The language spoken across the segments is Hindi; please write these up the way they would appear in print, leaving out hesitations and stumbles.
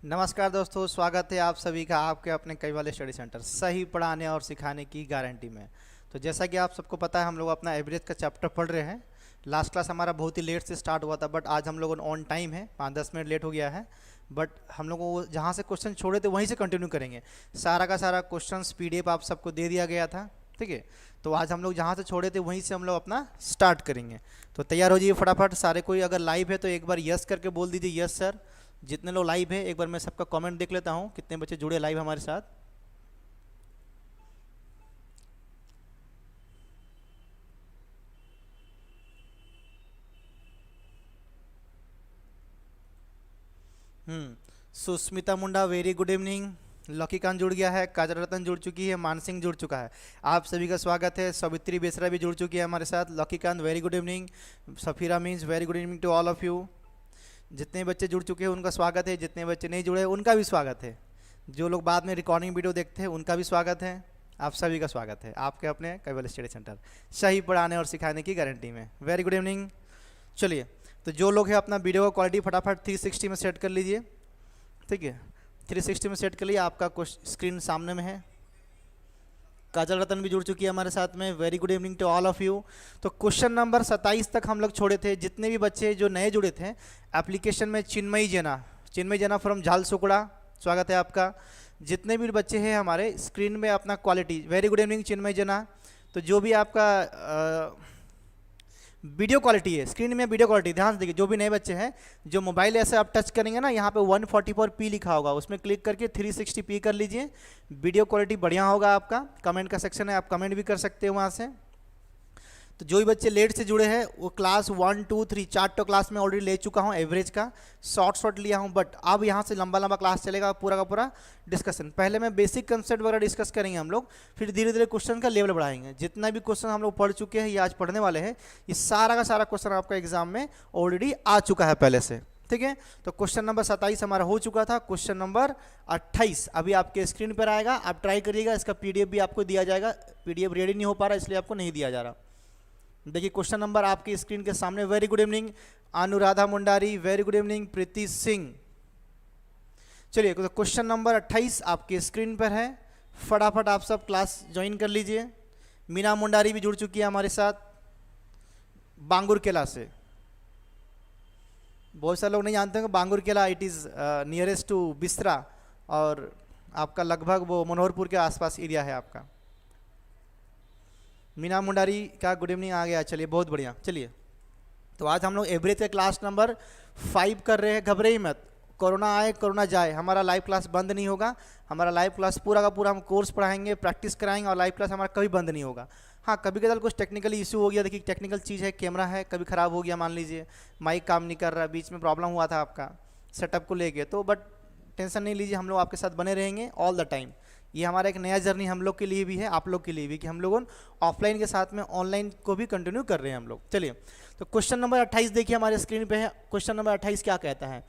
नमस्कार दोस्तों, स्वागत है आप सभी का आपके अपने कई वाले स्टडी सेंटर सही पढ़ाने और सिखाने की गारंटी में। तो जैसा कि आप सबको पता है, हम लोग अपना एवरेज का चैप्टर पढ़ रहे हैं। लास्ट क्लास हमारा बहुत ही लेट से स्टार्ट हुआ था, बट आज हम लोग ऑन टाइम है, 5-10 मिनट लेट हो गया है। बट हम लोग वो जहाँ से क्वेश्चन छोड़े थे वहीं से कंटिन्यू करेंगे। सारा का सारा क्वेश्चन PDF आप सबको दे दिया गया था, ठीक है। तो आज हम लोग जहाँ से छोड़े थे वहीं से हम लोग अपना स्टार्ट करेंगे। तो तैयार हो जाइए फटाफट सारे। कोई अगर लाइव है तो एक बार यस करके बोल दीजिए, यस सर। जितने लोग लाइव है एक बार मैं सबका कमेंट देख लेता हूँ, कितने बच्चे जुड़े लाइव हमारे साथ। सुस्मिता मुंडा वेरी गुड इवनिंग। लकीकांत जुड़ गया है, काजल रतन जुड़ चुकी है, मानसिंह जुड़ चुका है। आप सभी का स्वागत है। सवित्री बेसरा भी जुड़ चुकी है हमारे साथ। Luckykant very good evening. Safira means very good evening to all of you. जितने बच्चे जुड़ चुके हैं उनका स्वागत है, जितने बच्चे नहीं जुड़े उनका भी स्वागत है। जो लोग बाद में रिकॉर्डिंग वीडियो देखते हैं उनका भी स्वागत है। आप सभी का स्वागत है आपके अपने कैबल स्टडी सेंटर सही पढ़ाने और सिखाने की गारंटी में। Very good evening. चलिए, तो जो लोग हैं अपना वीडियो का क्वालिटी फटाफट 360 में सेट कर लीजिए, ठीक है। 360 में सेट कर लिए, आपका स्क्रीन सामने में है। काजल रतन भी जुड़ चुकी है हमारे साथ में। Very good evening to all of you. तो क्वेश्चन नंबर 27 तक हम लोग छोड़े थे। जितने भी बच्चे जो नए जुड़े थे एप्लीकेशन में, चिन्मयी जेना फ्रॉम झालसुगड़ा, स्वागत है आपका। जितने भी बच्चे हैं हमारे स्क्रीन में अपना quality, very good evening Chinmayi Jena. तो जो भी आपका वीडियो क्वालिटी है स्क्रीन में, वीडियो क्वालिटी ध्यान से देखिए। जो भी नए बच्चे हैं, जो मोबाइल ऐसे आप टच करेंगे ना, यहाँ पे 144p लिखा होगा, उसमें क्लिक करके 360p कर लीजिए। वीडियो क्वालिटी बढ़िया होगा आपका। कमेंट का सेक्शन है, आप कमेंट भी कर सकते हो वहाँ से। तो जो भी बच्चे लेट से जुड़े हैं वो क्लास 1, 2, 3 4 क्लास में ऑलरेडी ले चुका हूँ, एवरेज का शॉर्ट लिया हूँ। बट अब यहाँ से लंबा क्लास चलेगा, पूरा का पूरा डिस्कशन। पहले मैं बेसिक कंसेप्ट वगैरह डिस्कस करेंगे हम लोग, फिर धीरे धीरे क्वेश्चन का लेवल बढ़ाएंगे। जितना भी क्वेश्चन हम लोग पढ़ चुके हैं या आज पढ़ने वाले हैं, ये सारा का सारा क्वेश्चन आपका एग्जाम में ऑलरेडी आ चुका है पहले से, ठीक है। तो क्वेश्चन नंबर 27 हमारा हो चुका था। क्वेश्चन नंबर 28 अभी आपके स्क्रीन पर आएगा, आप ट्राई करिएगा। इसका PDF भी आपको दिया जाएगा। PDF रेडी नहीं हो पा रहा इसलिए आपको नहीं दिया जा रहा। देखिए क्वेश्चन नंबर आपकी स्क्रीन के सामने। Very good evening Anuradha Mundari, very good evening Preeti Singh. चलिए, तो क्वेश्चन नंबर 28 आपके स्क्रीन पर है। फटाफट आप सब क्लास ज्वाइन कर लीजिए। मीना मुंडारी भी जुड़ चुकी है हमारे साथ बांगुर केला से। बहुत सारे लोग नहीं जानते हैं कि बांगुर केला इट इज़ नियरेस्ट टू बिस्रा, और आपका लगभग वो मनोहरपुर के आसपास एरिया है आपका। मीना मुंडारी का गुड इवनिंग आ गया। चलिए, बहुत बढ़िया। चलिए, तो आज हम लोग एवरेज का क्लास नंबर 5 कर रहे हैं। घबराइए मत, कोरोना आए कोरोना जाए, हमारा लाइव क्लास बंद नहीं होगा। हमारा लाइव क्लास पूरा का पूरा हम कोर्स पढ़ाएंगे, प्रैक्टिस कराएंगे, और लाइव क्लास हमारा कभी बंद नहीं होगा। हाँ, कभी कभी कुछ टेक्निकली इशू हो गया। देखिए टेक्निकल चीज़ है, कैमरा है, कभी ख़राब हो गया, मान लीजिए माइक काम नहीं कर रहा, बीच में प्रॉब्लम हुआ था आपका सेटअप को लेके, तो बट टेंशन नहीं लीजिए, हम लोग आपके साथ बने रहेंगे ऑल द टाइम। ये हमारा एक नया जर्नी हम लोग के लिए भी है, आप लोग के लिए भी, कि हम लोगों ऑफलाइन के साथ में ऑनलाइन को भी कंटिन्यू कर रहे हैं हम लोग। चलिए, तो क्वेश्चन नंबर 28 देखिए हमारे स्क्रीन पे है। क्वेश्चन नंबर 28 क्या कहता है?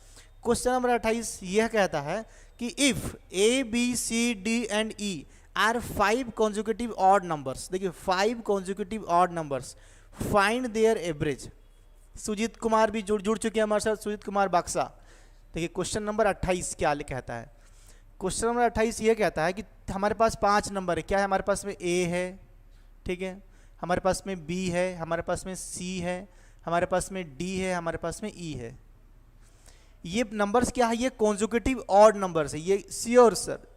क्वेश्चन नंबर 28 यह कहता है कि if ABCD and E are 5 consecutive odd numbers, देखिए 5 consecutive odd numbers, find their average. Sujit Kumar भी जुड़ चुके हैं हमारे साथ, सुजीत कुमार बक्सा। देखिए क्वेश्चन नंबर 28 क्या कहता है? क्वेश्चन नंबर 28 ये कहता है कि हमारे पास 5 नंबर है। क्या है हमारे पास में? A है, ठीक है, हमारे पास में B है, हमारे पास में C है, हमारे पास में D है, हमारे पास में E है। ये नंबर्स क्या है? ये कॉन्जिक्यूटिव ऑड नंबर्स है। ये श्योर सर,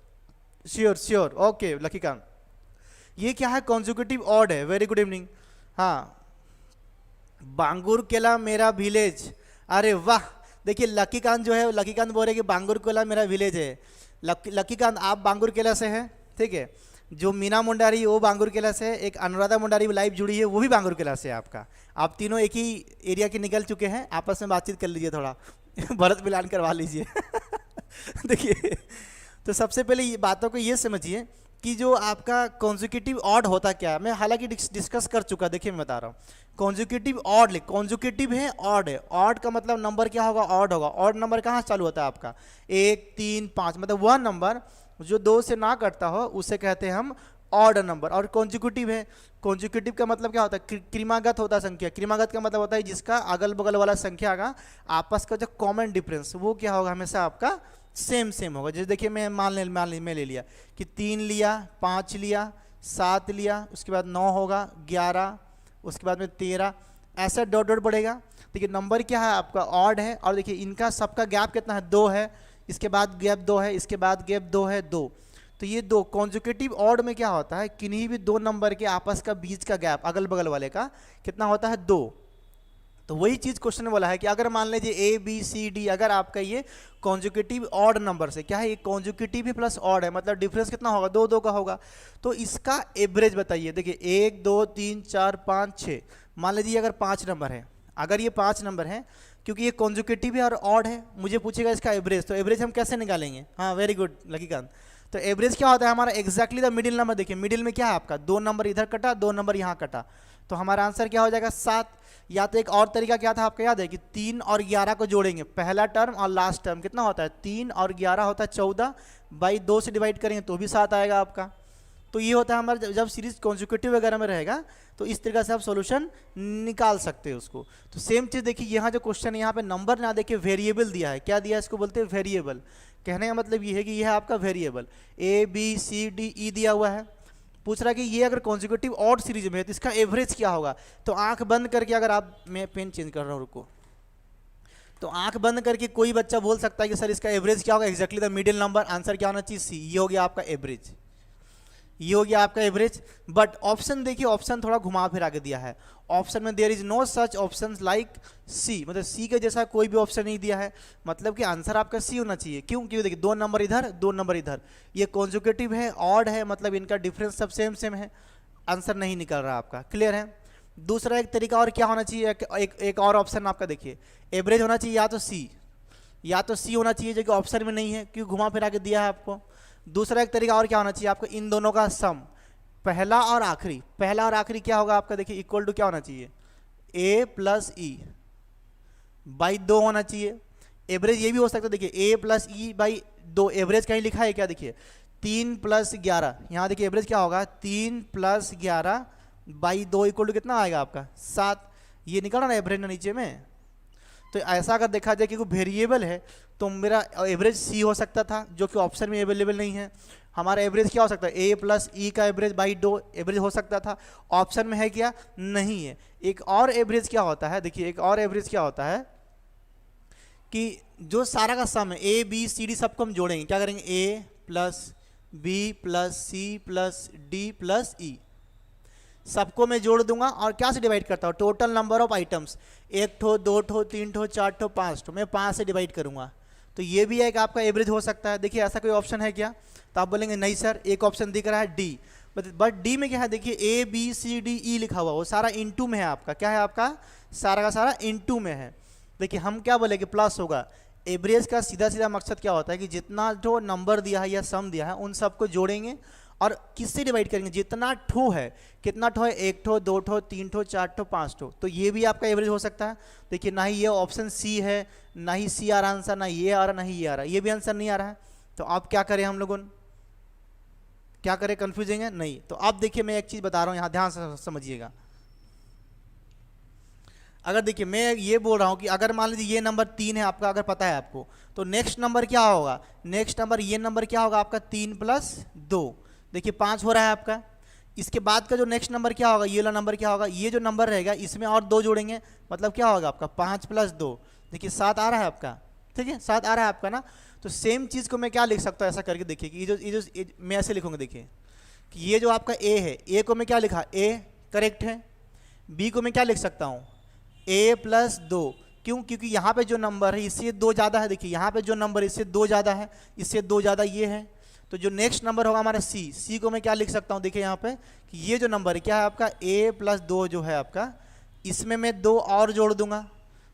श्योर ओके लकीकांत। ये क्या है? कॉन्जिक्यूटिव ऑड है। Very good evening. हाँ, बांगुर केला मेरा विलेज। अरे वाह, देखिए लकीकांत जो है, लकीकांत बोल रहे कि बांगुर केला मेरा विलेज है। लकीकांत आप बांगुर केला से हैं, ठीक है। जो मीना मुंडारी वो बांगुर केला से है, एक अनुराधा मुंडारी लाइव जुड़ी है वो भी बांगुर केला से है आपका। आप तीनों एक ही एरिया के निकल चुके हैं, आपस में बातचीत कर लीजिए, थोड़ा भरत मिलान करवा लीजिए। देखिए, तो सबसे पहले ये बातों को ये समझिए कि जो आपका कॉन्जिक्यूटिव ऑड होता क्या है। मैं हालांकि डिस्कस कर चुका, देखिए मैं बता रहा हूँ। कॉन्जिक्यूटिव ऑड, कॉन्जिक्यूटिव है, ऑड है। ऑड का मतलब नंबर क्या होगा? ऑड होगा। ऑड नंबर कहाँ चालू होता है आपका? 1, 3, 5, मतलब वह नंबर जो 2 से ना कटता हो उसे कहते हैं हम ऑड नंबर। और कॉन्जिक्यूटिव है, कॉन्जिक्यूटिव का मतलब क्या होता है? क्रमागत होता है संख्या। क्रमागत का मतलब होता है जिसका अगल बगल वाला संख्या का आपस का जो कॉमन डिफरेंस वो क्या होगा? हमेशा आपका सेम सेम होगा। जैसे देखिए मैं मैं ले लिया कि 3 लिया, 5 लिया, 7 लिया, उसके बाद 9 होगा, 11, उसके बाद में 13, ऐसा डॉट डॉट बढ़ेगा। देखिए नंबर क्या है आपका, ऑड है, और देखिए इनका सबका गैप कितना है, 2 है, इसके बाद गैप 2 है, इसके बाद गैप 2 है, 2। तो ये 2 कॉन्जुकेटिव ऑड में क्या होता है, किन्हीं भी 2 नंबर के आपस का बीच का गैप अगल बगल वाले का कितना होता है, 2। तो वही चीज़ क्वेश्चन में बोला है कि अगर मान लीजिए ए बी सी डी, अगर आपका ये कॉन्जुकेटिव ऑड नंबर से, क्या है ये कॉन्जुकेटिव ही प्लस ऑड है, मतलब डिफरेंस कितना होगा, 2 2 का होगा। तो इसका एवरेज बताइए। देखिए 1 2 3 4 5 6, मान लीजिए अगर 5 नंबर है, अगर ये 5 नंबर है, क्योंकि ये कॉन्जुकेटिव है और ऑड है, मुझे पूछेगा इसका एवरेज, तो एवरेज हम कैसे निकालेंगे। हाँ वेरी गुड लकीकांत। तो एवरेज क्या होता है हमारा, एग्जैक्टली द मिडिल नंबर। देखिए मिडिल में क्या है आपका, 2 नंबर इधर कटा, 2 नंबर यहाँ कटा, तो हमारा आंसर क्या हो जाएगा, 7। या तो एक और तरीका क्या था आपका याद है कि 3 और 11 को जोड़ेंगे, पहला टर्म और लास्ट टर्म कितना होता है, 3 और 11 होता है 14, बाई 2 से डिवाइड करेंगे तो भी 7 आएगा आपका। तो ये होता है हमारा जब सीरीज कॉन्जुकेटिव वगैरह में रहेगा, तो इस तरीके से आप सॉल्यूशन निकाल सकते हो उसको। तो सेम चीज़ देखिए यहाँ जो क्वेश्चन है, यहाँ पे नंबर ना देखिए वेरिएबल दिया है, क्या दिया है, इसको बोलते हैं वेरिएबल। कहने का मतलब ये है कि यह है आपका variable, A B C D E दिया हुआ है। पूछ रहा है कि ये अगर कॉन्जुकेटिव ऑड सीरीज में है तो इसका एवरेज क्या होगा। तो आंख बंद करके, अगर आप, मैं पेन चेंज कर रहा हूँ रुको, तो आंख बंद करके कोई बच्चा बोल सकता है कि सर इसका एवरेज क्या होगा, exactly the middle number. Answer क्या होना चाहिए, सी। ये हो गया आपका एवरेज, ये हो गया आपका एवरेज। बट ऑप्शन देखिए, ऑप्शन थोड़ा घुमा फिरा के दिया है। ऑप्शन में there is no such option like C, मतलब सी के जैसा कोई भी ऑप्शन नहीं दिया है, मतलब कि आंसर आपका सी होना चाहिए। क्यों, क्यों देखिए 2 नंबर इधर, 2 नंबर इधर, ये कॉन्जुकेटिव है, ऑड है, मतलब इनका डिफरेंस सब सेम सेम है, आंसर नहीं निकल रहा आपका। क्लियर है। दूसरा एक तरीका और क्या होना चाहिए, एक और ऑप्शन आपका देखिए, एवरेज होना चाहिए या तो सी, या तो सी होना चाहिए, जो कि ऑप्शन में नहीं है, क्यों घुमा फिरा के दिया है आपको। दूसरा एक तरीका और क्या होना चाहिए आपको, इन दोनों का सम, पहला और आखिरी, पहला और आखिरी क्या होगा आपका, देखिए इक्वल टू क्या होना चाहिए, ए प्लस ई बाई 2 होना चाहिए। एवरेज ये भी हो सकता है, देखिए ए प्लस ई बाई 2, एवरेज कहीं लिखा है क्या, देखिए 3 प्लस 11, यहाँ देखिए एवरेज क्या होगा, 3 प्लस 11 बाई 2 इक्वल टू कितना आएगा आपका, 7। ये निकला ना एवरेज नीचे में। तो ऐसा अगर देखा जाए कि कोई वेरिएबल है, तो मेरा एवरेज सी हो सकता था, जो कि ऑप्शन में अवेलेबल नहीं है। हमारा एवरेज क्या हो सकता है, ए प्लस ई का एवरेज बाई 2 एवरेज हो सकता था, ऑप्शन में है क्या, नहीं है। एक और एवरेज क्या होता है, देखिए एक और एवरेज क्या होता है कि जो सारा का सम है, ए बी सी डी सबको हम जोड़ेंगे, क्या करेंगे, A plus B plus C plus D plus E, सबको मैं जोड़ दूंगा और क्या से डिवाइड करता हूँ, टोटल नंबर ऑफ आइटम्स, 1 ठो 2 ठो 3 ठो 4 ठो 5 ठो, मैं 5 से डिवाइड करूंगा। तो ये भी एक आपका एवरेज हो सकता है। देखिए ऐसा कोई ऑप्शन है क्या, तो आप बोलेंगे नहीं सर, एक ऑप्शन दिख रहा है डी, बट डी में क्या है, देखिए ए बी सी डी ई लिखा हुआ, वो सारा इनटू में है आपका, क्या है आपका, सारा का सारा इनटू में है। देखिए हम क्या बोले कि प्लस होगा। एवरेज का सीधा सीधा मकसद क्या होता है कि जितना जो नंबर दिया है या सम दिया है उन सबको जोड़ेंगे और किससे डिवाइड करेंगे, जितना ठो है, कितना ठो है, 1 ठो 2 ठो 3 ठो 4 ठो 5 ठो। तो ये भी आपका एवरेज हो सकता है। देखिए ना ही ये ऑप्शन सी है, ना ही सी आ रहा आंसर, ना ये आ रहा, ना ही ये आ रहा, ये भी आंसर नहीं आ रहा है। तो आप क्या करें, हम लोगों क्या करें, कंफ्यूजिंग है नहीं। तो आप देखिए मैं एक चीज़ बता रहा हूँ, यहाँ ध्यान से समझिएगा। अगर देखिए मैं ये बोल रहा हूँ कि अगर मान लीजिए ये नंबर 3 है आपका, अगर पता है आपको, तो नेक्स्ट नंबर क्या होगा, नेक्स्ट नंबर ये नंबर क्या होगा आपका, 3 प्लस 2, देखिए 5 हो रहा है आपका। इसके बाद का जो नेक्स्ट नंबर क्या होगा, ये वाला नंबर क्या होगा, ये जो नंबर रहेगा इसमें और 2 जोड़ेंगे, मतलब क्या होगा आपका 5 प्लस 2, देखिए 7 आ रहा है आपका, ठीक है 7 आ रहा है आपका ना। तो सेम चीज़ को मैं क्या लिख सकता हूँ, ऐसा करके देखिए कि ये जो मैं ऐसे लिखूँगा, देखिए कि ये जो आपका ए है, ए को मैं क्या लिखा, ए करेक्ट है। बी को मैं क्या लिख सकता हूँ, ए प्लस 2, क्यों, क्योंकि यहाँ पे जो नंबर है इससे 2 ज़्यादा है, देखिए यहाँ पे जो नंबर है इससे 2 ज़्यादा है, इससे 2 ज़्यादा ये है। तो जो नेक्स्ट नंबर होगा हमारा सी, सी को मैं क्या लिख सकता हूँ, देखिए यहाँ पे कि ये जो नंबर है क्या है आपका, ए प्लस 2 जो है आपका, इसमें मैं 2 और जोड़ दूंगा,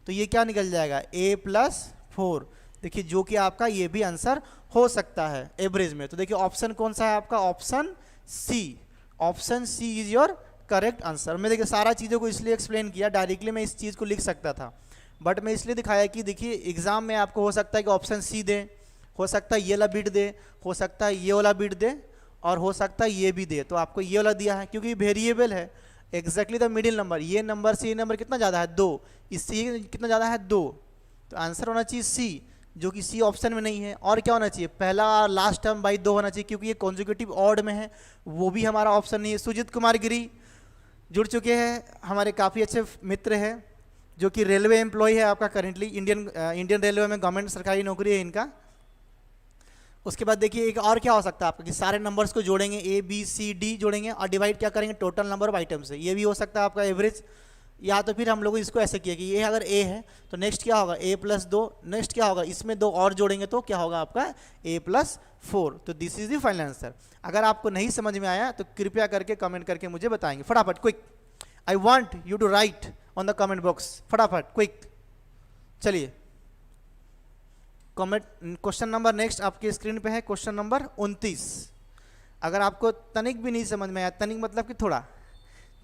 तो ये क्या निकल जाएगा, ए प्लस 4। देखिए जो कि आपका ये भी आंसर हो सकता है एवरेज में। तो देखिए ऑप्शन कौन सा है आपका, option C, option C is your correct answer. मैं देखिए सारा चीज़ों को इसलिए एक्सप्लेन किया, डायरेक्टली मैं इस चीज़ को लिख सकता था, बट मैं इसलिए दिखाया कि देखिए एग्जाम में आपको हो सकता है कि ऑप्शन सी दे, हो सकता है ये वाला बिट दे, हो सकता है ये वाला बिट दे, और हो सकता है ये भी दे। तो आपको ये वाला दिया है क्योंकि वेरिएबल है, एग्जैक्टली द मिडिल नंबर, ये नंबर से ये नंबर कितना ज़्यादा है 2, इससे ये कितना ज़्यादा है 2, तो आंसर होना चाहिए सी। जो कि सी ऑप्शन में नहीं है। और क्या होना चाहिए, पहला और लास्ट टर्म बाई 2 होना चाहिए, क्योंकि ये कॉन्जुगेटिव ऑड में है, वो भी हमारा ऑप्शन नहीं है। सुजीत कुमार गिरी जुड़ चुके हैं, हमारे काफ़ी अच्छे मित्र हैं, जो कि रेलवे एम्प्लॉय है आपका करेंटली, इंडियन रेलवे में गवर्नमेंट सरकारी नौकरी है इनका। उसके बाद देखिए एक और क्या हो सकता है आपका कि सारे नंबर्स को जोड़ेंगे, ए बी सी डी जोड़ेंगे और डिवाइड क्या करेंगे, टोटल नंबर ऑफ आइटम से। ये भी हो सकता है आपका एवरेज, या तो फिर हम लोग इसको ऐसे किया कि ये अगर ए है तो नेक्स्ट क्या होगा a + 2, नेक्स्ट क्या होगा, इसमें 2 और जोड़ेंगे तो क्या होगा आपका a + 4। तो this is the final answer. अगर आपको नहीं समझ में आया तो कृपया करके कमेंट करके मुझे बताएंगे फटाफट, quick. I want you to write on the comment box, फटाफट क्विक। चलिए कमेंट, क्वेश्चन नंबर नेक्स्ट आपके स्क्रीन पे है, क्वेश्चन नंबर 29। अगर आपको तनिक भी नहीं समझ में आया, तनिक मतलब कि थोड़ा,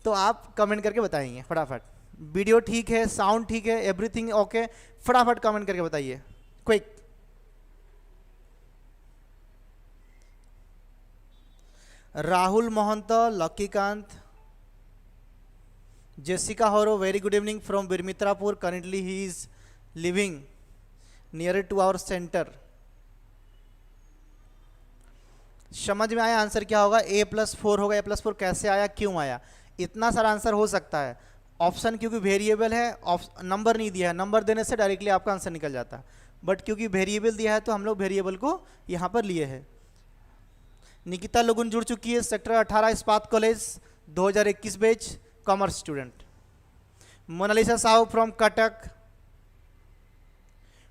तो आप कमेंट करके बताएंगे फटाफट। वीडियो ठीक है, साउंड ठीक है, एवरीथिंग ओके, फटाफट कमेंट करके बताइए, quick. Rahul Mohant, Luckykant, Jessica Horo, very good evening from Birmitrapur, currently he is living near to our centre. समझ में आया आंसर क्या होगा, a + 4 होगा। a + 4 कैसे आया, क्यों आया, इतना सारा आंसर हो सकता है। ऑप्शन क्योंकि वेरिएबल है, नंबर नहीं दिया है, नंबर देने से डायरेक्टली आपका आंसर निकल जाता है, बट क्योंकि वेरिएबल दिया है तो हम लोग वेरिएबल को यहाँ पर लिए हैं। निकिता लोगुन जुड़ चुकी है, sector 18 Ispat college 2021 batch, commerce student. Monalisa Sahu from Cuttack,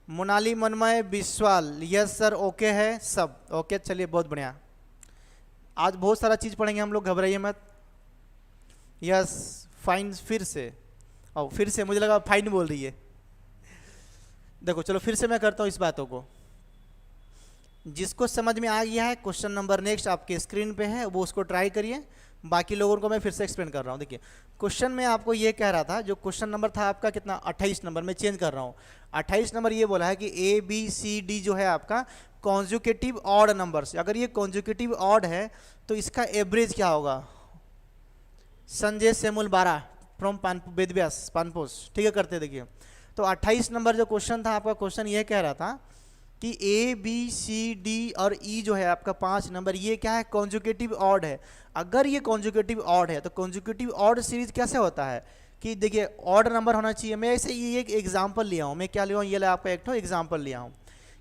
Monali Manmay Biswal, yes sir okay है सब ओके, चलिए बहुत बढ़िया। आज बहुत सारा चीज़ पढ़ेंगे हम लोग, घबराइए मत। यस फाइन, फिर से मुझे लगा फाइन बोल रही है। देखो चलो फिर से मैं करता हूँ इस बातों को, जिसको समझ में आ गया है क्वेश्चन नंबर नेक्स्ट आपके स्क्रीन पे है, वो उसको ट्राई करिए, बाकी लोगों को मैं फिर से एक्सप्लेन कर रहा हूँ। देखिए क्वेश्चन में आपको ये कह रहा था, जो क्वेश्चन नंबर था आपका कितना 28 नंबर, मैं चेंज कर रहा हूँ। 28 नंबर ये बोला है कि ए बी सी डी जो है आपका कॉन्जुकेटिव ऑड नंबर्स। अगर ये कॉन्जुकेटिव ऑड है तो इसका एवरेज क्या होगा। संजय सेमुल 12 फ्रॉम वेदव्यास पानपोस, ठीक है करते देखिए। तो 28 नंबर जो क्वेश्चन था आपका, क्वेश्चन ये कह रहा था कि ए बी सी डी और ई जो है आपका 5 नंबर, ये क्या है, कॉन्जुकेटिव ऑड है। अगर ये कॉन्जुकेटिव ऑड है तो कॉन्जुकेटिव ऑड सीरीज कैसे होता है कि देखिए ऑड नंबर होना चाहिए। मैं ऐसे ये एक एग्जांपल लिया हूँ, मैं क्या लिया हूँ, ये आपका एक एग्जांपल लिया हूँ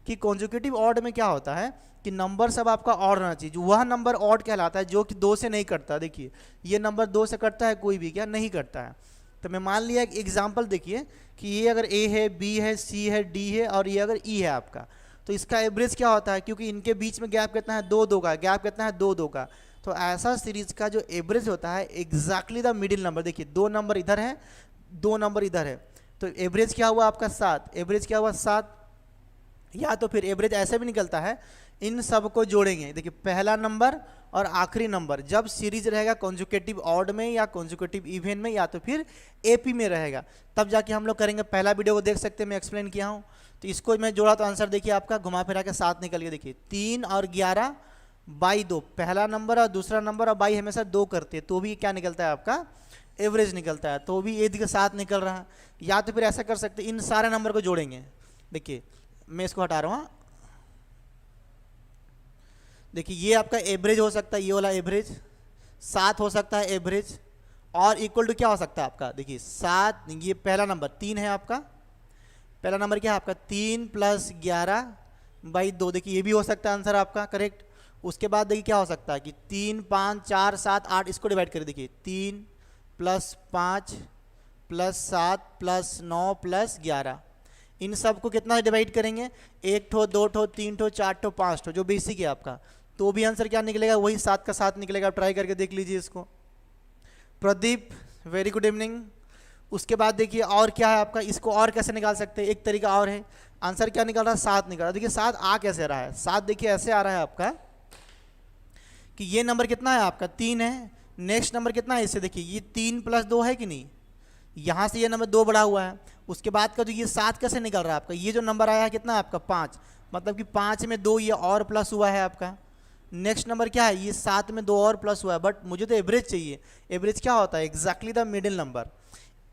कि कॉन्जुकेटिव ऑड में क्या होता है कि नंबर सब आपका ऑड रहना चाहिए। वह नंबर ऑड कहलाता है जो कि 2 से नहीं कटता। देखिए ये नंबर 2 से कटता है, कोई भी क्या नहीं करता है। तो मैं मान लिया एक एग्जाम्पल देखिए कि ये अगर ए है, बी है, सी है, डी है और ये अगर ई है आपका, तो इसका एवरेज क्या होता है, क्योंकि इनके बीच में गैप कितना है 2 का, गैप कितना है 2 का। तो ऐसा सीरीज का जो एवरेज होता है एग्जैक्टली द मिडिल नंबर। देखिए 2 नंबर इधर है, 2 नंबर इधर है, तो एवरेज क्या हुआ आपका 7, एवरेज क्या हुआ 7। या तो फिर एवरेज ऐसे भी निकलता है, इन सब को जोड़ेंगे, देखिए पहला नंबर और आखिरी नंबर जब सीरीज रहेगा कॉन्जुकेटिव ऑड में या कॉन्जुकेटिव इवन में या तो फिर एपी में रहेगा, तब जाके हम लोग करेंगे। पहला वीडियो को देख सकते हैं, मैं एक्सप्लेन किया हूँ। तो इसको मैं जोड़ा तो आंसर देखिए आपका घुमा फिरा के 7 निकल गया। देखिए 3 और 11 बाई 2, पहला नंबर और दूसरा नंबर और बाई हमेशा 2 करते हैं, तो भी क्या निकलता है आपका एवरेज निकलता है, तो भी ए के 7 निकल रहा है। या तो फिर ऐसा कर सकते हैं, इन सारे नंबर को जोड़ेंगे। देखिए मैं इसको हटा रहा हूँ, देखिए ये आपका एवरेज हो सकता है, ये वाला एवरेज 7 हो सकता है एवरेज, और इक्वल टू क्या हो सकता है आपका, देखिए 7, ये पहला नंबर 3 है आपका, पहला नंबर क्या है आपका 3 + 11 बाई 2, देखिए ये भी हो सकता है आंसर आपका करेक्ट। उसके बाद देखिए क्या हो सकता है कि 3, 5, 4, 7, 8, इसको डिवाइड करिए। देखिए 3 + 5 + 7 + 9 + 11, इन सब को कितना डिवाइड करेंगे, 1 ठो 2 ठो 3 ठो 4 ठो 5 ठो, जो बेसिक है आपका, तो भी आंसर क्या निकलेगा, वही 7 का 7 निकलेगा। आप ट्राई करके देख लीजिए इसको। Pradeep very good evening. उसके बाद देखिए और क्या है आपका, इसको और कैसे निकाल सकते हैं, एक तरीका और है। आंसर क्या निकल रहा है 7 निकल रहा है। देखिए 7 आ कैसे रहा है, 7 देखिए ऐसे आ रहा है आपका कि ये नंबर कितना है आपका 3 है, नेक्स्ट नंबर कितना है इससे, देखिए ये 3 + 2 है कि नहीं, यहाँ से ये नंबर 2 बढ़ा हुआ है। उसके बाद का जो ये 7 कैसे निकल रहा है आपका, ये जो नंबर आया है कितना है आपका 5, मतलब कि 5 में 2 ये और प्लस हुआ है आपका। नेक्स्ट नंबर क्या है, ये 7 में 2 और प्लस हुआ है, बट मुझे तो एवरेज चाहिए। एवरेज क्या होता है, exactly the middle number.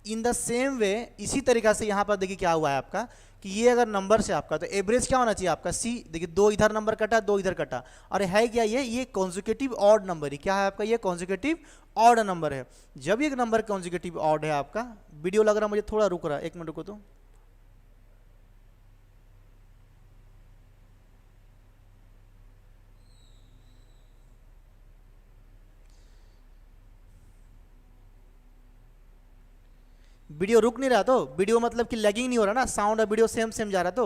In the same way इसी तरीका से यहाँ पर देखिए क्या हुआ है आपका कि ये अगर नंबर से आपका, तो एवरेज क्या होना चाहिए आपका सी। देखिए 2 इधर नंबर कटा, 2 इधर कटा, और है क्या ये कॉन्जिक्यूटिव ऑड नंबर ही क्या है आपका, ये कॉन्जिक्यूटिव ऑड नंबर है। जब एक नंबर कॉन्जिक्यूटिव ऑड है आपका, वीडियो लग रहा मुझे थोड़ा रुक रहा है, 1 मिनट रुको तो। वीडियो रुक नहीं रहा तो, वीडियो मतलब कि लैगिंग नहीं हो रहा ना, साउंड और वीडियो सेम सेम जा रहा, तो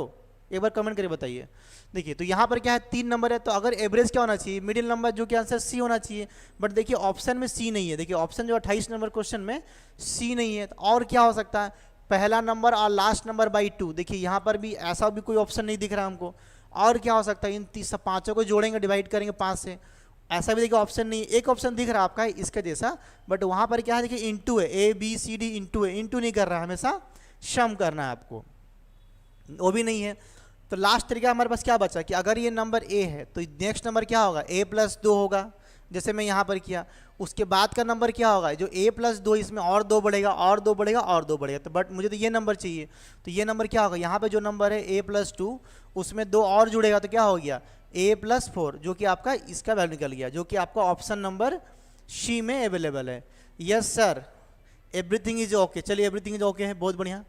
एक बार कमेंट करके बताइए। देखिए तो यहाँ पर क्या है 3 नंबर है, तो अगर एवरेज क्या होना चाहिए, मिडिल नंबर, जो कि आंसर सी होना चाहिए। बट देखिए ऑप्शन में सी नहीं है, देखिए ऑप्शन जो 28 नंबर क्वेश्चन में सी नहीं है, तो और क्या हो सकता है, पहला नंबर और लास्ट नंबर बाई 2। देखिए यहाँ पर भी ऐसा भी कोई ऑप्शन नहीं दिख रहा हमको। और क्या हो सकता है, इन पाँचों को जोड़ेंगे, डिवाइड करेंगे 5 से, ऐसा भी देखिए ऑप्शन नहीं। एक ऑप्शन दिख रहा है आपका इसके जैसा, बट वहाँ पर क्या है देखिए इंटू है, A B C D into है, इंटू नहीं कर रहा है, हमेशा सम करना है आपको, वो भी नहीं है। तो लास्ट तरीका हमारे पास क्या बचा कि अगर ये नंबर ए है तो नेक्स्ट नंबर क्या होगा, a + 2 होगा, जैसे मैं यहाँ पर किया। उसके बाद का नंबर क्या होगा, जो a + 2, इसमें और 2 बढ़ेगा, और 2 बढ़ेगा, और 2 बढ़ेगा। तो बट मुझे तो ये नंबर चाहिए, तो ये नंबर क्या होगा, यहाँ पे जो नंबर है a + 2, उसमें 2 और जुड़ेगा, तो क्या हो गया a + 4, जो कि आपका इसका वैल्यू निकल गया, जो कि आपका ऑप्शन नंबर सी में अवेलेबल है। Yes sir, everything is okay. चलिए एवरीथिंग इज ओके है, बहुत बढ़िया।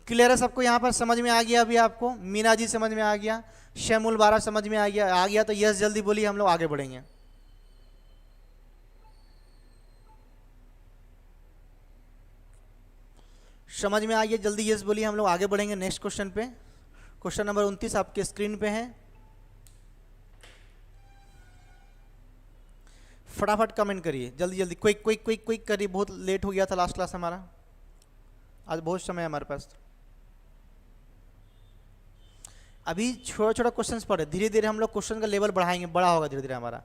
क्लियर है सबको, यहाँ पर समझ में आ गया अभी आपको, मीना जी समझ में आ गया, शैमुल बारा समझ में आ गया तो यस जल्दी बोलिए, हम लोग आगे बढ़ेंगे। समझ में आ गया, जल्दी यस बोलिए, हम लोग आगे बढ़ेंगे नेक्स्ट क्वेश्चन पे। क्वेश्चन नंबर 29 आपके स्क्रीन पे है, फटाफट कमेंट करिए, जल्दी जल्दी, क्विक क्विक क्विक क्विक करिए, बहुत लेट हो गया था लास्ट क्लास हमारा, आज बहुत समय है हमारे पास। अभी छोटा छोटा क्वेश्चंस पढ़े, धीरे धीरे हम लोग क्वेश्चन का लेवल बढ़ाएंगे, बड़ा होगा धीरे धीरे हमारा।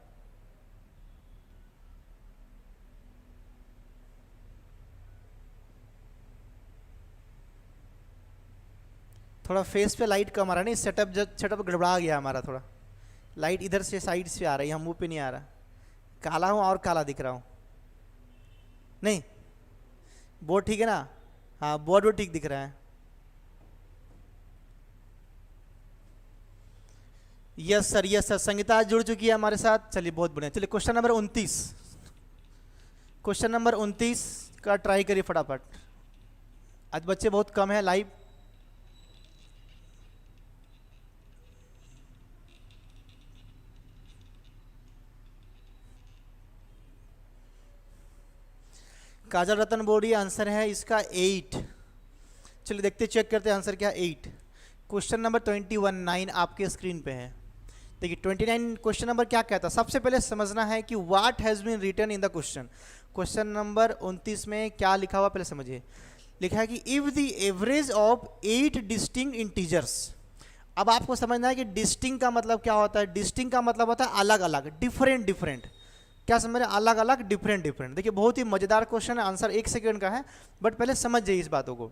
थोड़ा फेस पे लाइट कम आ रहा है, नहीं सेटअप गड़बड़ा गया हमारा, थोड़ा लाइट इधर से साइड से आ रही है, हम मुंह पे नहीं आ रहा, काला हूँ और काला दिख रहा हूँ, नहीं बोर्ड ठीक है ना, हाँ बोर्ड ठीक दिख रहा है। Yes sir, yes sir, Sangeeta आज जुड़ चुकी है हमारे साथ, चलिए बहुत बढ़िया। चलिए क्वेश्चन नंबर 29, क्वेश्चन नंबर 29 का ट्राई करिए फटाफट, आज बच्चे बहुत कम है लाइव। काजल रतन बोल रही है आंसर है इसका 8। चलिए देखते चेक करते हैं आंसर क्या 8। क्वेश्चन नंबर 29 आपके स्क्रीन पे है। देखिए 29 क्वेश्चन नंबर क्या कहता है, सबसे पहले समझना है कि what has been written in the question. Question number 29 में क्या लिखा हुआ पहले समझिए। लिखा है कि if the average of 8 distinct integers. अब आपको समझना है कि डिस्टिंक्ट का मतलब क्या होता है, डिस्टिंक्ट का मतलब होता है अलग अलग, डिफरेंट डिफरेंट, क्या समझ रहे हैं, अलग अलग डिफरेंट डिफरेंट। देखिए बहुत ही मजेदार क्वेश्चन है, आंसर 1 सेकेंड का है, बट पहले समझ जाइए इस बातों को।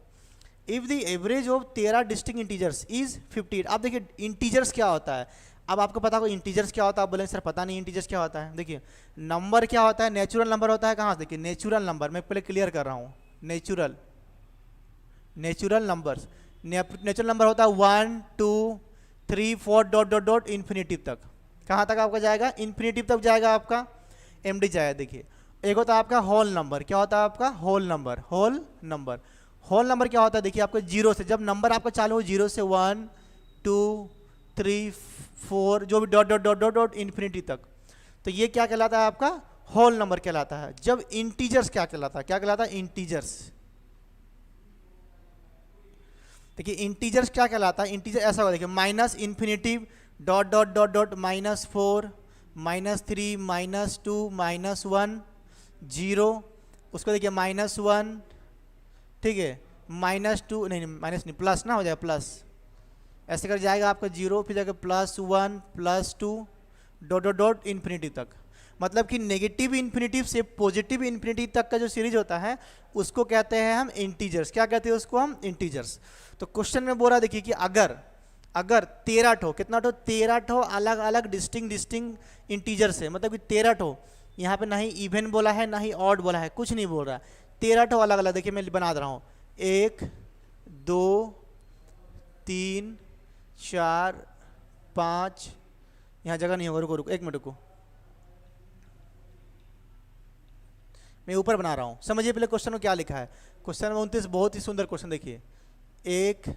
If the average of 13 distinct integers is 58। अब देखिए इंटीजर्स क्या होता है, अब आपको पता होगा इंटीजर्स क्या होता है, आप बोलेंगे सर पता नहीं इंटीजर्स क्या होता है। देखिए नंबर क्या होता है, नेचुरल नंबर होता है, कहाँ से, देखिए नेचुरल नंबर, मैं पहले क्लियर कर रहा हूँ, नेचुरल नंबर्स, नेचुरल नंबर होता है 1 2 3 4 डॉट डॉट डॉट इन्फिनिटिव तक। कहाँ तक आपका जाएगा, इन्फिनिटिव तक जाएगा आपका, एमडी जाएगा। देखिए एक होता है आपका होल नंबर, क्या होता है आपका whole number, whole number. Whole number क्या होता है, देखिए आपको जीरो से, जब नंबर आपका चालू हो जीरो से 1 2 3 4 जो भी dot dot dot dot dot infinity तक, तो ये क्या कहलाता है आपका होल नंबर कहलाता है। जब इंटीजर्स क्या कहलाता है, क्या कहलाता है इंटीजर्स। देखिए इंटीजर्स क्या कहलाता है, इंटीजर ऐसा होगा, देखिए minus infinitive dot dot dot dot -4 -3 -2 -1 0, उसको देखिए -1, ठीक है, -2 नहीं माइनस नहीं प्लस ना हो जाएगा, प्लस ऐसे कर जाएगा आपका 0, फिर जाकर +1 +2 डॉट डॉट डॉट इन्फिनिटी तक। मतलब कि नेगेटिव इन्फिनिटिव से पॉजिटिव इन्फिनिटी तक का जो सीरीज होता है उसको कहते हैं हम इंटीजर्स। क्या कहते हैं उसको हम, इंटीजर्स। तो क्वेश्चन में बोला देखिए कि अगर 13 ठो, कितना ठो, 13 ठो अलग अलग डिस्टिंग इंटीजर्स है, मतलब कि 13 ठो, यहाँ पे ना ही इवन बोला है ना ही ऑड बोला है, कुछ नहीं बोल रहा है, 13 ठो अलग अलग। देखिए मैं बना दे रहा हूँ, 1 2 3 4 5, यहाँ जगह नहीं होगा, रुको रुको 1 मिनट रुको, मैं ऊपर बना रहा हूँ, समझिए पहले क्वेश्चन में क्या लिखा है। क्वेश्चन नंबर 29 बहुत ही सुंदर क्वेश्चन, देखिए 1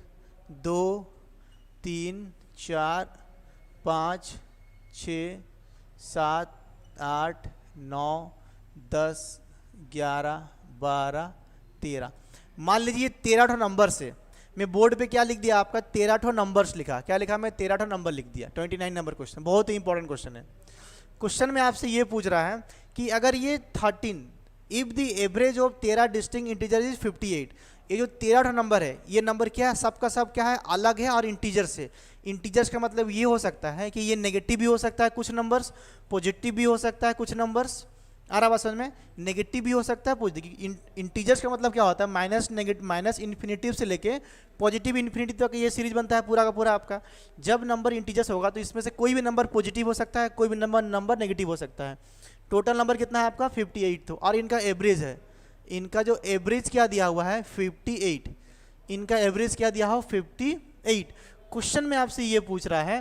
2 3 4 5 6 7 8 9 10 11 12 13, मान लीजिए 13 नंबर से मैं बोर्ड पे क्या लिख दिया आपका 13 नंबर्स लिखा, क्या लिखा मैं 13 नंबर लिख दिया। 29 नंबर क्वेश्चन, बहुत ही इंपॉर्टेंट क्वेश्चन है। क्वेश्चन में आपसे ये पूछ रहा है कि अगर ये 13 if the average of 13 distinct integer is 58, ये जो 13 नंबर है ये नंबर क्या है, सबका सब क्या है अलग है और इंटीजर से। इंटीजर्स का मतलब ये हो सकता है कि ये नेगेटिव भी हो सकता है कुछ नंबर्स, पॉजिटिव भी हो सकता है कुछ नंबर्स, आ रहा बात समझ में, नेगेटिव भी हो सकता है पॉजिटिव। इंटीजर्स का मतलब क्या होता है माइनस इन्फिनिटिव से लेके पॉजिटिव इन्फिनिटी तक ये सीरीज बनता है पूरा का पूरा आपका। जब नंबर इंटीजर्स होगा तो इसमें से कोई भी नंबर पॉजिटिव हो सकता है, कोई भी नंबर नेगेटिव हो सकता है। टोटल नंबर कितना है आपका 58 तो, और इनका एवरेज है, इनका जो एवरेज क्या दिया हुआ है 58, इनका एवरेज क्या दिया हो 58। क्वेश्चन में आपसे ये पूछ रहा है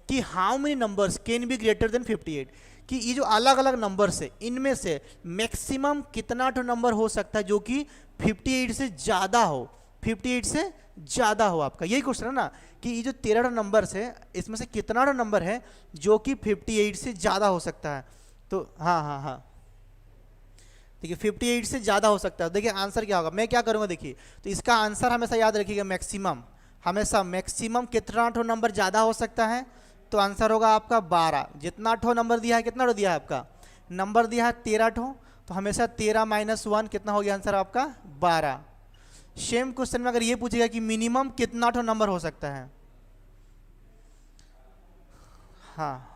कि how many numbers can be greater than 58, कि ये जो अलग अलग नंबर्स है इनमें से मैक्सिमम कितना तो नंबर हो सकता है जो कि 58 से ज़्यादा हो, 58 से ज़्यादा हो आपका, यही क्वेश्चन है ना कि ये जो 13 नंबर्स है इसमें से कितना तो नंबर है जो कि 58 से ज़्यादा हो सकता है। तो हाँ देखिए 58 से ज़्यादा हो सकता है। देखिए आंसर क्या होगा, मैं क्या करूँगा देखिए, तो इसका आंसर हमेशा याद रखिएगा मैक्सिमम, हमेशा मैक्सिमम कितना ठो नंबर ज़्यादा हो सकता है, तो आंसर होगा आपका 12। जितना ठो नंबर दिया है, कितना ठो दिया है आपका नंबर दिया है 13 ठो, तो हमेशा 13 - 1 कितना हो गया आंसर आपका 12। सेम क्वेश्चन में अगर ये पूछेगा कि मिनिमम कितना ठो नंबर हो सकता है, हाँ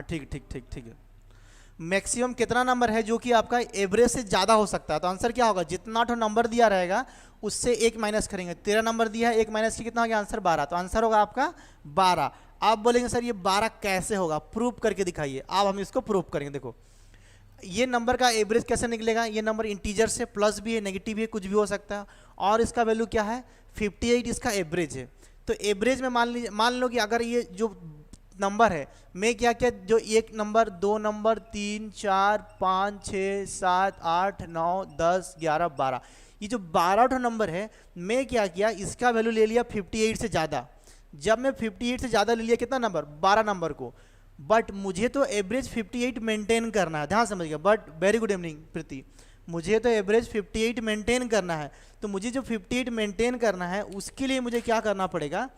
ठीक है, मैक्सिमम कितना नंबर है जो कि आपका एवरेज से ज़्यादा हो सकता है, तो आंसर क्या होगा जितना ठो नंबर दिया रहेगा उससे 1 माइनस करेंगे। 13 नंबर दिया है, 1 माइनस की कितना हो गया आंसर 12, तो आंसर होगा आपका 12। आप बोलेंगे सर ये 12 कैसे होगा, प्रूव करके दिखाइए। अब हम इसको प्रूव करेंगे। देखो ये नंबर का एवरेज कैसे निकलेगा, ये नंबर इंटीजर से प्लस भी है नेगेटिव भी है कुछ भी हो सकता है, और इसका वैल्यू क्या है 58 इसका एवरेज है। तो एवरेज में मान लो कि अगर ये जो नंबर है मैं क्या क्या जो 1 नंबर 2 नंबर 3 4 5 6 7 8 9 10 11 12, ये जो 12 नंबर है मैं क्या किया इसका वैल्यू ले लिया 58 से ज़्यादा। जब मैं 58 से ज़्यादा ले लिया कितना नंबर 12 नंबर को, बट मुझे तो एवरेज 58 मेंटेन करना है, ध्यान समझिएगा। बट वेरी गुड इवनिंग प्रीति, मुझे तो एवरेज 58 मेंटेन करना है, तो मुझे जो 58 मेंटेन करना है उसके लिए मुझे क्या करना पड़ेगा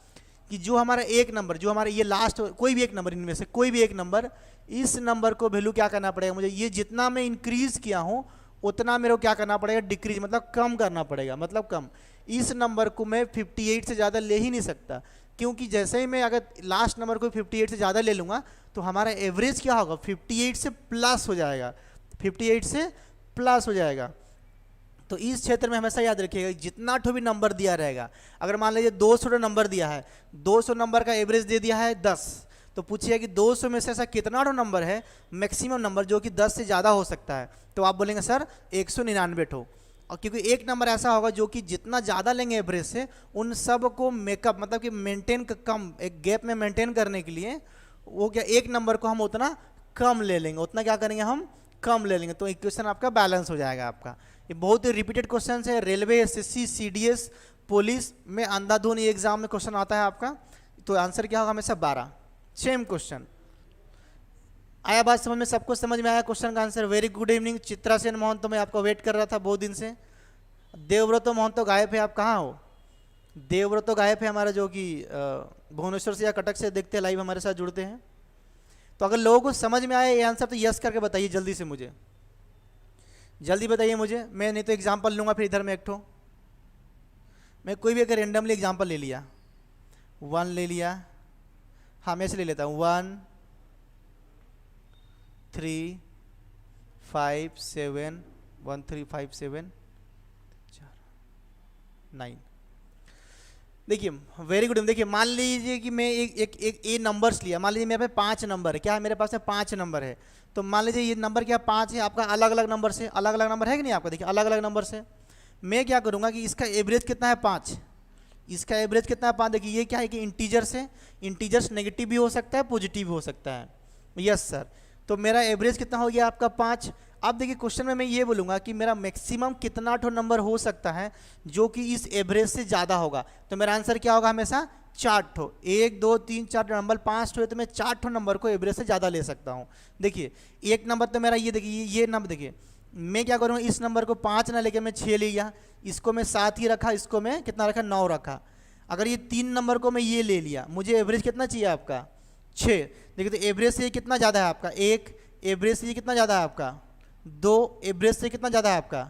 कि जो हमारा एक नंबर, जो हमारा ये लास्ट कोई भी एक नंबर, इनमें से कोई भी एक नंबर, इस नंबर को वैल्यू क्या करना पड़ेगा मुझे, ये जितना मैं इंक्रीज किया हूँ उतना मेरे को क्या करना पड़ेगा डिक्रीज, मतलब कम करना पड़ेगा, मतलब कम। इस नंबर को मैं 58 से ज़्यादा ले ही नहीं सकता, क्योंकि जैसे ही मैं अगर लास्ट नंबर को 58 से ज़्यादा ले लूँगा तो हमारा एवरेज क्या होगा 58 से प्लस हो जाएगा, 58 से प्लस हो जाएगा। तो इस क्षेत्र में हमेशा याद रखिएगा जितना ठो भी नंबर दिया रहेगा, अगर मान लीजिए 200 नंबर दिया है, 200 नंबर का एवरेज दे दिया है 10, तो पूछिए कि 200 में से ऐसा कितना ठो नंबर है मैक्सिमम नंबर जो कि 10 से ज़्यादा हो सकता है, तो आप बोलेंगे सर 199 ठो। और क्योंकि एक नंबर ऐसा होगा जो कि जितना ज़्यादा लेंगे एवरेज से उन सब को मेकअप मतलब कि मेंटेन कम एक गैप में मेंटेन करने के लिए वो क्या एक नंबर को हम उतना कम ले लेंगे, उतना क्या करेंगे हम कम ले लेंगे, तो इक्वेशन आपका बैलेंस हो जाएगा आपका। ये बहुत ही रिपीटेड क्वेश्चन है, रेलवे एसएससी सीडीएस पुलिस में अंधाधुन ये एग्जाम में क्वेश्चन आता है आपका, तो आंसर क्या होगा हमेशा 12। सेम क्वेश्चन आया, बात समझ में, सबको समझ में आया क्वेश्चन का answer. Very good evening Chitra Sen Mohan, तो मैं आपको वेट कर रहा था बहुत दिन से। देवव्रत मोहन तो गायब है, आप कहाँ हो? देवव्रत तो गायब है हमारा, जो कि भुवनेश्वर से या कटक से देखते हैं लाइव हमारे साथ जुड़ते हैं। तो अगर लोगों को समझ में आए ये आंसर तो यस करके बताइए जल्दी से, मुझे जल्दी बताइए मुझे, मैं नहीं तो एग्जाम्पल लूँगा फिर इधर में एक ठो, मैं कोई भी अगर रेंडमली एग्जाम्पल ले लिया, 1 ले लिया, हाँ मैं से ले लेता हूँ 1 3 5 7 1 3 5 7 4 9। देखिए वेरी गुड, देखिए मान लीजिए कि मैं एक ए नंबर्स लिया, मान लीजिए मेरे पास 5 नंबर है, क्या है मेरे पास में 5 नंबर है, तो मान लीजिए ये नंबर क्या 5 है आपका, अलग अलग नंबर से, अलग अलग नंबर है कि नहीं आपका, देखिए अलग अलग नंबर से मैं क्या करूँगा कि इसका एवरेज कितना है 5, इसका एवरेज कितना है 5। देखिए ये क्या है कि इंटीजर्स है, इंटीजर्स नेगेटिव भी हो सकता है पॉजिटिव भी हो सकता है। यस सर, तो मेरा एवरेज कितना हो गया आपका 5। अब देखिए क्वेश्चन में मैं ये बोलूँगा कि मेरा मैक्सिमम कितना ठो नंबर हो सकता है जो कि इस एवरेज से ज़्यादा होगा, तो मेरा आंसर क्या होगा हमेशा 4 ठो। 1 2 3 4 नंबर 5 ठो है, तो मैं 4 ठो नंबर को एवरेज से ज़्यादा ले सकता हूँ। देखिए एक नंबर तो मेरा ये देखिए ये नंबर देखिए, मैं क्या करूँगा इस नंबर को 5 ना लेके मैं 6 ले लिया, इसको मैं 7 ही रखा, इसको मैं कितना रखा 9 रखा। अगर ये 3 नंबर को मैं ये ले लिया, मुझे एवरेज कितना चाहिए आपका 6। देखिए तो एवरेज से ये कितना ज़्यादा है आपका 1, एवरेज से ये कितना ज़्यादा है आपका 2, एवरेज से कितना ज़्यादा है आपका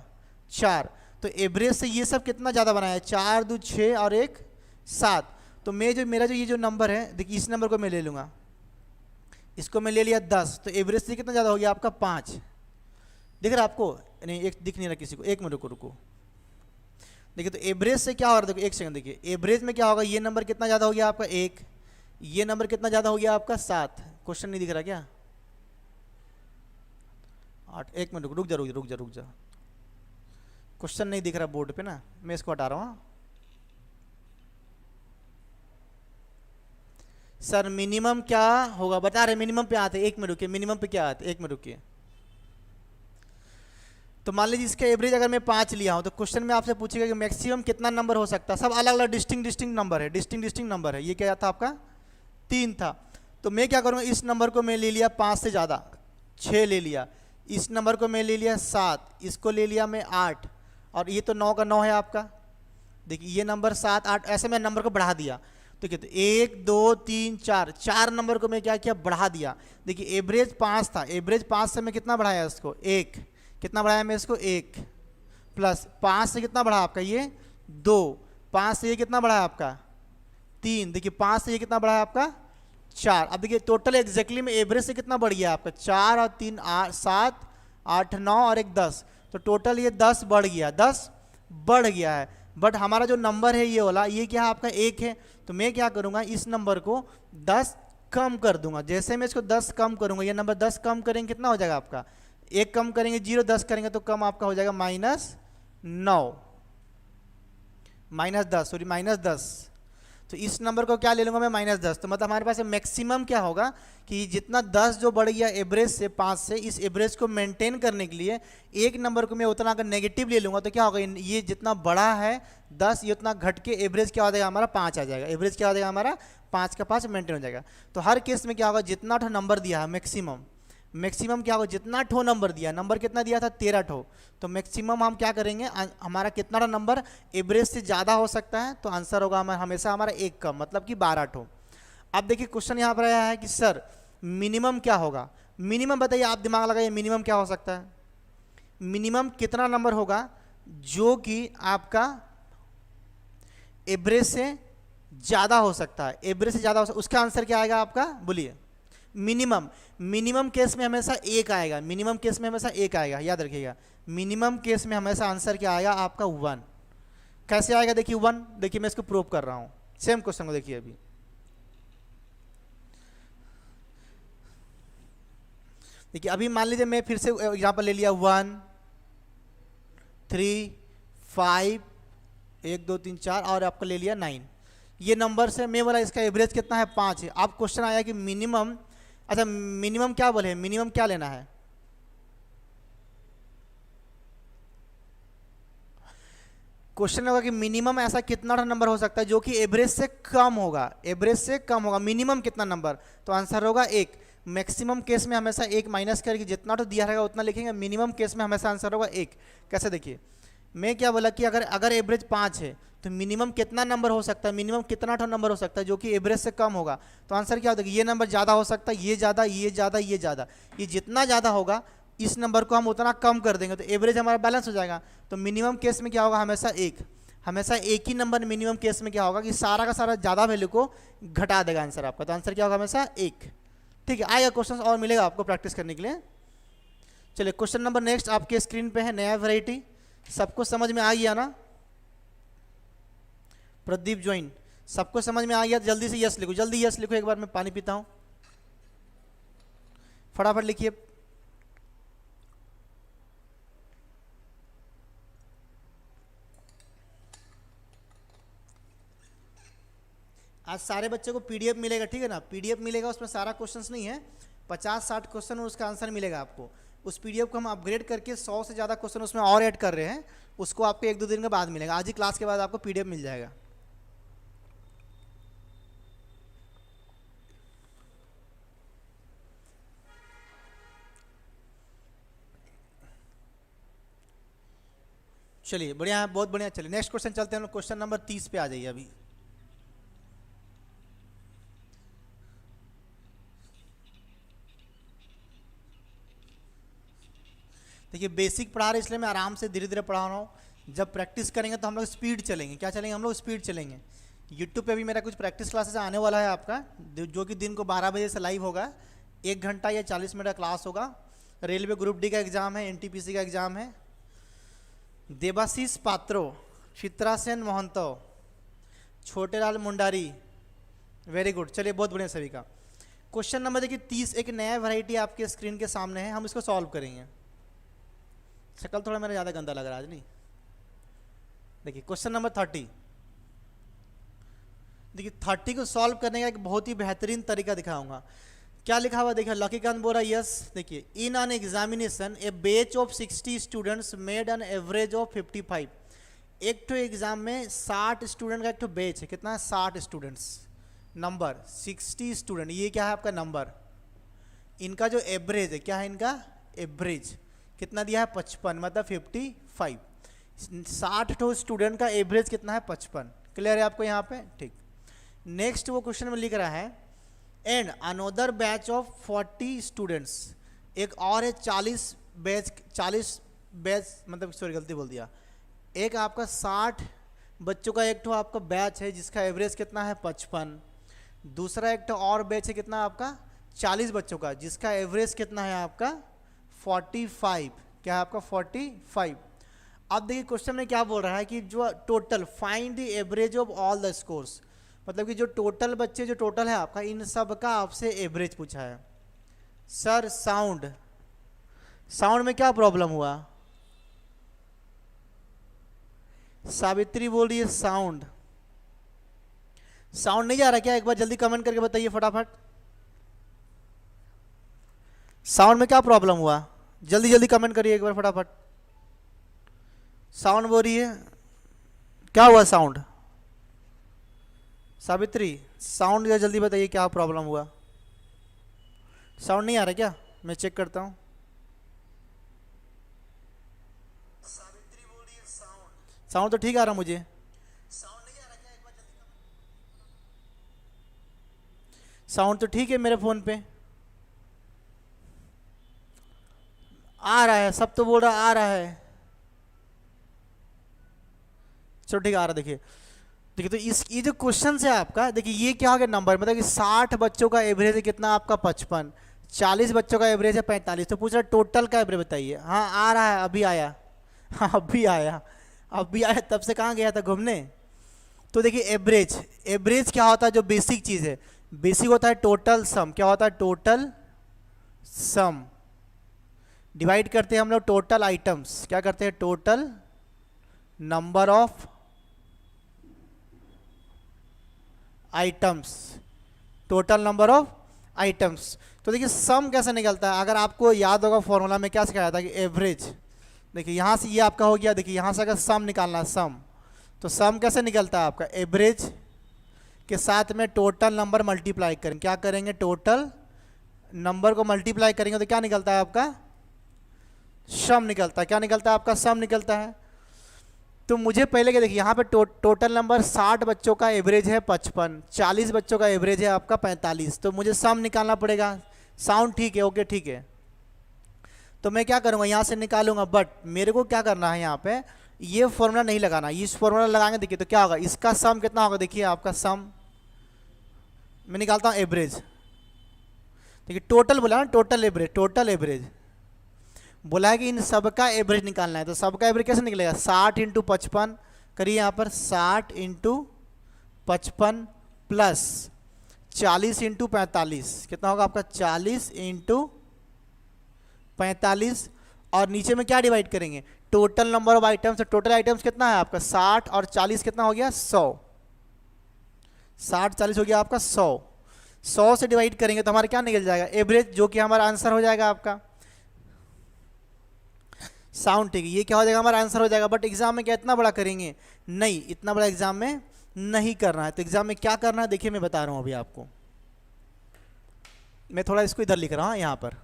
4। तो एवरेज से ये सब कितना ज़्यादा बनाया है 4 2 6 और 1 7। तो मैं जो मेरा जो ये जो नंबर है देखिए इस नंबर को मैं ले लूँगा, इसको मैं ले लिया 10, तो एवरेज से कितना ज़्यादा हो गया आपका 5। दिख रहा है आपको? नहीं एक दिख नहीं रहा किसी को, एक मिनट रुको। देखिए तो एवरेज से क्या हो रहा है, देखो एक सेकंड, देखिए एवरेज में क्या होगा, ये नंबर कितना ज़्यादा हो गया आपका 1, ये नंबर कितना ज़्यादा हो गया आपका 7। क्वेश्चन नहीं दिख रहा क्या? 8, एक मिनट रुक जा, क्वेश्चन नहीं दिख रहा बोर्ड पे ना, मैं इसको हटा रहा हूँ। सर मिनिमम क्या होगा बता रहे, मिनिमम पे आते, एक मिनट रुकिए, मिनिमम पे क्या आते, एक मिनट रुकिए। तो मान लीजिए इसका एवरेज अगर मैं 5 लिया हूँ, तो क्वेश्चन में आपसे पूछेगा कि मैक्सिमम कितना नंबर हो सकता है। सब अलग अलग डिस्टिंक्ट नंबर है, डिस्टिंक्ट नंबर है। ये क्या था आपका 3 था, तो मैं क्या करूँगा इस नंबर को मैं ले लिया 5 से ज़्यादा, 6 ले लिया, इस नंबर को मैं ले लिया 7, इसको ले लिया मैं 8, और ये तो 9 का 9 है आपका। देखिए ये नंबर 7 8 ऐसे मैं नंबर को बढ़ा दिया। तो क्या, तो 1 2 3 4 4 नंबर को मैं क्या किया बढ़ा दिया। देखिए एवरेज 5 था, एवरेज 5 से मैं कितना बढ़ाया इसको 1, कितना बढ़ाया मैं इसको 1, प्लस 5 से कितना बढ़ा आपका ये 2, 5 से ये कितना बढ़ा आपका 3, देखिए 5 से ये कितना बढ़ा आपका 4। अब देखिए टोटल एग्जैक्टली में एवरेज से कितना बढ़ गया आपका 4 और 3 8 7 8 9 और 1 10, तो टोटल ये 10 बढ़ गया, 10 बढ़ गया है। बट हमारा जो नंबर है ये वाला, ये क्या है आपका 1 है, तो मैं क्या करूँगा इस नंबर को 10 कम कर दूंगा। जैसे मैं इसको 10 कम करूँगा, ये नंबर 10 कम करेंगे कितना हो जाएगा आपका 1 कम करेंगे 0, 10 करेंगे तो कम आपका हो जाएगा -9, -10। तो इस नंबर को क्या ले लूँगा मैं -10, तो मतलब हमारे पास मैक्सिमम क्या होगा कि जितना 10 जो बढ़ गया एवरेज से 5 से, इस एवरेज को मेंटेन करने के लिए एक नंबर को मैं उतना अगर नेगेटिव ले लूँगा तो क्या होगा, ये जितना बड़ा है 10 ये उतना घट के एवरेज क्या हो जाएगा हमारा 5 आ जाएगा। एवरेज क्या हो जाएगा हमारा 5 का 5 मेंटेन हो जाएगा। तो हर केस में क्या होगा, जितना ठो नंबर दिया है मैक्सिमम क्या होगा, जितना ठो नंबर दिया, नंबर कितना दिया था 13 ठो, तो मैक्सिमम हम क्या करेंगे हमारा कितना ठो नंबर एवरेज से ज़्यादा हो सकता है, तो आंसर होगा हमेशा हमारा 1 कम, मतलब कि 12 ठो। अब देखिए क्वेश्चन यहाँ पर आया है कि सर मिनिमम क्या होगा, मिनिमम बताइए, आप दिमाग लगाइए मिनिमम क्या हो सकता है। मिनिमम कितना नंबर होगा जो कि आपका एवरेज से ज़्यादा हो सकता है, एवरेज से ज़्यादा हो सकता है, उसका आंसर क्या आएगा आपका बोलिए। मिनिमम केस में हमेशा 1 आएगा, मिनिमम केस में हमेशा 1 आएगा, याद रखिएगा। मिनिमम केस में हमेशा आंसर क्या आएगा आपका 1। कैसे आएगा देखिए 1, देखिए मैं इसको प्रूव कर रहा हूं, सेम क्वेश्चन को देखिए। अभी देखिए अभी मान लीजिए मैं फिर से यहां पर ले लिया 1 3 5 1 2 3 4 और आपको ले लिया 9, ये नंबर से मैं बोला इसका एवरेज कितना है 5 है। अब क्वेश्चन आया कि मिनिमम, अच्छा मिनिमम क्या बोले, मिनिमम क्या लेना है, क्वेश्चन होगा कि मिनिमम ऐसा कितना नंबर हो सकता है जो कि एवरेज से कम होगा, एवरेज से कम होगा, मिनिमम कितना नंबर, तो आंसर होगा 1। मैक्सिमम केस में हमेशा 1 माइनस करके जितना तो दिया रहेगा उतना लिखेंगे, मिनिमम केस में हमेशा आंसर होगा 1। कैसे देखिए, मैं क्या बोला कि अगर एवरेज 5 है तो मिनिमम कितना नंबर हो सकता है, मिनिमम कितना ठो नंबर हो सकता है जो कि एवरेज से कम होगा, तो आंसर क्या होगा, ये नंबर ज़्यादा हो सकता है, ये ज़्यादा ये ज़्यादा ये ज़्यादा, ये जितना ज़्यादा होगा इस नंबर को हम उतना कम कर देंगे तो एवरेज हमारा बैलेंस हो जाएगा। तो मिनिमम केस में क्या होगा हमेशा 1, हमेशा एक ही नंबर मिनिमम केस में क्या होगा कि सारा का सारा ज़्यादा वैल्यू को घटा देगा आंसर आपका, तो आंसर क्या होगा हमेशा 1। ठीक है, आएगा क्वेश्चन और मिलेगा आपको प्रैक्टिस करने के लिए। चलिए क्वेश्चन नंबर नेक्स्ट आपके स्क्रीन पे है, नया वैरायटी, सबको समझ में आ गया ना, प्रदीप ज्वाइन सबको समझ में आ गया, जल्दी से यस लिखो, जल्दी यस लिखो, एक बार मैं पानी पीता हूं, फटाफट लिखिए। आज सारे बच्चों को पीडीएफ मिलेगा, ठीक है ना, पीडीएफ मिलेगा, उसमें सारा क्वेश्चंस नहीं है, 50-60 क्वेश्चन और उसका आंसर मिलेगा आपको। उस पीडीएफ को हम अपग्रेड करके 100 से ज़्यादा क्वेश्चन उसमें और ऐड कर रहे हैं, उसको आपको 1-2 दिन के बाद मिलेगा। आज ही क्लास के बाद आपको पीडीएफ मिल जाएगा। चलिए बढ़िया है, बहुत बढ़िया। चलिए नेक्स्ट क्वेश्चन चलते हैं हम लोग, क्वेश्चन नंबर 30 पे आ जाइए अभी। देखिए बेसिक पढ़ा रहे इसलिए मैं आराम से धीरे धीरे पढ़ा रहा हूँ। जब प्रैक्टिस करेंगे तो हम लोग स्पीड चलेंगे। क्या चलेंगे हम लोग? स्पीड चलेंगे। यूट्यूब पे भी मेरा कुछ प्रैक्टिस क्लासेस आने वाला है आपका, जो कि दिन को 12 बजे से लाइव होगा। 1 घंटा या 40 मिनट का क्लास होगा। रेलवे ग्रुप डी का एग्जाम है, एनटीपीसी का एग्जाम है। Debashish Patro, Chitrasen Mohanto, Chhotelal Mundari, very good. चलिए बहुत बढ़िया सभी का। क्वेश्चन नंबर देखिए 30, एक नया वैरायटी आपके स्क्रीन के सामने है, हम इसको सॉल्व करेंगे। शक्ल थोड़ा मेरा ज़्यादा गंदा लग रहा है आज नहीं। देखिए क्वेश्चन नंबर 30। देखिए 30 को सॉल्व करने का एक बहुत ही बेहतरीन तरीका दिखाऊंगा। क्या लिखा हुआ देखिए, लकीकांत बोरा यस। देखिए in an examination A batch of 60 students made an average of 55। एक तो एग्जाम में 60 स्टूडेंट का एक तो बैच है, कितना है? 60 स्टूडेंट्स, नंबर 60 स्टूडेंट, ये क्या है आपका नंबर। इनका जो एवरेज है, क्या है इनका एवरेज, कितना दिया है? 55, मतलब 55। 60 तो स्टूडेंट का एवरेज कितना है? 55। क्लियर है आपको यहाँ पे? ठीक। नेक्स्ट वो क्वेश्चन में लिख रहा है and another batch of 40 students, एक और है 40 बैच, मतलब सॉरी गलती बोल दिया। एक आपका 60 बच्चों का एक तो आपका बैच है जिसका एवरेज कितना है? 55। दूसरा एक तो और बैच है कितना आपका? 40 बच्चों का, जिसका एवरेज कितना है आपका? 45। क्या है आपका? 45। अब देखिए क्वेश्चन में क्या बोल रहा है कि जो total find the average of all the scores, मतलब कि जो टोटल बच्चे जो टोटल है आपका, इन सब का आपसे एवरेज पूछा है। सर साउंड में क्या प्रॉब्लम हुआ? सावित्री बोल रही है साउंड नहीं जा रहा क्या? एक बार जल्दी कमेंट करके बताइए फटाफट, साउंड में क्या प्रॉब्लम हुआ? जल्दी जल्दी कमेंट करिए एक बार फटाफट। साउंड बोल रही है, क्या हुआ साउंड? सावित्री साउंड जल्दी बताइए क्या प्रॉब्लम हुआ? साउंड नहीं आ रहा क्या? मैं चेक करता हूँ। सावित्री बोल रही है साउंड तो ठीक आ रहा मुझे। साउंड नहीं आ रहा क्या? एक बार जल्दी साउंड तो ठीक है मेरे फोन पे, आ रहा है, सब तो बोल रहा आ रहा है। चलो ठीक आ रहा। देखिए तो ये जो क्वेश्चन है आपका, देखिए ये क्या हो गया नंबर, मतलब कि 60 बच्चों का एवरेज है कितना आपका? 55। 40 बच्चों का एवरेज है 45। तो पूछ रहा टोटल का एवरेज बताइए। हाँ आ रहा है, अभी आया। हाँ अभी आया, तब से कहाँ गया था घूमने? तो देखिए एवरेज क्या होता है? जो बेसिक चीज़ है, बेसिक होता है टोटल सम। क्या होता है? Total sum. डिवाइड करते हैं हम लोग टोटल आइटम्स, क्या करते हैं? Total number of items, total number of items. तो देखिए सम कैसे निकलता है? अगर आपको याद होगा फॉर्मूला में क्या सिखाया था कि एवरेज, देखिए यहाँ से ये आपका हो गया। देखिए यहाँ से अगर सम निकालना है, सम, तो सम कैसे निकलता है आपका? एवरेज के साथ में टोटल नंबर मल्टीप्लाई करेंगे। क्या करेंगे? टोटल नंबर को मल्टीप्लाई करेंगे तो क्या निकलता है आपका? सम निकलता है। क्या निकलता है आपका? सम निकलता है। तो मुझे पहले क्या, देखिए यहाँ पे टोटल नंबर 60 बच्चों का एवरेज है 55, 40 बच्चों का एवरेज है आपका 45। तो मुझे सम निकालना पड़ेगा। साउंड ठीक है? ओके ठीक है। तो मैं क्या करूँगा, यहाँ से निकालूंगा, बट मेरे को क्या करना है, यहाँ पे ये फॉर्मूला नहीं लगाना। इस फॉर्मूला लगाएंगे देखिए तो क्या होगा, इसका सम कितना होगा? देखिए आपका सम, मैं निकालता हूँ एवरेज। देखिए टोटल बोला ना, टोटल एवरेज बोला है कि इन सबका एवरेज निकालना है। तो सबका एवरेज कैसे निकलेगा? 60 इंटू 55 करिए यहाँ पर, 60 इंटू 55 प्लस 40 इंटू 45, कितना होगा आपका? 40 इंटू 45। और नीचे में क्या डिवाइड करेंगे? Total number of items. Total items कितना है आपका? 60 और 40 कितना हो गया? 100। 60 40 हो गया आपका 100, 100 से डिवाइड करेंगे तो हमारा क्या निकल जाएगा, एवरेज, जो कि हमारा आंसर हो जाएगा आपका। साउंड ठीक है, ये क्या हो जाएगा, हमारा आंसर हो जाएगा। बट एग्जाम में क्या इतना बड़ा करेंगे, नहीं, इतना बड़ा एग्जाम में नहीं करना है। तो एग्जाम में क्या करना है देखिए, मैं बता रहा हूँ अभी आपको। मैं थोड़ा इसको इधर लिख रहा हूँ, यहाँ पर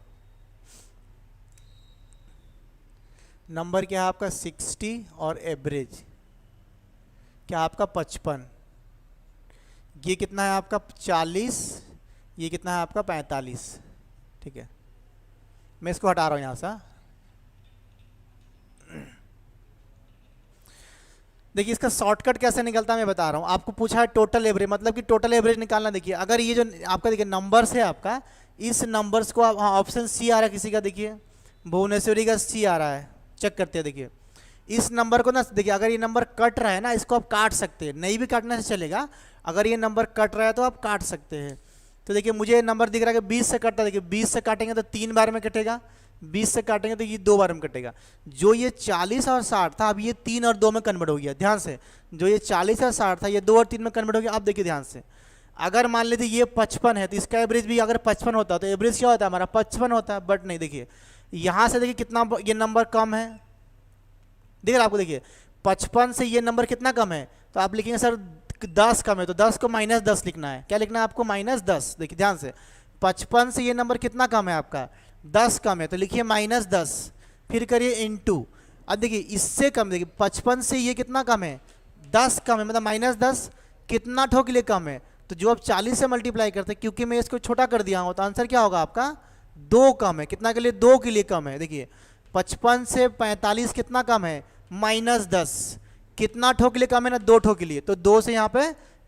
नंबर क्या है आपका 60 और एवरेज क्या आपका 55, ये कितना है आपका 40, ये कितना है आपका 45। ठीक है, मैं इसको हटा रहा हूँ यहाँ से। देखिए इसका शॉर्टकट कैसे निकलता है मैं बता रहा हूँ आपको। पूछा है टोटल एवरेज, मतलब कि टोटल एवरेज निकालना। देखिए अगर ये जो आपका देखिए नंबर्स है आपका, इस नंबर्स को आप, हाँ ऑप्शन सी आ रहा है किसी का, देखिए भुवनेश्वरी का सी आ रहा है, चेक करते हैं। देखिए इस नंबर को ना, देखिए अगर ये नंबर कट रहा है ना, इसको आप काट सकते हैं, नहीं भी काटने से चलेगा। अगर ये नंबर कट रहा है तो आप काट सकते हैं। तो देखिए मुझे ये नंबर दिख रहा है कि 20 से कटता है। देखिए 20 से काटेंगे तो 3 बार में कटेगा, 20 से काटेंगे तो ये 2 बार में कटेगा। जो ये 40 और 60 था, अब ये 3 और 2 में कन्वर्ट हो गया। ध्यान से, जो ये 40 और 60 था, ये 2 और 3 में कन्वर्ट हो गया। अब देखिए ध्यान से, अगर मान लीजिए ये 55 है तो इसका एवरेज भी अगर 55 होता तो एवरेज क्या होता है हमारा 55 होता है। बट नहीं, देखिए यहाँ से देखिए कितना ये नंबर कम है, देख रहे आपको। देखिए 55 से ये नंबर कितना कम है, तो आप लिखेंगे सर 10 कम है, तो 10 को -10 लिखना है। क्या लिखना है आपको, -10। देखिए ध्यान से, 55 से ये नंबर कितना कम है आपका 10 कम है, तो लिखिए -10, फिर करिए इनटू। अब देखिए इससे कम, देखिए 55 से ये कितना कम है 10 कम है, मतलब -10 कितना ठो के लिए कम है। तो जो आप 40 से मल्टीप्लाई करते हैं, क्योंकि मैं इसको छोटा कर दिया हूँ, तो आंसर क्या होगा आपका 2 कम है। कितना के लिए, 2 के लिए कम है। देखिए 55 से 45 कितना कम है, -10, कितना ठो के लिए कम है ना, 2 ठो के लिए। तो 2 से यहाँ पे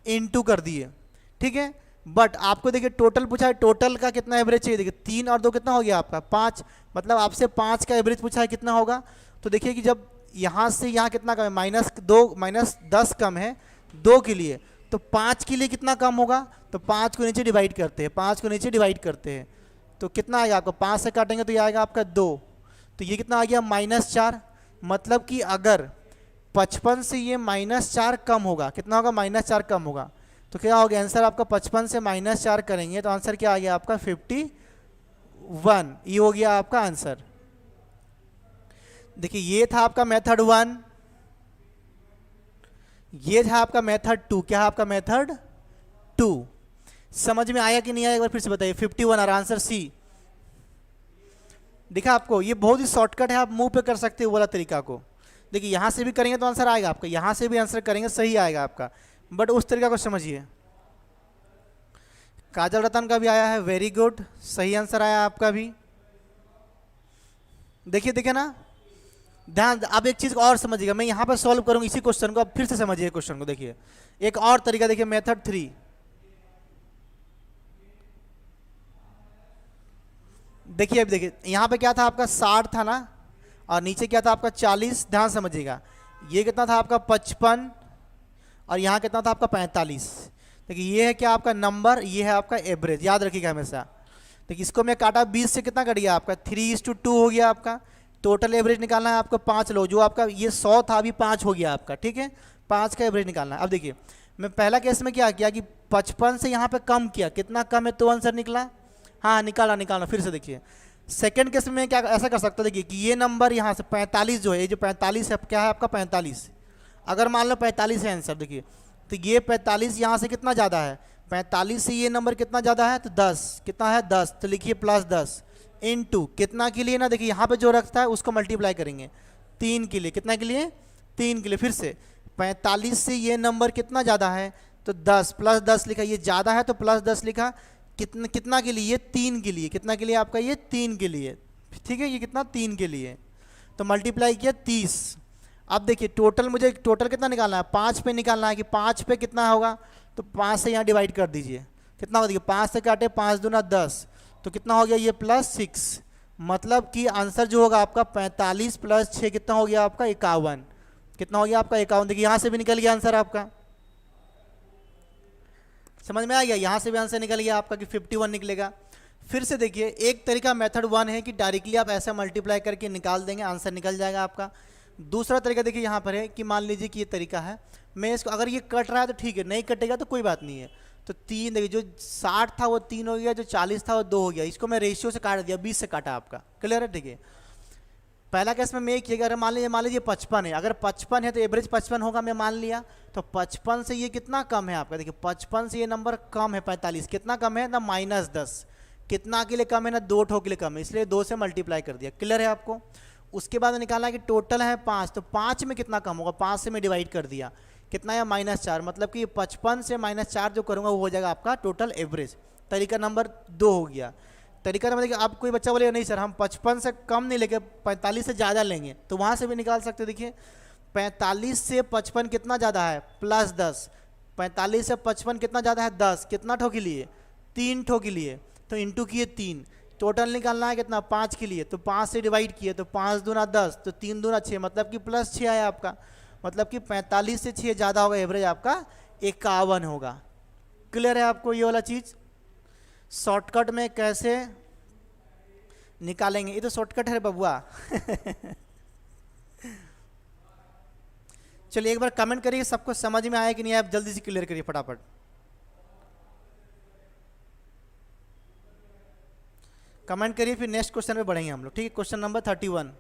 इनटू कर दिए, ठीक है। बट आपको देखिए टोटल पूछा है, टोटल का कितना एवरेज चाहिए। देखिए 3 और 2 कितना हो गया आपका 5, मतलब आपसे 5 का एवरेज पूछा है, कितना होगा। तो देखिए कि जब यहाँ से यहाँ कितना कम है, -10 कम है 2 के लिए, तो 5 के लिए कितना कम होगा। तो 5 को नीचे डिवाइड करते हैं, 5 को नीचे डिवाइड करते हैं, तो कितना आएगा आपको, 5 से काटेंगे तो ये आएगा आपका 2, तो ये कितना आ गया -4। मतलब कि अगर 55 से ये -4 कम होगा, कितना होगा -4 कम होगा, तो क्या हो गया आंसर आपका 55 से -4 करेंगे तो आंसर क्या आ गया आपका 51। ये हो गया आपका आंसर। देखिए ये था आपका मेथड 1, ये था आपका मेथड 2। क्या है आपका मेथड 2। समझ में आया कि नहीं आया, एक बार फिर से बताइए। 51 और आंसर सी दिखा आपको। ये बहुत ही शॉर्टकट है, आप मुंह पे कर सकते हो वाला तरीका को। देखिए यहाँ से भी करेंगे तो आंसर आएगा आपका, यहाँ से भी आंसर करेंगे सही आएगा आपका, बट उस तरीका को समझिए। काजल रतन का भी आया है, वेरी गुड, सही आंसर आया आपका भी। देखिए देखिए ना, ध्यान, अब एक चीज और समझिएगा, मैं यहाँ पर सॉल्व करूँगा इसी क्वेश्चन को, अब फिर से समझिए क्वेश्चन को। देखिए एक और तरीका, देखिए मेथड 3। देखिए अब देखिए यहाँ पे क्या था आपका 60 था ना, और नीचे क्या था आपका 40। ध्यान समझिएगा, ये कितना था आपका 55 और यहाँ कितना था आपका 45। देखिए ये है क्या आपका नंबर, ये है आपका एवरेज, याद रखिएगा हमेशा। देखिए इसको मैं काटा 20 से, कितना कट गया आपका 3:2 हो गया आपका। टोटल एवरेज निकालना है आपको 5 लो, जो आपका ये 100 था अभी 5 हो गया आपका, ठीक है। 5 का एवरेज निकालना है। अब देखिए मैं पहला केस में क्या किया कि 55 से यहाँ पे कम किया, कितना कम है तो आंसर निकला, हाँ निकालना। फिर से देखिए सेकंड केस में क्या ऐसा कर सकता, देखिए कि ये नंबर यहाँ से 45 जो है, ये जो 45 है क्या है आपका 45। अगर मान लो 45 है आंसर, देखिए तो ये 45 यहाँ से कितना ज़्यादा है, 45 से ये नंबर कितना ज़्यादा है, तो 10, कितना है 10, तो लिखिए +10 इनटू कितना के लिए ना, देखिए यहाँ पे जो रखता है उसको मल्टीप्लाई करेंगे 3 के लिए, कितना के लिए 3 के लिए। फिर से 45 से ये नंबर कितना ज़्यादा है, तो 10 +10 लिखा, ये ज़्यादा है तो +10 लिखा। कितना के लिए, ये 3 के लिए, कितना के लिए आपका ये 3 के लिए, ठीक है, ये कितना 3 के लिए, तो मल्टीप्लाई किया 30। अब देखिए टोटल, मुझे टोटल कितना निकालना है, 5 पे निकालना है कि 5 पे कितना होगा, तो 5 से यहाँ डिवाइड कर दीजिए, कितना होगा देखिए 5 से काटे 5 दूना 10, तो कितना हो गया ये +6। मतलब कि आंसर जो होगा आपका 45 + 6 कितना हो गया आपका 51। कितना हो गया आपका 51। देखिए यहाँ से भी निकल गया आंसर आपका, समझ में आ गया, यहाँ से भी आंसर निकल गया आपका कि 51 निकलेगा। फिर से देखिए एक तरीका मेथड 1 है कि डायरेक्टली आप ऐसा मल्टीप्लाई करके निकाल देंगे, आंसर निकल जाएगा आपका। दूसरा तरीका देखिए यहाँ पर है कि मान लीजिए कि ये तरीका है, मैं इसको अगर ये कट रहा है तो ठीक है, नहीं कटेगा तो कोई बात नहीं है। तो 3 देखिए, जो 60 था वो 3 हो गया, जो 40 था वो 2 हो गया। इसको मैं रेशियो से काट दिया, 20 से काटा आपका। क्लियर है? ठीक है। पहला केस में ये किया, अगर मान लीजिए 55 है, अगर 55 है तो एवरेज 55 होगा, मैं मान लिया। तो 55 से ये कितना कम है आपका, देखिए 55 से ये नंबर कम है 45। कितना कम है ना, -10। कितना के लिए कम है ना, 2 ठो के लिए कम है, इसलिए 2 से मल्टीप्लाई कर दिया। क्लियर है आपको? उसके बाद निकाला कि टोटल है 5, तो 5 में कितना कम होगा, 5 से मैं डिवाइड कर दिया, कितना है -4, मतलब कि 55 से -4 जो करूँगा वो हो जाएगा आपका टोटल एवरेज। तरीका नंबर 2 हो गया। तरीका नंबर, देखिए अब कोई बच्चा बोलेगा नहीं सर हम 55 से कम नहीं लेके 45 से ज़्यादा लेंगे, तो वहाँ से भी निकाल सकते। देखिए 45 से 55 कितना ज़्यादा है, +10। 45 से 55 कितना ज़्यादा है, 10। कितना ठो के लिए, 3 ठो के लिए, तो इंटू किए 3। टोटल निकालना है कितना, 5 के लिए, तो 5 से डिवाइड किए, तो 5 दूना 10, तो 3 दूना 6, मतलब कि +6 आया आपका। मतलब कि 45 से 6 ज़्यादा होगा, एवरेज आपका 51 होगा। क्लियर है आपको ये वाला चीज़? शॉर्टकट में कैसे निकालेंगे, ये तो शॉर्टकट है बबुआ। चलिए एक बार कमेंट करिए सबको समझ में आया कि नहीं, आप जल्दी से क्लियर करिए फटाफट। कमेंट करिए, फिर नेक्स्ट क्वेश्चन पे बढ़ेंगे हम लोग। ठीक है, क्वेश्चन नंबर 31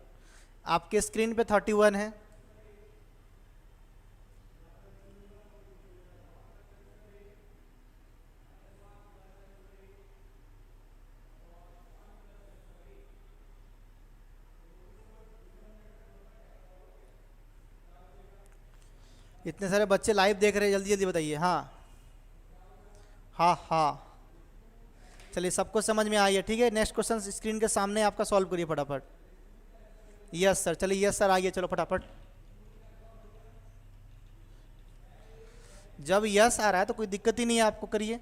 आपके स्क्रीन पे 31 है। इतने सारे बच्चे लाइव देख रहे हैं, जल्दी जल्दी बताइए। हाँ हाँ हाँ, चलिए सबको समझ में आई है। ठीक है, नेक्स्ट क्वेश्चन स्क्रीन के सामने आपका सॉल्व करिए फटाफट। यस सर, चलिए यस सर आइए, चलो फटाफट। जब यस आ रहा है तो कोई दिक्कत ही नहीं है, आपको करिए।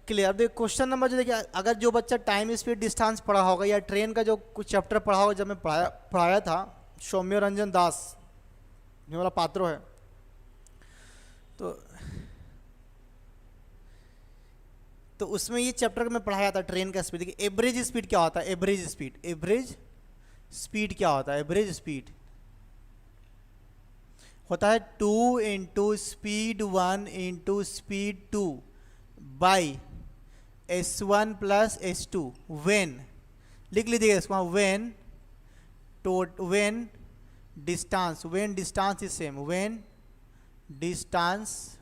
क्लियर? देखिए क्वेश्चन नंबर जो, देखिए अगर जो बच्चा टाइम स्पीड डिस्टेंस पढ़ा होगा या ट्रेन का जो कुछ चैप्टर पढ़ा होगा, जब मैं पढ़ाया था सौम्य रंजन दास, जो वाला पात्रो है, तो उसमें ये चैप्टर में पढ़ाया था ट्रेन का स्पीड। देखिए एवरेज स्पीड क्या होता है, एवरेज स्पीड क्या होता है, एवरेज स्पीड होता है 2 into speed 1 into speed 2 by S1 plus S2 when, लिख लीजिएगा इसको, when distance is same, when distance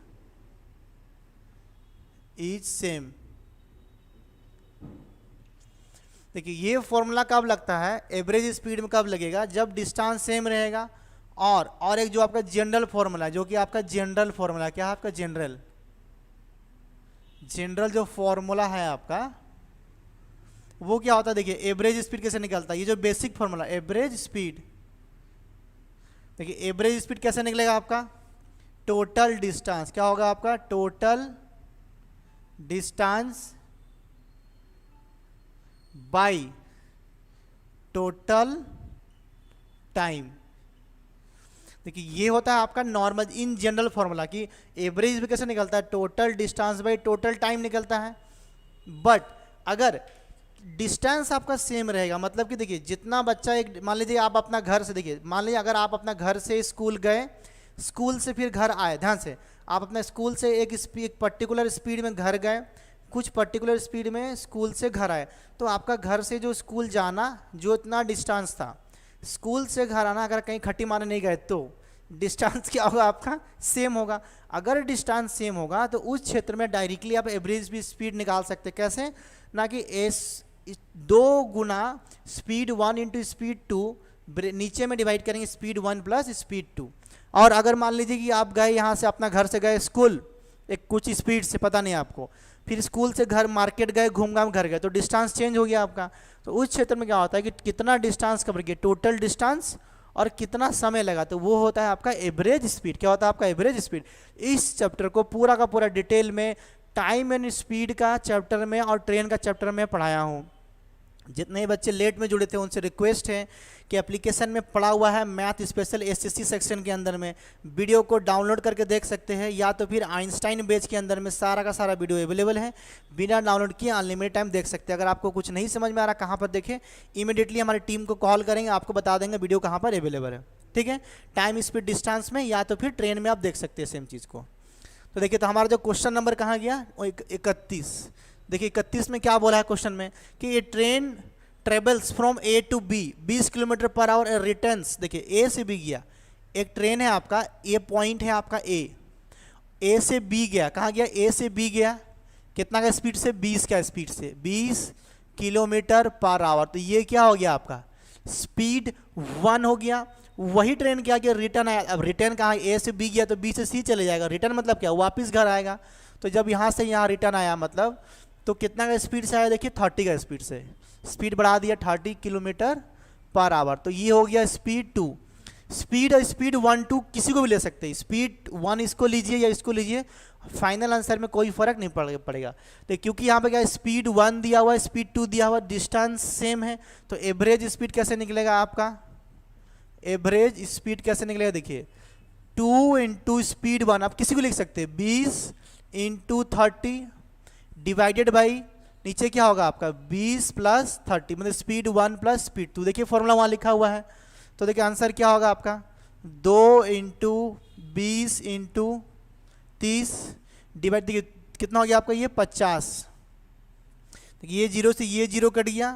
is same. देखिए ये फॉर्मूला कब लगता है, एवरेज स्पीड में कब लगेगा, जब डिस्टेंस सेम रहेगा। और एक जो आपका जनरल फॉर्मूला है, जो कि आपका जनरल फॉर्मूला, क्या है आपका जनरल जो फॉर्मूला है आपका, वो क्या होता है, देखिए एवरेज स्पीड कैसे निकलता है, ये जो बेसिक फॉर्मूला एवरेज स्पीड। देखिए एवरेज स्पीड कैसे निकलेगा आपका, टोटल डिस्टेंस, क्या होगा आपका, total distance by total time. देखिए ये होता है आपका नॉर्मल इन जनरल फॉर्मूला की एवरेज भी कैसे निकलता है, total distance by total time निकलता है। बट अगर डिस्टेंस आपका सेम रहेगा, मतलब कि देखिए जितना बच्चा एक, मान लीजिए आप अपना घर से, देखिए मान लीजिए अगर आप अपना घर से स्कूल गए, स्कूल से फिर घर आए, ध्यान से, आप अपने स्कूल से एक पर्टिकुलर स्पीड में घर गए, कुछ पर्टिकुलर स्पीड में स्कूल से घर आए, तो आपका घर से जो स्कूल जाना जो इतना डिस्टेंस था, स्कूल से घर आना, अगर कहीं खट्टी मारने नहीं गए तो डिस्टेंस क्या होगा आपका, सेम होगा। अगर डिस्टेंस सेम होगा तो उस क्षेत्र में डायरेक्टली आप एवरेज भी स्पीड निकाल सकते हैं। कैसे, ना कि दो गुना स्पीड 1 इंटू स्पीड 2, नीचे में डिवाइड करेंगे स्पीड 1 प्लस स्पीड 2। और अगर मान लीजिए कि आप गए यहाँ से अपना घर से गए स्कूल एक कुछ स्पीड से, पता नहीं आपको, फिर स्कूल से घर मार्केट गए, घूम घाम घर गए, तो डिस्टेंस चेंज हो गया आपका। तो उस क्षेत्र में क्या होता है कि कितना डिस्टेंस कवर किया, टोटल डिस्टेंस, और कितना समय लगा, तो वो होता है आपका एवरेज स्पीड। क्या होता है आपका एवरेज स्पीड। इस चैप्टर को पूरा का पूरा डिटेल में टाइम एंड स्पीड का चैप्टर में और ट्रेन का चैप्टर में पढ़ाया हूँ। जितने बच्चे लेट में जुड़े थे उनसे रिक्वेस्ट है कि एप्लीकेशन में पड़ा हुआ है मैथ स्पेशल एसएससी सेक्शन के अंदर में, वीडियो को डाउनलोड करके देख सकते हैं, या तो फिर आइंस्टाइन बैच के अंदर में सारा का सारा वीडियो अवेलेबल है, बिना डाउनलोड किए अनलिमिटेड टाइम देख सकते हैं। अगर आपको कुछ नहीं समझ में आ रहा कहाँ पर देखें, इमीडिएटली हमारी टीम को कॉल करेंगे, आपको बता देंगे वीडियो कहाँ पर अवेलेबल है। ठीक है, टाइम स्पीड डिस्टेंस में या तो फिर ट्रेन में आप देख सकते हैं सेम चीज़ को। तो देखिए, तो हमारा जो क्वेश्चन नंबर कहाँ गया, वो 31। देखिए 31 में क्या बोला है क्वेश्चन में कि ये train travels from A to B 20 kilometre per hour और रिटर्न्स। देखिए ए से बी गया, एक ट्रेन है आपका, ए पॉइंट है आपका ए से बी गया, कहाँ गया, ए से बी गया, कितना का स्पीड से, 20 का स्पीड से, 20 किलोमीटर पर आवर। तो ये क्या हो गया आपका, स्पीड 1 हो गया। वही ट्रेन क्या गया, रिटर्न आया। अब रिटर्न कहाँ, ए से बी गया तो बी से सी चले जाएगा, रिटर्न मतलब क्या, वापस घर आएगा। तो जब यहाँ से यहाँ रिटर्न आया मतलब तो कितना का स्पीड से आया, देखिए 30 का स्पीड से, स्पीड बढ़ा दिया 30 किलोमीटर पर आवर। तो ये हो गया स्पीड 2। स्पीड और स्पीड 1 2 किसी को भी ले सकते हैं, स्पीड 1 इसको लीजिए या इसको लीजिए, फाइनल आंसर में कोई फर्क नहीं पड़ेगा। तो क्योंकि यहाँ पे क्या स्पीड 1 दिया हुआ है, स्पीड 2 दिया हुआ है, डिस्टेंस सेम है, तो एवरेज स्पीड कैसे निकलेगा आपका, एवरेज स्पीड कैसे निकलेगा, देखिए 2 इंटू स्पीड 1, आप किसी को लिख सकते हैं, 20 इंटू 30 डिवाइडेड बाई नीचे क्या होगा आपका 20 प्लस 30, मतलब स्पीड 1 प्लस स्पीड 2। देखिए फॉर्मूला वहाँ लिखा हुआ है। तो देखिए आंसर क्या होगा आपका, 2 इंटू 20 इंटू 30 डिवाइड, देखिए कितना हो गया आपका, ये 50। देखिए ये 0 से ये 0 कट गया,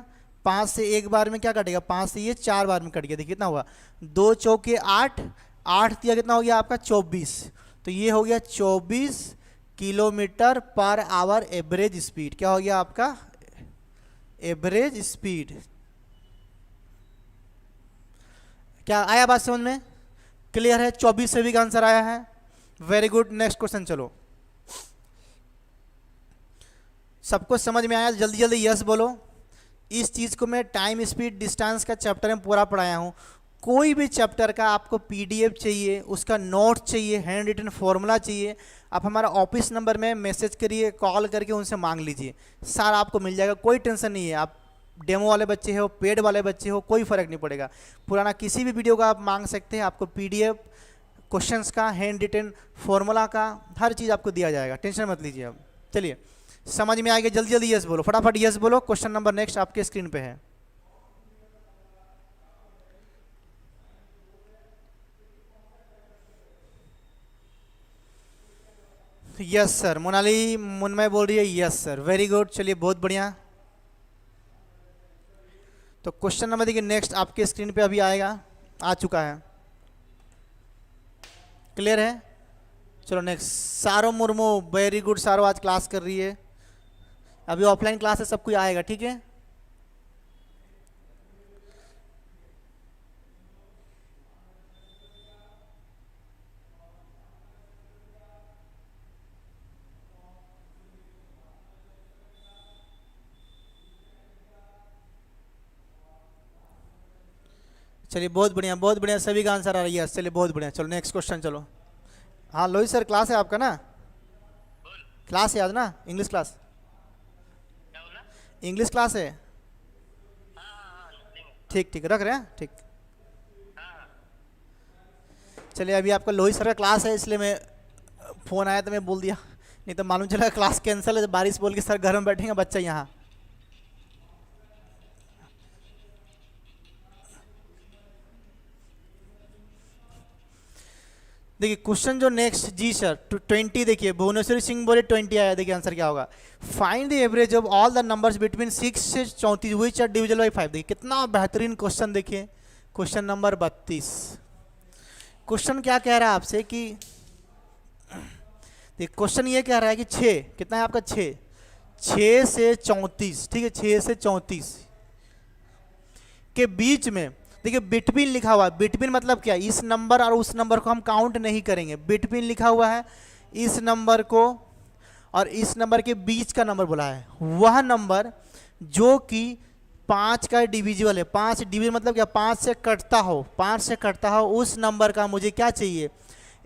5 से एक बार में क्या कटेगा, 5 से ये 4 बार में कट गया। देखिए कितना हुआ, 2 चौके 8, 8 दिया कितना हो गया आपका 24। तो ये हो गया 24 kilometre per our average speed. क्या हो गया आपका, एवरेज स्पीड। क्या आया बात समझ में, क्लियर है, 24 से भी का आंसर आया है, वेरी गुड। नेक्स्ट क्वेश्चन चलो, सबको समझ में आया, जल्दी जल्दी यस बोलो। इस चीज़ को मैं टाइम स्पीड डिस्टेंस का चैप्टर में पूरा पढ़ाया हूँ। कोई भी चैप्टर का आपको पीडीएफ चाहिए, उसका नोट चाहिए, हैंड रिटन फॉर्मूला चाहिए, आप हमारा ऑफिस नंबर में मैसेज करिए, कॉल करके उनसे मांग लीजिए, सारा आपको मिल जाएगा, कोई टेंशन नहीं है। आप डेमो वाले बच्चे हो, पेड वाले बच्चे हो, कोई फ़र्क नहीं पड़ेगा, पुराना किसी भी वीडियो का आप मांग सकते हैं, आपको पीडीएफ क्वेश्चंस का, हैंड रिटन फॉर्मूला का, हर चीज़ आपको दिया जाएगा, टेंशन मत लीजिए। अब चलिए समझ में आ गया, जल्दी जल्दी यस बोलो, फटाफट यस बोलो। क्वेश्चन नंबर नेक्स्ट आपके स्क्रीन पे है। यस सर, मोनाली मुन्मय बोल रही है यस सर, वेरी गुड, चलिए बहुत बढ़िया। तो क्वेश्चन नंबर देखिए नेक्स्ट आपके स्क्रीन पे अभी आएगा, आ चुका है, क्लियर है। चलो नेक्स्ट, सारो मुर्मू, वेरी गुड सारो, आज क्लास कर रही है, अभी ऑफलाइन क्लास है, सब कुछ आएगा, ठीक है। चलिए बहुत बढ़िया, सभी का आंसर आ रही है, चलिए बहुत बढ़िया। चलो नेक्स्ट क्वेश्चन चलो। हाँ लोही सर, क्लास है आपका ना, क्लास है आज ना, इंग्लिश क्लास, इंग्लिश क्लास है, ठीक ठीक रख रहे हैं, ठीक। चलिए अभी आपका लोही सर का क्लास है, इसलिए मैं फ़ोन आया तो मैं बोल दिया, नहीं तो मालूम चला क्लास कैंसिल है, बारिश बोल के सर घर में बैठेंगे बच्चा यहाँ। देखिए क्वेश्चन जो नेक्स्ट, जी सर 20, देखिए भुवनेश्वरी सिंह बोले 20 आया, देखिए आंसर क्या होगा, find the average of all the numbers between 6 से 34 व्हिच आर डिविजिबल बाय 5। देखिए कितना बेहतरीन क्वेश्चन, देखिए क्वेश्चन नंबर 32। क्वेश्चन क्या कह रहा है आपसे कि, देखिए क्वेश्चन ये कह रहा है कि 6 कितना है आपका, 6 से 34, ठीक है, 6 से 34 के बीच में, देखिए बिटवीन लिखा हुआ है, बिटवीन मतलब क्या, इस नंबर और उस नंबर को हम काउंट नहीं करेंगे, बिटवीन लिखा हुआ है, इस नंबर को और इस नंबर के बीच का नंबर बोला है, वह नंबर जो कि 5 का डिविजिबल है, 5 डिविजिबल मतलब क्या, 5 से कटता हो, 5 से कटता हो, उस नंबर का मुझे क्या चाहिए,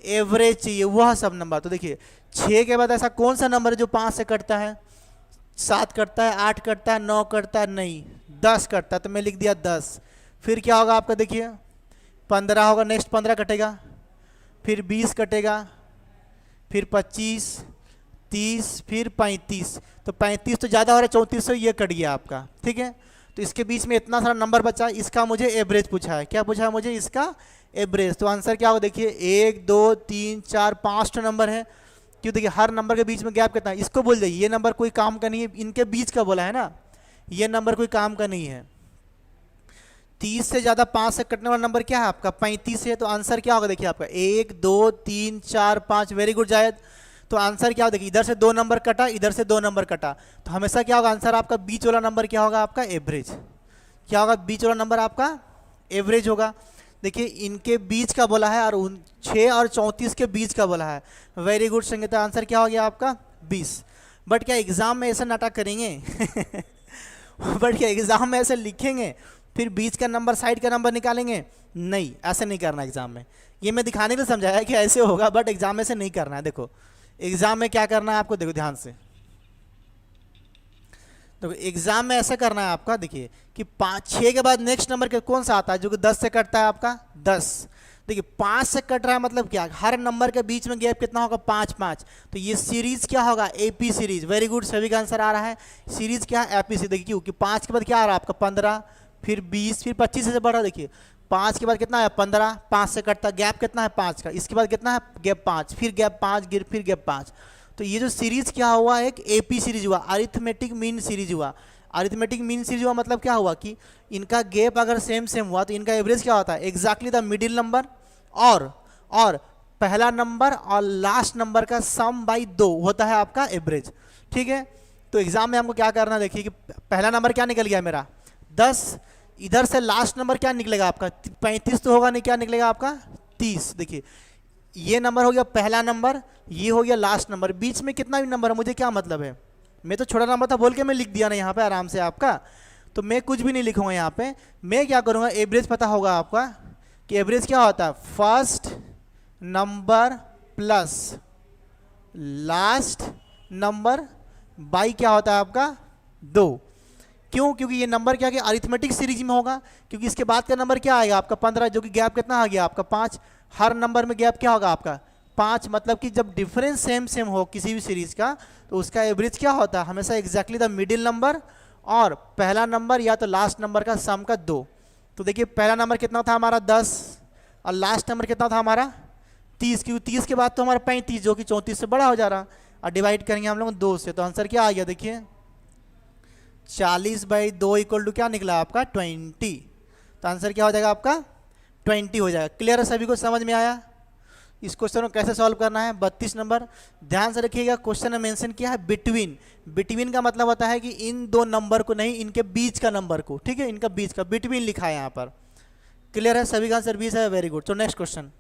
एवरेज चाहिए, वह सब नंबर। तो देखिए 6 के बाद ऐसा कौन सा नंबर है जो 5 से कटता है, 7 कटता है, 8 कटता है, 9 कटता है, नहीं 10 कटता है, तो मैं लिख दिया 10। फिर क्या होगा आपका, देखिए 15 होगा, नेक्स्ट 15 कटेगा, फिर 20 कटेगा, फिर 25, 30, फिर 35। तो 35 तो ज़्यादा हो रहा है, 34 से ये कट गया आपका, ठीक है। तो इसके बीच में इतना सारा नंबर बचा, इसका मुझे एवरेज पूछा है। क्या पूछा है मुझे, इसका एवरेज। तो आंसर क्या होगा, देखिए 1 2 3 4 5 नंबर है। क्यों, देखिए हर नंबर के बीच में गैप कितना है, इसको बोल जाइए ये नंबर कोई काम का नहीं है, इनके बीच का बोला है ना, ये नंबर कोई काम का नहीं है। 30 से ज़्यादा 5 से कटने वाला नंबर क्या है आपका, 35 है। तो आंसर क्या होगा, देखिए आपका 1 2 3 4 5। वेरी गुड जायद। तो आंसर क्या होगा, देखिए इधर से 2 नंबर कटा, इधर से 2 नंबर कटा, तो हमेशा क्या होगा आंसर आपका, बीच वाला नंबर क्या होगा आपका, एवरेज। क्या होगा, बीच वाला नंबर आपका एवरेज होगा। देखिए इनके बीच का बोला है और 6 और 34 के बीच का बोला है। वेरी गुड संगीता, आंसर क्या हो गया आपका 20। बट क्या एग्जाम में ऐसा नाटक करेंगे बट क्या एग्जाम में ऐसे लिखेंगे फिर बीच का नंबर साइड का नंबर निकालेंगे, नहीं ऐसे नहीं करना एग्जाम में। ये मैं दिखाने के लिए समझाया कि ऐसे होगा, बट एग्जाम में से नहीं करना है। देखो एग्जाम में क्या करना है आपको, देखो ध्यान से, तो एग्जाम में ऐसा करना है आपका, देखिए कि 5 6 के बाद नेक्स्ट नंबर के कौन सा आता है जो कि 10 से कटता है आपका 10। देखिए 5 से कट रहा है मतलब क्या, हर नंबर के बीच में गैप कितना होगा 5 5। तो ये सीरीज क्या होगा, एपी सीरीज। वेरी गुड, सभी का आंसर आ रहा है। सीरीज क्या है, एपी सीरीज। देखिए क्यों कि 5 के बाद क्या आ रहा है आपका 15, फिर 20, फिर 25 से बढ़ रहा है। देखिए 5 के बाद कितना है 15, 5 से कटता, गैप कितना है 5 का, इसके बाद कितना है गैप 5, फिर गैप 5, फिर गैप 5। तो ये जो सीरीज क्या हुआ, एक एपी सीरीज हुआ, अरिथमेटिक मीन सीरीज हुआ। अरिथमेटिक मीन सीरीज हुआ मतलब क्या हुआ कि इनका गैप अगर सेम सेम हुआ तो इनका एवरेज क्या होता है, एग्जैक्टली द मिडिल नंबर और पहला नंबर और लास्ट नंबर का सम बाई 2 होता है आपका एवरेज, ठीक है। तो एग्जाम में हमको क्या करना, देखिए कि पहला नंबर क्या निकल गया मेरा 10, इधर से लास्ट नंबर क्या निकलेगा आपका 35 तो होगा नहीं, क्या निकलेगा आपका 30। देखिए ये नंबर हो गया पहला नंबर, ये हो गया लास्ट नंबर, बीच में कितना भी नंबर है मुझे क्या मतलब है, मैं तो छोटा नंबर था बोल के मैं लिख दिया ना यहाँ पे आराम से आपका। तो मैं कुछ भी नहीं लिखूंगा यहाँ पे, मैं क्या करूँगा, एवरेज पता होगा आपका कि एवरेज क्या होता है, first number plus last number by क्या होता है आपका 2। क्यों, क्योंकि ये नंबर क्या कि अरिथमेटिक सीरीज में होगा, क्योंकि इसके बाद का नंबर क्या आएगा आपका 15, जो कि गैप कितना आ गया आपका 5। हर नंबर में गैप क्या होगा आपका 5, मतलब कि जब डिफरेंस सेम सेम हो किसी भी सीरीज का तो उसका एवरेज क्या होता है, हमेशा एग्जैक्टली द मिडिल नंबर और पहला नंबर या तो लास्ट नंबर का सम का 2। तो देखिए पहला नंबर कितना था हमारा 10 और लास्ट नंबर कितना था हमारा 30, क्योंकि 30 के बाद तो हमारा 35 जो कि 34 से बड़ा हो जा रहा, और डिवाइड करेंगे हम लोग 2 से, तो आंसर क्या आ गया, देखिए 40/2 इक्वल टू क्या निकला आपका 20। तो आंसर क्या हो जाएगा आपका 20 हो जाएगा। क्लियर है, सभी को समझ में आया। इस क्वेश्चन को कैसे सॉल्व करना है, 32 नंबर ध्यान से रखिएगा। क्वेश्चन में मेंशन किया है बिटवीन, बिटवीन का मतलब होता है कि इन दो नंबर को नहीं, इनके बीच का नंबर को, ठीक है, इनका बीच का, बिटवीन लिखा है यहाँ पर। क्लियर है, सभी का आंसर 20 है, वेरी गुड। तो next question,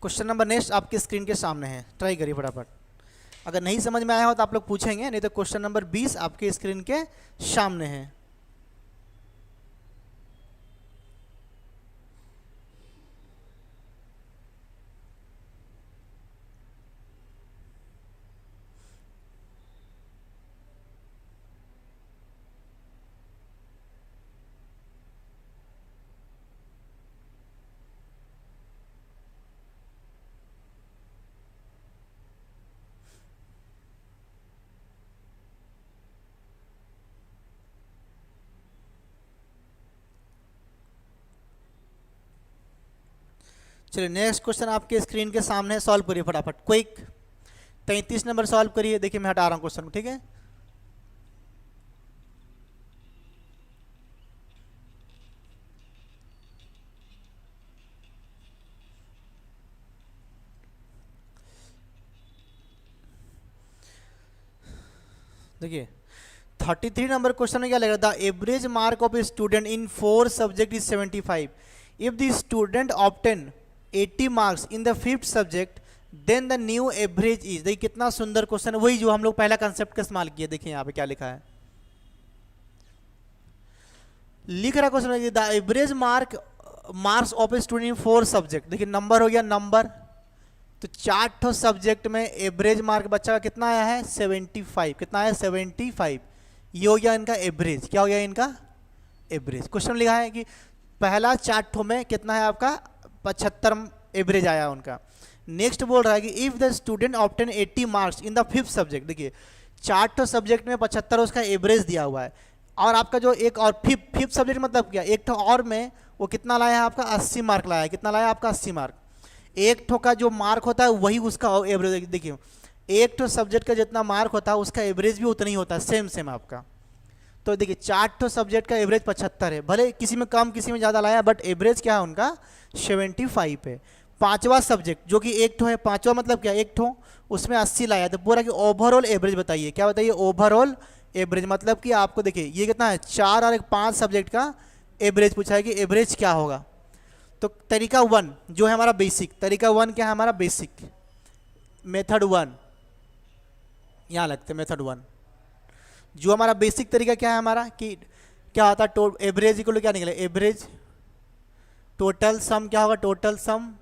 question number next आपके स्क्रीन के सामने है, ट्राई करिए फटाफट। अगर नहीं समझ में आया हो तो आप लोग पूछेंगे, नहीं तो क्वेश्चन नंबर 20 आपके स्क्रीन के सामने है। चलिए नेक्स्ट क्वेश्चन आपके स्क्रीन के सामने है, सॉल्व करिए फटाफट, क्विक। 33 नंबर सॉल्व करिए। देखिए मैं हटा रहा हूँ क्वेश्चन को, ठीक है। देखिए 33 नंबर क्वेश्चन में क्या लग रहा था, average mark of a student in 4 subject is 75। If the student obtain 80 marks in the 5th subject then the new average is. देखिए कितना सुंदर क्वेश्चन है, वही जो हम लोग पहला कंसेप्ट का इस्तेमाल किया। देखिए यहाँ पे क्या लिखा है, लिख रहा question the average marks of a student in 4 subject. देखिए नंबर हो गया नंबर, तो 4 ठो सब्जेक्ट में एवरेज मार्क बच्चा का कितना आया है 75। कितना आया 75। ये हो गया इनका एवरेज। क्या हो गया इनका एवरेज। क्वेश्चन लिखा है कि पहला 4 ठो में कितना है आपका 75 एवरेज आया उनका। नेक्स्ट बोल रहा है कि if the student obtain 80 marks in the 5th subject. देखिए 4 ठो सब्जेक्ट में 75 उसका एवरेज दिया हुआ है, और आपका जो एक और फिफ्थ सब्जेक्ट मतलब क्या, एक ठो और में वो कितना लाया है आपका 80 मार्क लाया है। कितना लाया आपका 80 मार्क। एक ठो का जो मार्क होता है वही उसका एवरेज। देखिए एक ठो सब्जेक्ट का जितना मार्क होता है उसका एवरेज भी उतना ही होता है, सेम आपका। तो देखिए 4 ठो सब्जेक्ट का एवरेज 75 है, भले किसी में कम किसी में ज़्यादा लाया, बट एवरेज क्या है उनका 75 है। 5वां सब्जेक्ट जो कि एक ठो है, 5वां मतलब क्या एक ठो, उसमें 80 लाया, तो पूरा कि ओवरऑल एवरेज बताइए। क्या बताइए ओवरऑल एवरेज। मतलब कि आपको देखिए ये कितना है 4 और 5 सब्जेक्ट का एवरेज पूछा है कि एवरेज क्या होगा। तो तरीका 1 जो है हमारा बेसिक, तरीका 1 क्या है हमारा बेसिक, मेथड 1 यहाँ लगते हैं। मेथड 1 जो हमारा बेसिक तरीका क्या है हमारा कि क्या होता है एवरेज इक्वल क्या निकले एवरेज टोटल सम। क्या होगा total sum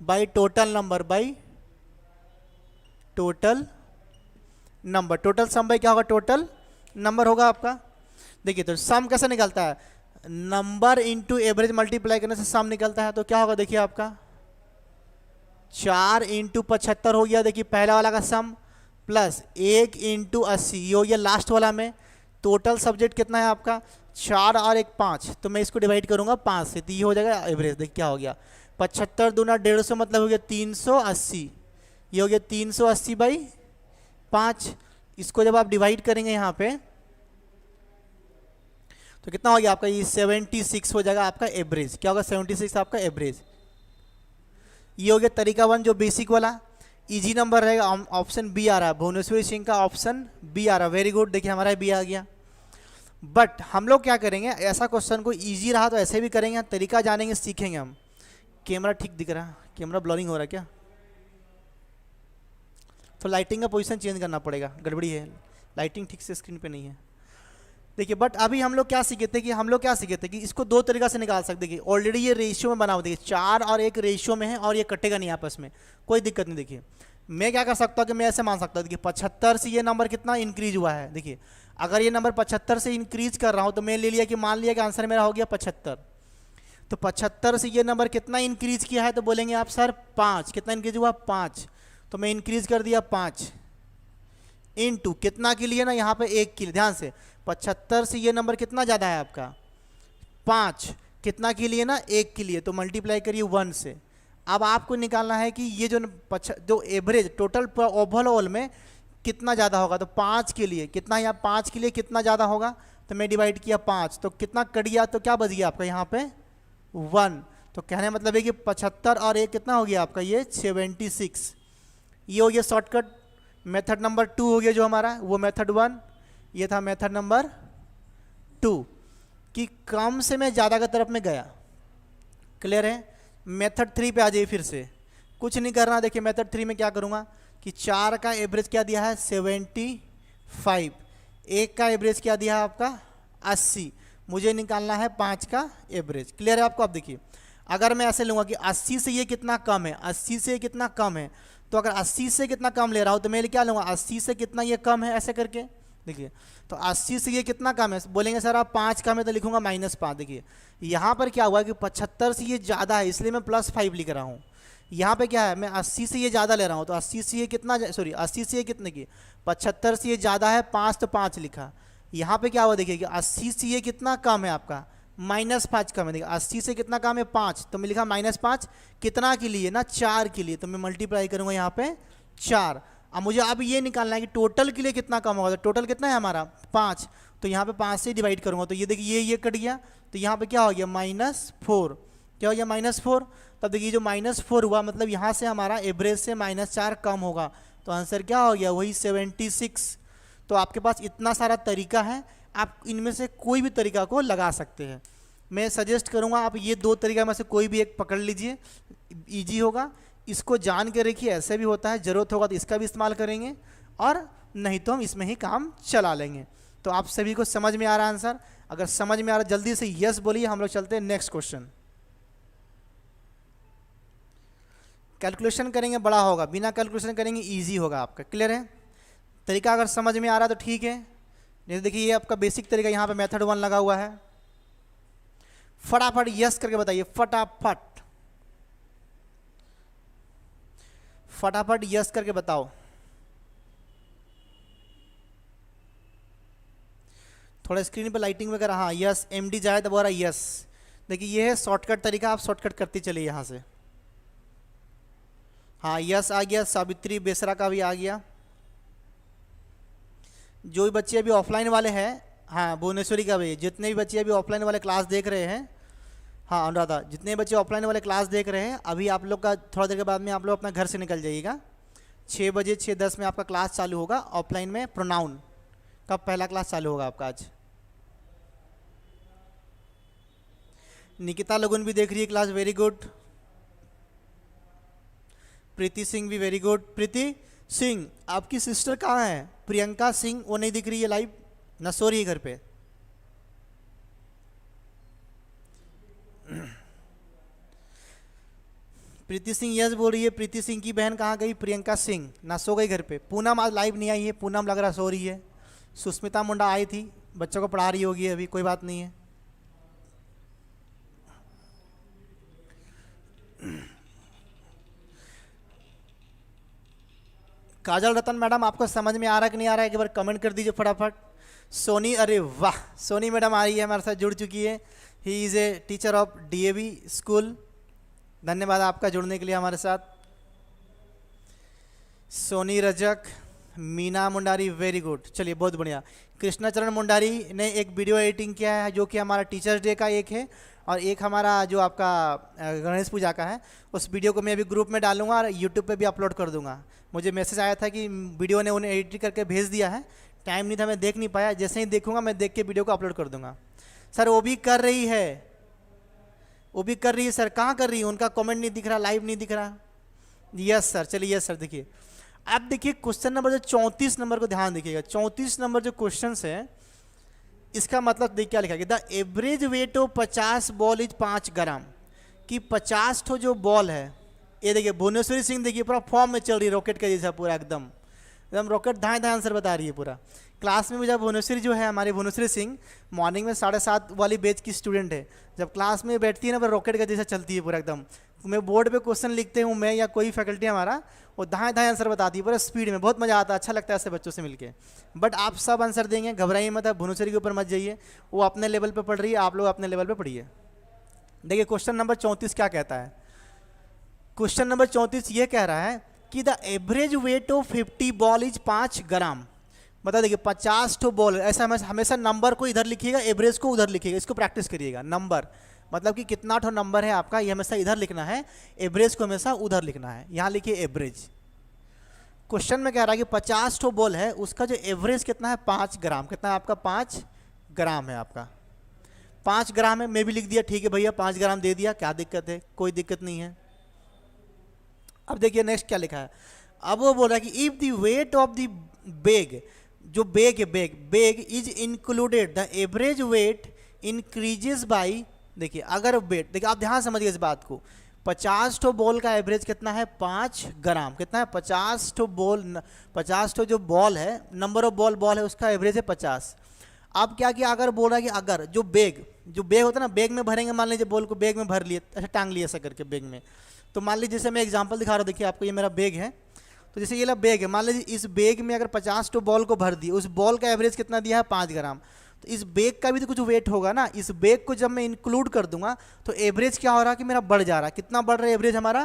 by total number by total number. Total sum by क्या होगा टोटल नंबर होगा आपका। देखिए तो सम कैसे निकलता है, नंबर इंटू एवरेज मल्टीप्लाई करने से सम निकलता है। तो क्या होगा देखिए आपका 4 इंटू 75 हो गया, देखिए पहला वाला का सम, प्लस 1 इंटू 80 ये हो गया लास्ट वाला में। टोटल सब्जेक्ट कितना है आपका 4 और 1 5, तो मैं इसको डिवाइड करूंगा 5 से, तो ये हो जाएगा एवरेज। देखिए क्या हो गया 75 दूना 150 मतलब हो गया 380। ये हो गया 380 बाई 5। इसको जब आप डिवाइड करेंगे यहाँ पे तो कितना हो गया आपका ये 76 हो जाएगा आपका एवरेज। क्या होगा 76 आपका एवरेज। ये हो गया तरीका 1 जो बेसिक वाला। इजी नंबर रहेगा, ऑप्शन बी आ रहा है, भुवनेश्वरी सिंह का ऑप्शन बी आ रहा है। वेरी गुड, देखिए हमारा बी आ गया। बट हम लोग क्या करेंगे, ऐसा क्वेश्चन को इजी रहा तो ऐसे भी करेंगे, तरीका जानेंगे सीखेंगे हम। कैमरा ठीक दिख रहा है, कैमरा ब्लरिंग हो रहा है क्या, तो लाइटिंग का पोजीशन चेंज करना पड़ेगा, गड़बड़ी है, लाइटिंग ठीक से स्क्रीन पे नहीं है। देखिए बट अभी हम लोग क्या सीखे थे कि इसको 2 तरीका से निकाल सकते हैं। ऑलरेडी ये रेशियो में बना हुआ, देखिए 4 और 1 रेशियो में है और ये कटेगा नहीं आपस में, कोई दिक्कत नहीं। देखिए मैं क्या कर सकता हूँ कि मैं ऐसे मान सकता हूँ, देखिए 75 से ये नंबर कितना इंक्रीज हुआ है। देखिए अगर ये नंबर 75 से इंक्रीज कर रहा हूँ तो मैं ले लिया कि मान लिया कि आंसर मेरा हो गया 75। तो 75 से ये नंबर कितना इंक्रीज किया है, तो बोलेंगे आप सर 5। कितना इंक्रीज हुआ 5, तो मैं इंक्रीज कर दिया 5 इंटू कितना के लिए ना यहाँ पे 1 के लिए। ध्यान से 75 से ये नंबर कितना ज़्यादा है आपका 5, कितना के लिए ना 1 के लिए, तो मल्टीप्लाई करिए 1 से। अब आपको निकालना है कि ये जो एवरेज टोटल ओवरऑल में कितना ज़्यादा होगा, तो 5 के लिए कितना, यहाँ 5 के लिए कितना ज़्यादा होगा, तो मैं डिवाइड किया 5, तो कितना कट गया, तो क्या बच गया आपका यहाँ पे 1। तो कहने मतलब है कि 75 और 1 कितना हो गया आपका ये 76। ये हो गया शॉर्टकट। मेथड नंबर 2 हो गया जो हमारा, वो मेथड 1, ये था मेथड नंबर 2 कि कम से मैं ज़्यादा की तरफ में गया। क्लियर है। मेथड 3 पे आ जाइए फिर से, कुछ नहीं करना। देखिए मेथड 3 में क्या करूँगा कि 4 का एवरेज क्या दिया है 75, 1 का एवरेज क्या दिया है आपका 80, मुझे निकालना है 5 का एवरेज। क्लियर है आपको। आप देखिए अगर मैं ऐसे लूँगा कि 80 से ये कितना कम है, 80 से ये कितना कम है, तो अगर 80 से कितना कम ले रहा हूँ तो मैं क्या लूँगा 80 से कितना ये कम है, ऐसे करके। देखिए तो 80 से ये कितना कम है, बोलेंगे सर आप 5 कम है, तो लिखूंगा -5। देखिए यहाँ पर क्या हुआ कि 75 से ये ज़्यादा है, इसलिए मैं +5 लिख रहा हूँ। यहाँ पे क्या है, मैं 80 से ये ज़्यादा ले रहा हूँ, तो 80 से ये कितना, सॉरी 80 से ये कितने की, 75 से ये ज़्यादा है 5, तो 5 लिखा। यहाँ पे क्या हुआ देखिए कि 80 से ये कितना कम है आपका -5 कम है। देखिए 80 से कितना कम है 5, तो मैं लिखा -5 कितना के लिए ना 4 के लिए, तो मैं मल्टीप्लाई करूँगा यहाँ पे 4। अब मुझे अब ये निकालना है कि टोटल के लिए कितना कम होगा, तो टोटल कितना है हमारा 5, तो यहाँ पे 5 से डिवाइड करूँगा, तो ये देखिए ये कट गया, तो यहाँ पे क्या हो गया -4। क्या हो गया -4। तब देखिए जो -4 हुआ मतलब यहाँ से हमारा एवरेज से -4 कम होगा, तो आंसर क्या हो गया वही 76। तो आपके पास इतना सारा तरीका है, आप इनमें से कोई भी तरीका को लगा सकते हैं। मैं सजेस्ट करूँगा आप ये 2 तरीका में से कोई भी एक पकड़ लीजिए, ईजी होगा। इसको जान के रखिए, ऐसे भी होता है, ज़रूरत होगा तो इसका भी इस्तेमाल करेंगे, और नहीं तो हम इसमें ही काम चला लेंगे। तो आप सभी को समझ में आ रहा है आंसर? अगर समझ में आ रहा जल्दी से यस बोलिए, हम लोग चलते हैं नेक्स्ट क्वेश्चन। कैलकुलेशन करेंगे बड़ा होगा, बिना कैलकुलेशन करेंगे इजी होगा आपका। क्लियर है? तरीका अगर समझ में आ रहा है तो ठीक है, नहीं तो देखिए ये आपका बेसिक तरीका यहाँ पे मेथड 1 लगा हुआ है। फटाफट यस करके बताइए, फटाफट फटाफट यस करके बताओ। थोड़ा स्क्रीन पे लाइटिंग वगैरह, हाँ यस। एमडी जाए तो बोला यस। देखिए ये है शॉर्टकट तरीका, आप शॉर्टकट करते चलिए यहाँ से। हाँ यस आ गया, सावित्री बेसरा का भी आ गया। जो भी बच्चे अभी ऑफलाइन वाले हैं, हाँ भुवनेश्वरी का भी, जितने भी बच्चे अभी ऑफलाइन वाले क्लास देख रहे हैं, हाँ अनुराधा, जितने बच्चे ऑफलाइन वाले क्लास देख रहे हैं, अभी आप लोग का थोड़ा देर के बाद में आप लोग अपना घर से निकल जाइएगा। 6 बजे 6:10 में आपका क्लास चालू होगा ऑफलाइन में। प्रोनाउन का पहला क्लास चालू होगा आपका आज। निकिता लगुन भी देख रही है क्लास, वेरी गुड। प्रीति सिंह भी वेरी गुड। प्रीति सिंह, आपकी सिस्टर कहाँ है? प्रियंका सिंह, वो नहीं दिख रही है लाइव, न सो रही है घर पे। प्रीति सिंह यस बोल रही है। प्रीति सिंह की बहन कहाँ गई? प्रियंका सिंह ना सो गई घर पे। पूनम आज लाइव नहीं आई है, पूनम लग रहा सो रही है। सुष्मिता मुंडा आई थी, बच्चों को पढ़ा रही होगी अभी, कोई बात नहीं है। काजल रतन मैडम, आपको समझ में आ रहा है कि नहीं आ रहा है, एक बार कमेंट कर दीजिए फटाफट। सोनी, अरे वाह, सोनी मैडम आ रही है, हमारे साथ जुड़ चुकी है। He is a teacher of DAV school. धन्यवाद आपका जुड़ने के लिए हमारे साथ। सोनी रजक, मीना मुंडारी, वेरी गुड, चलिए बहुत बढ़िया। कृष्णाचरण मुंडारी ने एक वीडियो एडिटिंग किया है, जो कि हमारा टीचर्स डे का एक है, और एक हमारा जो आपका गणेश पूजा का है। उस वीडियो को मैं अभी ग्रुप में डालूंगा और यूट्यूब पे भी अपलोड कर दूंगा। मुझे मैसेज आया था कि वीडियो ने उन्हें एडिट करके भेज दिया है, टाइम नहीं था, मैं देख नहीं पाया। जैसे ही देखूंगा मैं देख के वीडियो को अपलोड कर दूंगा। सर वो भी कर रही है, वो भी कर रही है सर। कहाँ कर रही है? उनका कमेंट नहीं दिख रहा, लाइव नहीं दिख रहा। यस सर, चलिए यस सर। देखिए अब देखिए क्वेश्चन नंबर जो 34 नंबर को ध्यान देखिएगा। 34 नंबर जो क्वेश्चन है, इसका मतलब देखिए क्या लिखा गया, the average weight of 50 ball is 5 ग्राम। कि 50 ठो जो बॉल है, ये देखिए भुवनेश्वरी सिंह देखिए पूरा फॉर्म में चल रही है, रॉकेट का जैसा पूरा एकदम एकदम रॉकेट धाए धाए आंसर बता रही है पूरा। क्लास में भी जब भुवनेश्वरी जो है हमारी भुवनेश्वरी सिंह मॉर्निंग में 7:30 वाली बैच की स्टूडेंट है, जब क्लास में बैठती है ना, पर रॉकेट का जैसा चलती है पूरा एकदम। मैं बोर्ड पे क्वेश्चन लिखते हूँ मैं या कोई फैकल्टी हमारा, वो धाए धाए आंसर बताती है पूरा स्पीड में। बहुत मज़ा आता है, अच्छा लगता है ऐसे बच्चों से मिलके। बट आप सब आंसर देंगे, घबराइए मत, भुवनेश्वरी के ऊपर मत जाइए, वो अपने लेवल पर पढ़ रही है, आप लोग अपने लेवल पर पढ़िए। देखिए क्वेश्चन नंबर 34 क्या कहता है। क्वेश्चन नंबर 34 ये कह रहा है कि the average weight of 50 ball is 5 ग्राम। बता देखिए 50 ठो बॉल, ऐसा हमेशा नंबर को इधर लिखिएगा, एवरेज को उधर लिखिएगा। इसको प्रैक्टिस करिएगा। नंबर मतलब कि कितना ठो नंबर है आपका, ये हमेशा इधर लिखना है, एवरेज को हमेशा उधर लिखना है। यहाँ लिखिए एवरेज। क्वेश्चन में कह रहा है कि 50 ठो बॉल है, उसका जो एवरेज कितना है 5 ग्राम। कितना है आपका? 5 ग्राम है आपका। 5 ग्राम है, मैं भी लिख दिया, ठीक है भैया 5 ग्राम दे दिया, क्या दिक्कत है? कोई दिक्कत नहीं है। अब देखिए नेक्स्ट क्या लिखा है। अब वो बोल रहा है कि if the weight of the bag, जो बैग है bag is included, the average weight increases by. देखिए अगर वेट, देखिए आप ध्यान समझिए इस बात को, 50 ठो बॉल का एवरेज कितना है? 5 ग्राम। कितना है? 50 ठो बॉल, 50 ठो जो बॉल है, नंबर ऑफ बॉल है, उसका एवरेज है 50। अब क्या किया, अगर बोल रहा है कि अगर जो बैग होता है ना, बैग में भरेंगे, मान लीजिए बॉल को बैग में भर लिए, अच्छा टांग लिए ऐसा करके बैग में। तो मान लीजिए जैसे मैं एग्जांपल दिखा रहा हूँ, देखिए आपको ये मेरा बैग है, तो जैसे ये ला बैग है, मान लीजिए इस बैग में अगर 50 टो बॉल को भर दिए, उस बॉल का एवरेज कितना दिया है? 5 ग्राम। तो इस बैग का भी तो कुछ वेट होगा ना, इस बैग को जब मैं इंक्लूड कर दूंगा तो एवरेज क्या हो रहा है कि मेरा बढ़ जा रहा है। कितना बढ़ रहा है एवरेज हमारा?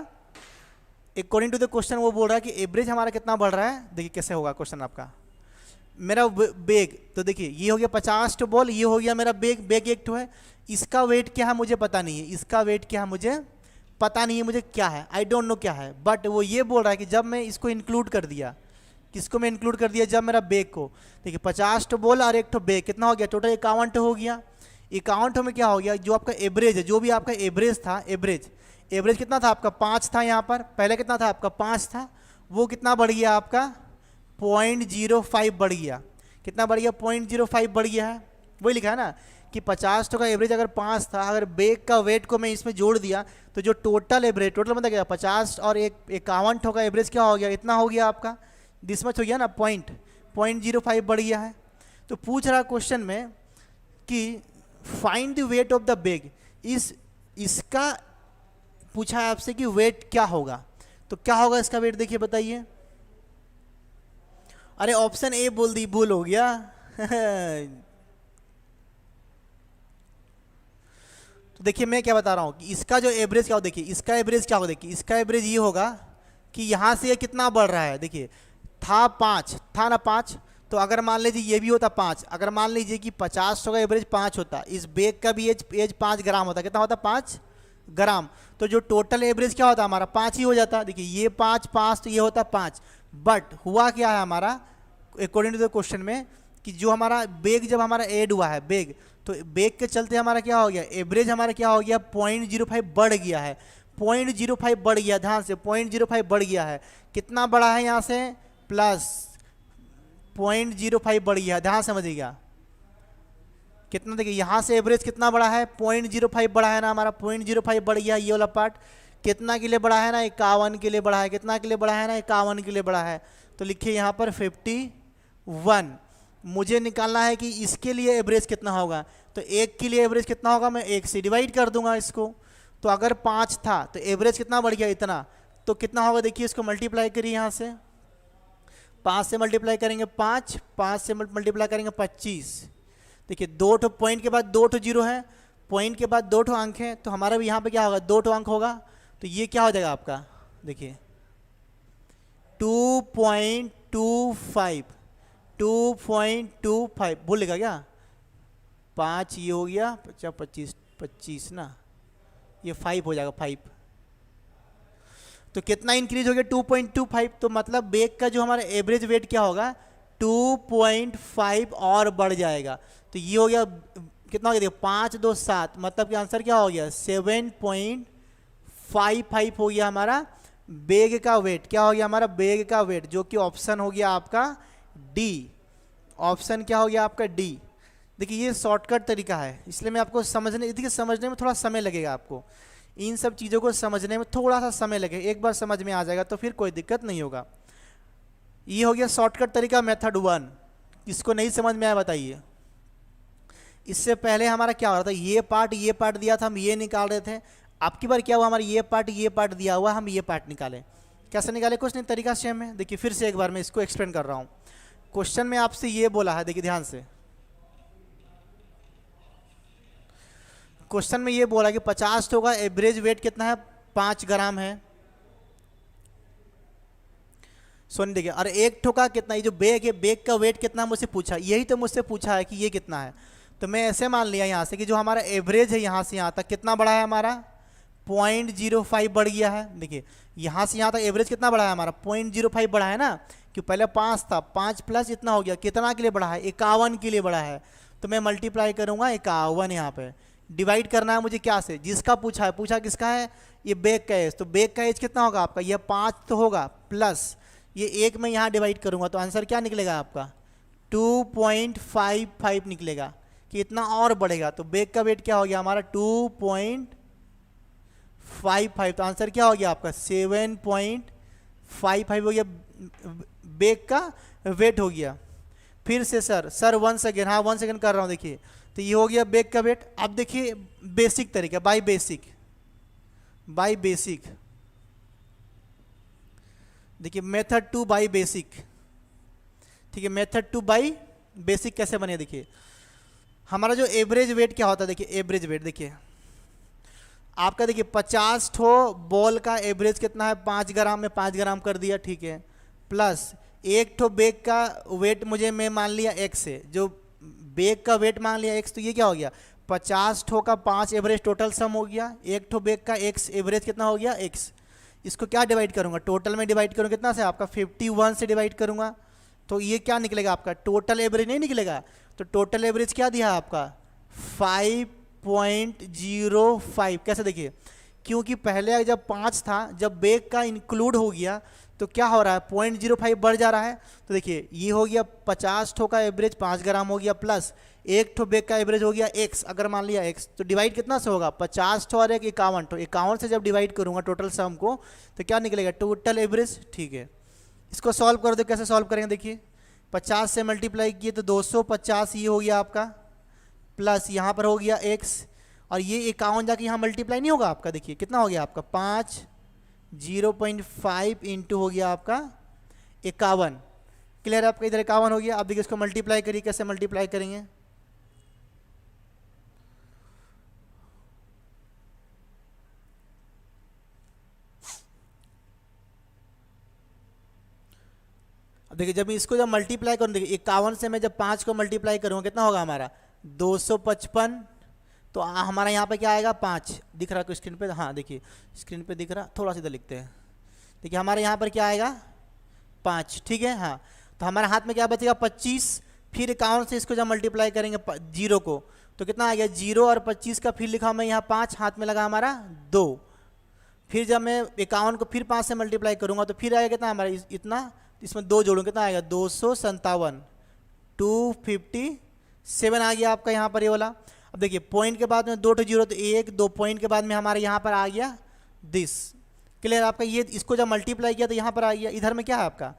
अकॉर्डिंग टू द क्वेश्चन वो बोल रहा है कि एवरेज हमारा कितना बढ़ रहा है। देखिए कैसे होगा क्वेश्चन आपका। मेरा बैग, तो देखिए ये हो गया 50 टो बॉल, ये हो गया मेरा बैग एक टो है, इसका वेट क्या है मुझे पता नहीं है, इसका वेट क्या है मुझे पता नहीं है, मुझे क्या है, आई डोंट नो क्या है। बट वो ये बोल रहा है कि जब मैं इसको इंक्लूड कर दिया, किसको मैं इंक्लूड कर दिया? जब मेरा बैग को, देखिए 50 टो बॉल और एक टो बैग, कितना हो गया? टोटल 51 टो हो गया। 51 टो में क्या हो गया? जो आपका एवरेज है, जो भी आपका एवरेज था, एवरेज कितना था आपका? 5 था। यहाँ पर पहले कितना था आपका? 5 था। वो कितना बढ़ गया आपका? 0.05 बढ़ गया। कितना बढ़ गया? 0.05 बढ़ गया है। वही लिखा है ना कि 50 का एवरेज अगर 5 था, अगर बेग का वेट को मैं इसमें जोड़ दिया तो जो टोटल एवरेज, टोटल मतलब क्या, 50 और 51 का एवरेज क्या हो गया, इतना हो गया आपका, दिस मच हो गया ना, 0.05 बढ़ गया है। तो पूछ रहा क्वेश्चन में कि find the weight of the bag, इसका पूछा है आपसे कि वेट क्या होगा, तो क्या होगा इसका वेट, देखिए बताइए। अरे ऑप्शन ए बोल दी, भूल हो गया तो देखिए मैं क्या बता रहा हूं कि इसका जो एवरेज क्या हो, देखिए इसका एवरेज क्या होगा, देखिए इसका एवरेज ये होगा कि यहां से ये कितना बढ़ रहा है, देखिए था 5 था ना 5, तो अगर मान लीजिए ये भी होता 5, अगर मान लीजिए कि 50 का एवरेज 5 होता, इस बेग का भी एज 5 ग्राम होता, कितना होता 5 ग्राम, तो जो टोटल एवरेज क्या होता हमारा 5 ही हो जाता। देखिए ये 5 तो ये होता 5, बट हुआ क्या है हमारा अकॉर्डिंग टू द क्वेश्चन में कि जो हमारा बेग जब हमारा ऐड हुआ है बेग, तो बेग के चलते हमारा क्या हो गया, एवरेज हमारा क्या हो गया 0.05 बढ़ गया है, 0.05 बढ़ गया, ध्यान से 0.05 बढ़ गया है, कितना बढ़ा है यहाँ से प्लस 0.05 बढ़ गया, ध्यान समझिएगा कितना, देखिए यहाँ से एवरेज कितना बढ़ा है 0.05 बढ़ा है ना हमारा, 0.05 बढ़ गया, ये वाला पार्ट कितना के लिए बढ़ा है ना 51 के लिए बढ़ा है, कितना के लिए बढ़ा है ना 51 के लिए बढ़ा है, तो लिखिए यहाँ पर 51। मुझे निकालना है कि इसके लिए एवरेज कितना होगा, तो एक के लिए एवरेज कितना होगा, मैं एक से डिवाइड कर दूंगा इसको, तो अगर 5 था तो एवरेज कितना बढ़ गया इतना, तो कितना होगा देखिए इसको मल्टीप्लाई करिए, यहाँ से 5 से मल्टीप्लाई करेंगे 5 से मल्टीप्लाई करेंगे 25, देखिए 2 ठो पॉइंट के बाद 2 ठो जीरो है, पॉइंट के बाद 2 ठो अंक है, तो हमारा भी यहाँ पे क्या होगा 2 ठो अंक होगा, तो ये क्या हो जाएगा आपका, देखिए 2.25 भूल लेगा क्या, 5 ये हो गया 25 ना, ये 5 हो जाएगा 5, तो कितना इंक्रीज हो गया 2.25, तो मतलब बेग का जो हमारा एवरेज वेट क्या होगा 2.5 और बढ़ जाएगा, तो ये हो गया कितना हो गया, 5 2 7, मतलब कि आंसर क्या हो गया 7.55 हो गया हमारा बेग का वेट, क्या हो गया हमारा बेग का वेट, जो कि ऑप्शन हो गया आपका डी, ऑप्शन क्या हो गया आपका डी। देखिए ये शॉर्टकट तरीका है, इसलिए मैं आपको समझने में थोड़ा समय लगेगा, आपको इन सब चीज़ों को समझने में थोड़ा सा समय लगेगा, एक बार समझ में आ जाएगा तो फिर कोई दिक्कत नहीं होगा। ये हो गया शॉर्टकट तरीका मेथड 1, इसको नहीं समझ में आया बताइए। इससे पहले हमारा क्या हो रहा था, ये पार्ट दिया था, हम ये निकाल रहे थे, अब की बार क्या हुआ, हमारा ये पार्ट दिया हुआ, हम ये पार्ट निकाले, कैसे निकाले, कुछ नहीं तरीका सेम है। देखिए फिर से एक बार मैं इसको एक्सप्लेन कर रहा हूँ। क्वेश्चन में आपसे ये बोला है, देखिए ध्यान से, क्वेश्चन में ये बोला कि 50 का एवरेज वेट कितना है 5 ग्राम है, सुन देखिए, और एक ठोका कितना, ये जो बेग है बेग का वेट कितना मुझसे पूछा, यही तो मुझसे पूछा है कि ये कितना है, तो मैं ऐसे मान लिया यहाँ से कि जो हमारा एवरेज है यहाँ से यहाँ तक कितना बढ़ा है हमारा 0.05 बढ़ गया है। देखिए यहाँ से यहाँ तक एवरेज कितना बढ़ा है हमारा 0.05 बढ़ा है ना, कि पहले 5 था, 5 प्लस इतना हो गया, कितना के लिए बढ़ा है 51 के लिए बढ़ा है, तो मैं मल्टीप्लाई करूँगा 51, यहाँ पे डिवाइड करना है मुझे क्या से, जिसका पूछा है, पूछा किसका है ये बेग का एज, तो बेग का एज कितना होगा आपका, ये 5 तो होगा प्लस ये एक में यहाँ डिवाइड करूँगा, तो आंसर क्या निकलेगा आपका 2.55 निकलेगा, कि इतना और बढ़ेगा, तो बेग का वेट क्या हो गया हमारा 2.55, तो आंसर क्या हो गया आपका 7.55 हो गया, बेग का वेट हो गया। फिर से सर 1 सेकेंड, हाँ 1 सेकेंड कर रहा हूँ, देखिए तो ये हो गया बेग का वेट। अब देखिए बेसिक तरीका, बाय बेसिक, देखिए मेथड 2 बाय बेसिक, ठीक है, मेथड 2 बाय बेसिक कैसे बने, देखिए हमारा जो एवरेज वेट क्या होता है, देखिए एवरेज वेट देखिए आपका, देखिए 50 ठो बॉल का एवरेज कितना है 5 ग्राम में 5 ग्राम कर दिया, ठीक है, प्लस एक ठो बेग का वेट मैं मान लिया x है, जो बेग का वेट मान लिया x, तो ये क्या हो गया 50 ठो का 5 एवरेज टोटल सम हो गया, एक ठो बेग का x एवरेज कितना हो गया x, इसको क्या डिवाइड करूंगा, टोटल में डिवाइड करूंगा कितना से आपका 51 से डिवाइड करूंगा, तो ये क्या निकलेगा आपका टोटल एवरेज नहीं निकलेगा, तो टोटल एवरेज क्या दिया आपका 5.05, कैसे देखिए, क्योंकि पहले जब 5 था, जब बेग का इंक्लूड हो गया तो क्या हो रहा है 0.05 बढ़ जा रहा है। तो देखिए ये हो गया 50 ठो का एवरेज 5 ग्राम हो गया, प्लस एक ठो बैग का एवरेज हो गया x, अगर मान लिया x, तो डिवाइड कितना से होगा 50 ठो और एक 51 ठो, 51 से जब डिवाइड करूंगा टोटल सम को तो क्या निकलेगा टोटल एवरेज। ठीक है, इसको सॉल्व कर दो, कैसे सॉल्व करेंगे देखिए 50 से मल्टीप्लाई किए तो 250 ये हो गया आपका, प्लस यहाँ पर हो गया x, और ये 51 जाके यहाँ मल्टीप्लाई नहीं होगा आपका, देखिए कितना हो गया आपका 5, 0.5 इंटू हो गया आपका 51। क्लियर है आपका, इधर 51 हो गया। अब देखिए इसको मल्टीप्लाई करिए, कैसे मल्टीप्लाई करेंगे, अब देखिए जब इसको जब मल्टीप्लाई करूँ, देखिए 51 से मैं जब 5 को मल्टीप्लाई करूँगा कितना होगा हमारा 255, तो हमारा यहाँ पे क्या आएगा 5, दिख रहा है स्क्रीन पे, हाँ देखिए स्क्रीन पे दिख रहा, थोड़ा सा इधर लिखते हैं, देखिए हमारे यहाँ पर क्या आएगा 5, ठीक है। हाँ तो हमारे हाथ में क्या बचेगा 25, फिर 51 से इसको जब मल्टीप्लाई करेंगे जीरो को तो कितना आ गया 0 और 25 का फिर लिखा मैं यहाँ 5, हाथ में लगा हमारा 2, फिर जब मैं 51 को फिर 5 से मल्टीप्लाई करूँगा तो फिर आएगा कितना हमारा इतना, इसमें 2 जोड़ूँ कितना आएगा 257, 257 आ गया आपका यहाँ पर ये वाला। अब देखिए पॉइंट के बाद में 2 तो 0 तो 1, 2 पॉइंट के बाद में हमारे यहाँ पर आ गया दिस। क्लियर आपका, ये इसको जब मल्टीप्लाई किया तो यहाँ पर आ गया, इधर में क्या है आपका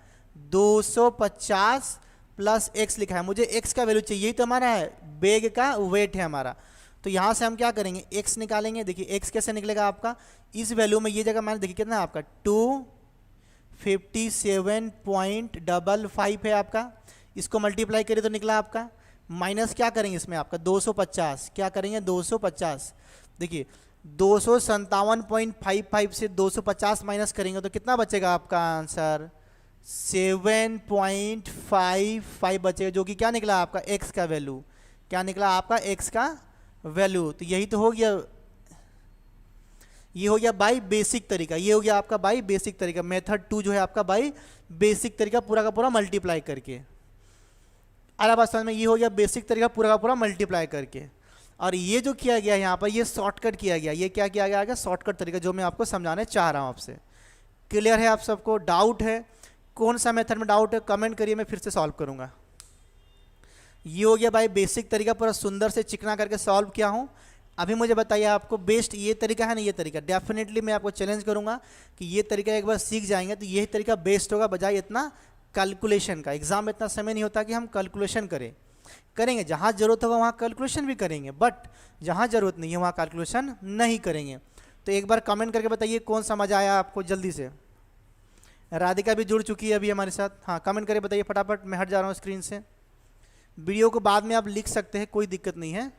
250 प्लस x लिखा है, मुझे x का वैल्यू चाहिए, यही तो हमारा है बैग का वेट है हमारा। तो यहाँ से हम क्या करेंगे x निकालेंगे, देखिए x कैसे निकलेगा आपका, इस वैल्यू में ये जगह मैंने देखिए कितना है आपका 257.55 है आपका, इसको मल्टीप्लाई करिए तो निकला आपका, माइनस क्या करेंगे इसमें आपका 250, क्या करेंगे 250, देखिए 257.55 से 250 माइनस करेंगे तो कितना बचेगा आपका आंसर 7.55 बचेगा, जो कि क्या निकला आपका x का वैल्यू, क्या निकला आपका x का वैल्यू। तो यही तो हो गया, ये हो गया बाई बेसिक तरीका, ये हो गया आपका बाई बेसिक तरीका, मेथड 2 जो है आपका बाई बेसिक तरीका पूरा का पूरा मल्टीप्लाई करके। अरे बात समझ में, ये हो गया बेसिक तरीका पूरा का पूरा मल्टीप्लाई करके। और ये जो किया गया यहाँ पर ये शॉर्टकट किया गया, ये क्या किया गया शॉर्टकट तरीका, जो मैं आपको समझाने चाह रहा हूँ आपसे। क्लियर है आप सबको, डाउट है कौन सा मेथड में डाउट है कमेंट करिए, मैं फिर से सॉल्व करूँगा। ये हो गया भाई बेसिक तरीका, पूरा सुंदर से चिकना करके सॉल्व किया हूँ। अभी मुझे बताइए आपको बेस्ट ये तरीका है ना, ये तरीका डेफिनेटली मैं आपको चैलेंज करूँगा कि ये तरीका एक बार सीख जाएंगे तो यही तरीका बेस्ट होगा, बजाय इतना कैलकुलेशन का। एग्जाम में इतना समय नहीं होता कि हम कैलकुलेशन करेंगे, जहाँ जरूरत होगा वहाँ कैलकुलेशन भी करेंगे, बट जहाँ जरूरत नहीं है वहाँ कैलकुलेशन नहीं करेंगे। तो एक बार कमेंट करके बताइए कौन सा मजा आया आपको, जल्दी से। राधिका भी जुड़ चुकी है अभी हमारे साथ, हाँ कमेंट करके बताइए फटाफट, मैं हट जा रहा हूँ स्क्रीन से। वीडियो को बाद में आप लिख सकते हैं, कोई दिक्कत नहीं है।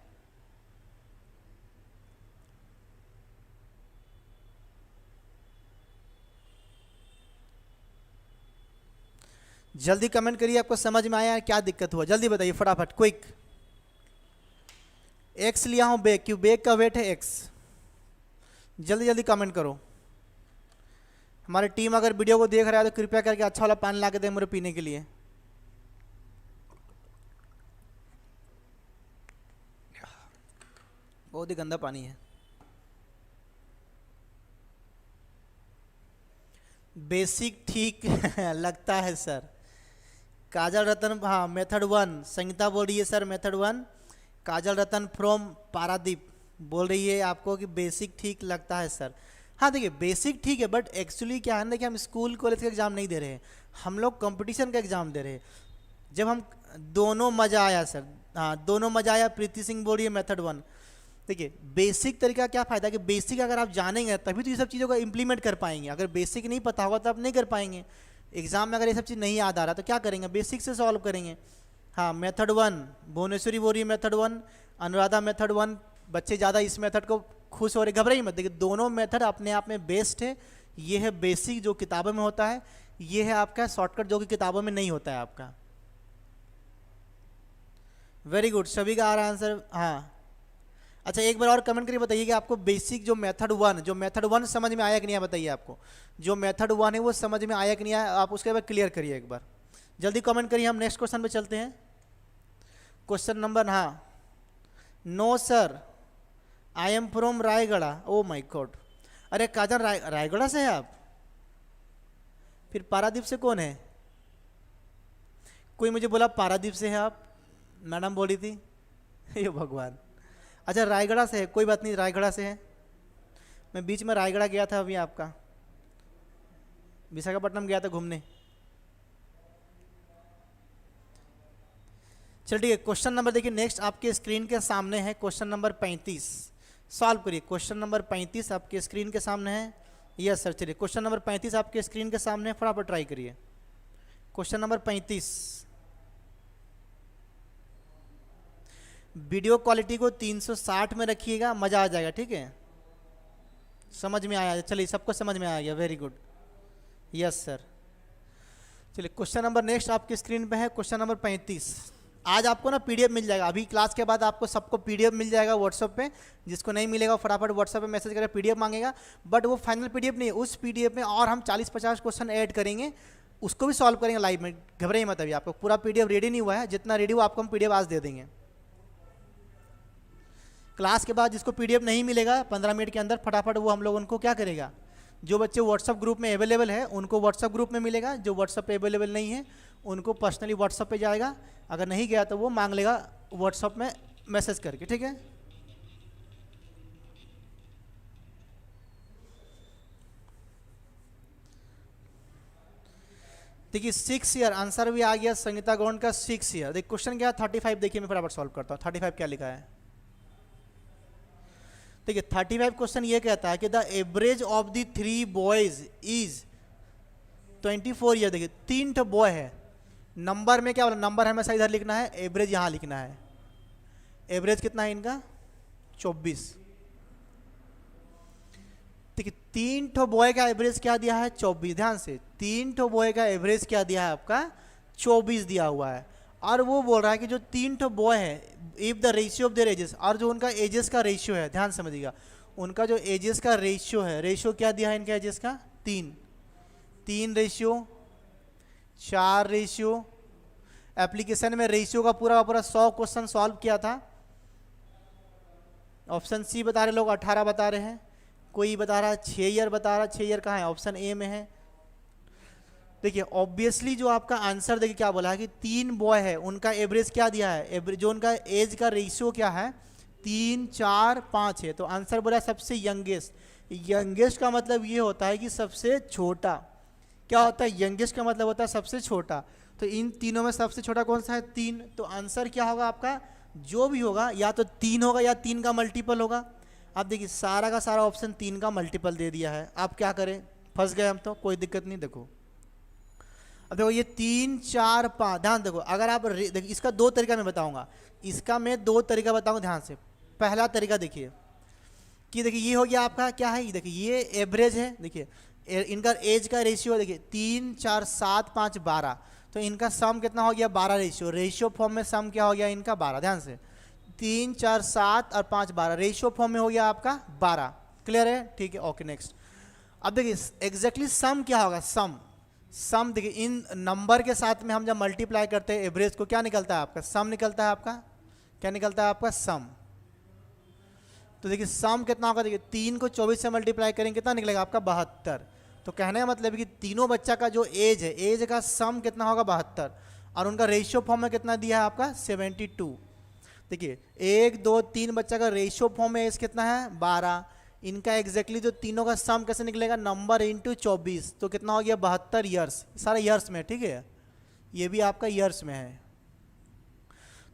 जल्दी कमेंट करिए, आपको समझ में आया क्या दिक्कत हुआ, जल्दी बताइए फटाफट क्विक। x लिया हूं बैग, क्यों बैग का वेट है x, जल्दी जल्दी कमेंट करो। हमारी टीम अगर वीडियो को देख रहा है तो कृपया करके अच्छा वाला पानी ला के दे मुझे पीने के लिए। बहुत ही गंदा पानी है। बेसिक ठीक लगता है सर। काजल रतन, हाँ मेथड 1 संगीता बोल रही है sir method 1। Kajal Ratan from Paradip बोल रही है आपको कि बेसिक ठीक लगता है सर। हाँ देखिए बेसिक ठीक है, बट एक्चुअली क्या है ना कि हम स्कूल कॉलेज का एग्ज़ाम नहीं दे रहे हैं, हम लोग कंपटीशन का एग्ज़ाम दे रहे हैं। जब हम दोनों मज़ा आया सर, हाँ दोनों मज़ा आया। प्रीति सिंह बोल रही है मेथड 1। देखिए बेसिक तरीका क्या फ़ायदा कि बेसिक अगर आप जानेंगे तभी तो ये सब चीज़ों को इम्प्लीमेंट कर पाएंगे। अगर बेसिक नहीं पता होगा तो आप नहीं कर पाएंगे। एग्जाम में अगर ये सब चीज़ नहीं याद आ रहा तो क्या करेंगे, बेसिक से सॉल्व करेंगे। हाँ मेथड 1 भुवनेश्वरी बोल रही है मेथड 1, अनुराधा मेथड 1। बच्चे ज़्यादा इस मेथड को खुश हो रहे, घबराइए मत। देखिए दोनों मेथड अपने आप में बेस्ट है। ये है बेसिक जो किताबों में होता है, ये है आपका शॉर्टकट जो कि किताबों में नहीं होता है आपका। वेरी गुड, सभी का आ रहा आंसर। हाँ अच्छा एक बार और कमेंट करके बताइए कि आपको बेसिक जो मेथड 1 समझ में आया कि नहीं आया, बताइए आपको जो मेथड 1 है वो समझ में आया कि नहीं आया, आप उसके बाद क्लियर करिए एक बार, जल्दी कमेंट करिए। हम नेक्स्ट क्वेश्चन पे चलते हैं। क्वेश्चन नंबर, हाँ no sir I am from Raigarh. Oh my God, अरे काजल रायगढ़ से है आप, फिर पारादीप से कौन है? कोई मुझे बोला पारादीप से है आप, मैडम बोली थी। ये भगवान। अच्छा रायगढ़ से है, कोई बात नहीं, रायगढ़ से है। मैं बीच में रायगढ़ गया था अभी, आपका विशाखापट्टनम गया था घूमने। चलिए ठीक है, क्वेश्चन नंबर देखिए नेक्स्ट आपके स्क्रीन के सामने है, क्वेश्चन नंबर 35 सॉल्व करिए। क्वेश्चन नंबर 35 आपके स्क्रीन के सामने है। यस सर, चलिए क्वेश्चन नंबर 35 आपके स्क्रीन के सामने है, फटाफट ट्राई करिए। क्वेश्चन नंबर 35, वीडियो क्वालिटी को 360 में रखिएगा, मजा आ जाएगा, ठीक है। समझ में आया? चलिए सबको समझ में आ गया, वेरी गुड, यस सर। चलिए क्वेश्चन नंबर नेक्स्ट आपकी स्क्रीन पे है, क्वेश्चन नंबर 35। आज आपको ना पीडीएफ मिल जाएगा, अभी क्लास के बाद आपको सबको पीडीएफ मिल जाएगा व्हाट्सएप पे। जिसको नहीं मिलेगा फटाफट व्हाट्सएप पे मैसेज करें, पीडीएफ मांगेगा। बट वो फाइनल पीडीएफ नहीं है, उस पीडीएफ में और हम 40-50 क्वेश्चन ऐड करेंगे, उसको भी सॉल्व करेंगे लाइव में। घबराइए मत, अभी आपको पूरा पीडीएफ रेडी नहीं हुआ है, जितना रेडी हुआ आपको हम पीडीएफ आज दे देंगे। क्लास के बाद जिसको पीडीएफ नहीं मिलेगा 15 मिनट के अंदर, फटाफट वो हम लोग उनको क्या करेगा, जो बच्चे व्हाट्सएप ग्रुप में अवेलेबल है उनको व्हाट्सएप ग्रुप में मिलेगा, जो व्हाट्सएप पे अवेलेबल नहीं है उनको पर्सनली व्हाट्सएप पे जाएगा। अगर नहीं गया तो वो मांग लेगा व्हाट्सएप में मैसेज करके, ठीक है। देखिए 6 ईयर आंसर भी आ गया संगीता गौंड का, 6 ईयर। देखिए क्वेश्चन क्या है 35, देखिए मैं फटाफट सॉल्व करता हूँ। 35 क्या लिखा है, देखिए 35 क्वेश्चन ये कहता है कि the average of the 3 boys is 24 year. देखिए 3 तो बॉय है, नंबर में क्या बोला, नंबर हमेशा इधर लिखना है, एवरेज यहाँ लिखना है। एवरेज कितना है इनका 24। देखिए 3 ठो बॉय का एवरेज क्या दिया है 24, ध्यान से 3 ठो बॉय का एवरेज क्या दिया है आपका 24 दिया हुआ है। और वो बोल रहा है कि जो 3 ठो बॉय है, if the ratio of their edges, और जो उनका एजेस का रेशियो है, ध्यान समझिएगा, उनका जो एजेस का रेशियो है, रेशियो क्या दिया है इनके एजेस का 3 रेशियो 4 रेशियो। एप्लीकेशन में रेशियो का पूरा 100 क्वेश्चन सॉल्व किया था। ऑप्शन सी बता रहे लोग 18 बता रहे हैं, कोई बता रहा है 6 ईयर बता रहा है। 6 ईयर कहाँ है, ऑप्शन ए में है। देखिए ऑब्वियसली जो आपका आंसर देखिए क्या बोला है कि 3 बॉय है, उनका एवरेज क्या दिया है, एवरेज जो उनका एज का रेशियो क्या है 3, 4, 5 है। तो आंसर बोला सबसे यंगेस्ट। यंगेस्ट का मतलब ये होता है कि सबसे छोटा। क्या होता है, यंगेस्ट का मतलब होता है सबसे छोटा। तो इन तीनों में सबसे छोटा कौन सा है 3। तो आंसर क्या होगा आपका, जो भी होगा या तो 3 होगा या 3 का मल्टीपल होगा। अब देखिए सारा का सारा ऑप्शन 3 का मल्टीपल दे दिया है, आप क्या करें, फंस गए हम तो, कोई दिक्कत नहीं। देखो अब देखो ये 3, 4, 5, ध्यान देखो, अगर आप देखिए इसका 2 तरीका मैं बताऊंगा, इसका मैं 2 तरीका बताऊंगा, ध्यान से। पहला तरीका देखिए कि देखिए ये हो गया आपका क्या है, देखिए ये एवरेज है, देखिए इनका एज का रेशियो देखिए 3, 4, 7, 5, 12। तो इनका सम कितना हो गया 12 रेशियो। रेशियो फॉर्म में सम क्या हो गया इनका 12, ध्यान से 3, 4, 7 और 5, 12 रेशियो फॉर्म में हो गया आपका 12। क्लियर है, ठीक है, ओके नेक्स्ट। अब देखिए एग्जैक्टली सम क्या होगा, सम देखिए इन नंबर के साथ में हम जब मल्टीप्लाई करते हैं एवरेज को क्या निकलता है आपका, सम निकलता है आपका। क्या निकलता है आपका, सम। तो देखिए सम कितना होगा, देखिए 3 को 24 से मल्टीप्लाई करेंगे कितना निकलेगा आपका 72। तो कहने का मतलब है कि तीनों बच्चा का जो एज है, एज का सम कितना होगा 72, और उनका रेशियो फॉर्म में कितना दिया है आपका 72। देखिए 1, 2, 3 बच्चा का रेशियो फॉर्म में एज कितना है 12। इनका एग्जैक्टली जो तीनों का सम कैसे निकलेगा, नंबर इंटू 24, तो कितना हो गया 72 ईयर्स। सारा ईयर्स में, ठीक है, ये भी आपका ईयर्स में है।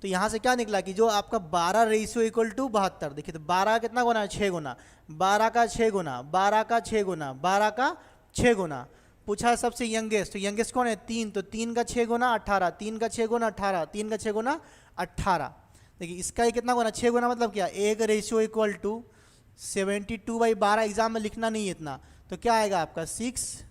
तो यहाँ से क्या निकला कि जो आपका 12 रेशियो इक्वल टू 72। देखिए तो 12 कितना गुना है 6 गुना, 12 का 6 गुना, 12 का 6 गुना, 12 का 6 गुना। पूछा है सबसे यंगेस्ट, तो यंगेस्ट कौन है 3, तो 3 का 6 गुना 18, 3 का 6 गुना 18, 3 का 6 गुना 18। देखिए इसका ही कितना गुना 6 गुना मतलब क्या, 1 रेशियो इक्वल टू 72/12। एग्जाम में लिखना नहीं है इतना, तो क्या आएगा आपका 6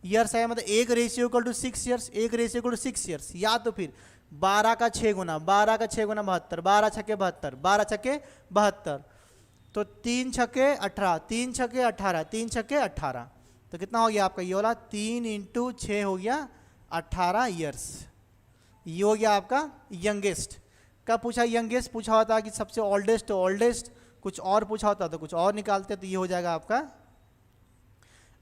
ईयर्स आएगा, मतलब 1 ratio equal to 6 years, 1 ratio equal to 6 years. या तो फिर 12 का 6 गुना, 12 का 6 गुना 72, 12 छक्के 72, 12 छक्के 72, तो 3 छक्के 18, 3 छक्के 18, 3 छक्के 18। तो कितना हो गया आपका, ये वाला 3 इंटू 6 हो गया 18 ईयर्स। ये हो गया आपका यंगेस्ट। कब पूछा यंगेस्ट, पूछा होता है कि सबसे ओल्डेस्ट तो ओल्डेस्ट, कुछ और पूछा होता तो कुछ और निकालते, तो ये हो जाएगा आपका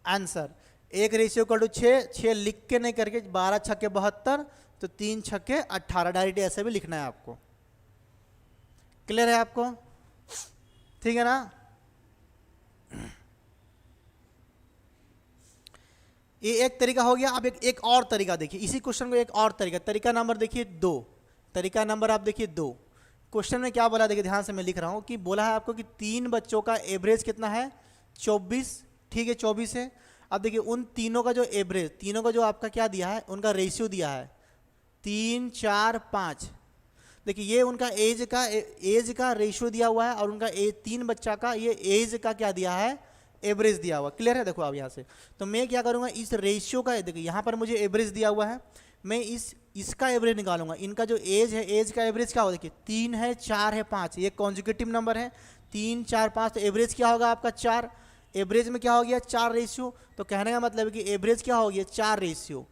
आंसर। एक रेशियो इक्वल टू 6, 6 लिख के नहीं करके 12 छक्के 72, तो 3 छक्के 18, डायरेक्ट ऐसे भी लिखना है आपको। क्लियर है आपको? ठीक है ना? ये एक तरीका हो गया। अब एक और तरीका देखिए, इसी क्वेश्चन को एक और तरीका नंबर देखिए 2, तरीका नंबर आप देखिए 2। क्वेश्चन में क्या बोला देखिए, ध्यान से मैं लिख रहा हूँ कि बोला है आपको कि 3 बच्चों का एवरेज कितना है 24, ठीक है 24 है। अब देखिए उन तीनों का जो एवरेज, तीनों का जो आपका क्या दिया है, उनका रेशियो दिया है 3, 4, 5। देखिए ये उनका एज का रेशियो दिया हुआ है और उनका 3 बच्चा का ये एज का क्या दिया है, एवरेज दिया हुआ। क्लियर है? देखो अब यहाँ से तो मैं क्या करूँगा, इस रेशियो का, देखिए यहाँ पर मुझे एवरेज दिया हुआ है, मैं इसका एवरेज निकालूंगा। इनका जो एज है, एज का एवरेज क्या होगा, देखिए 3 है, 4 है, 5, ये कॉन्जुगेटिव नंबर है, 3, 4, 5, तो एवरेज क्या होगा आपका 4। एवरेज में क्या हो गया 4 रेशियो, तो कहने का मतलब है कि एवरेज क्या हो गया 4 रेशियो।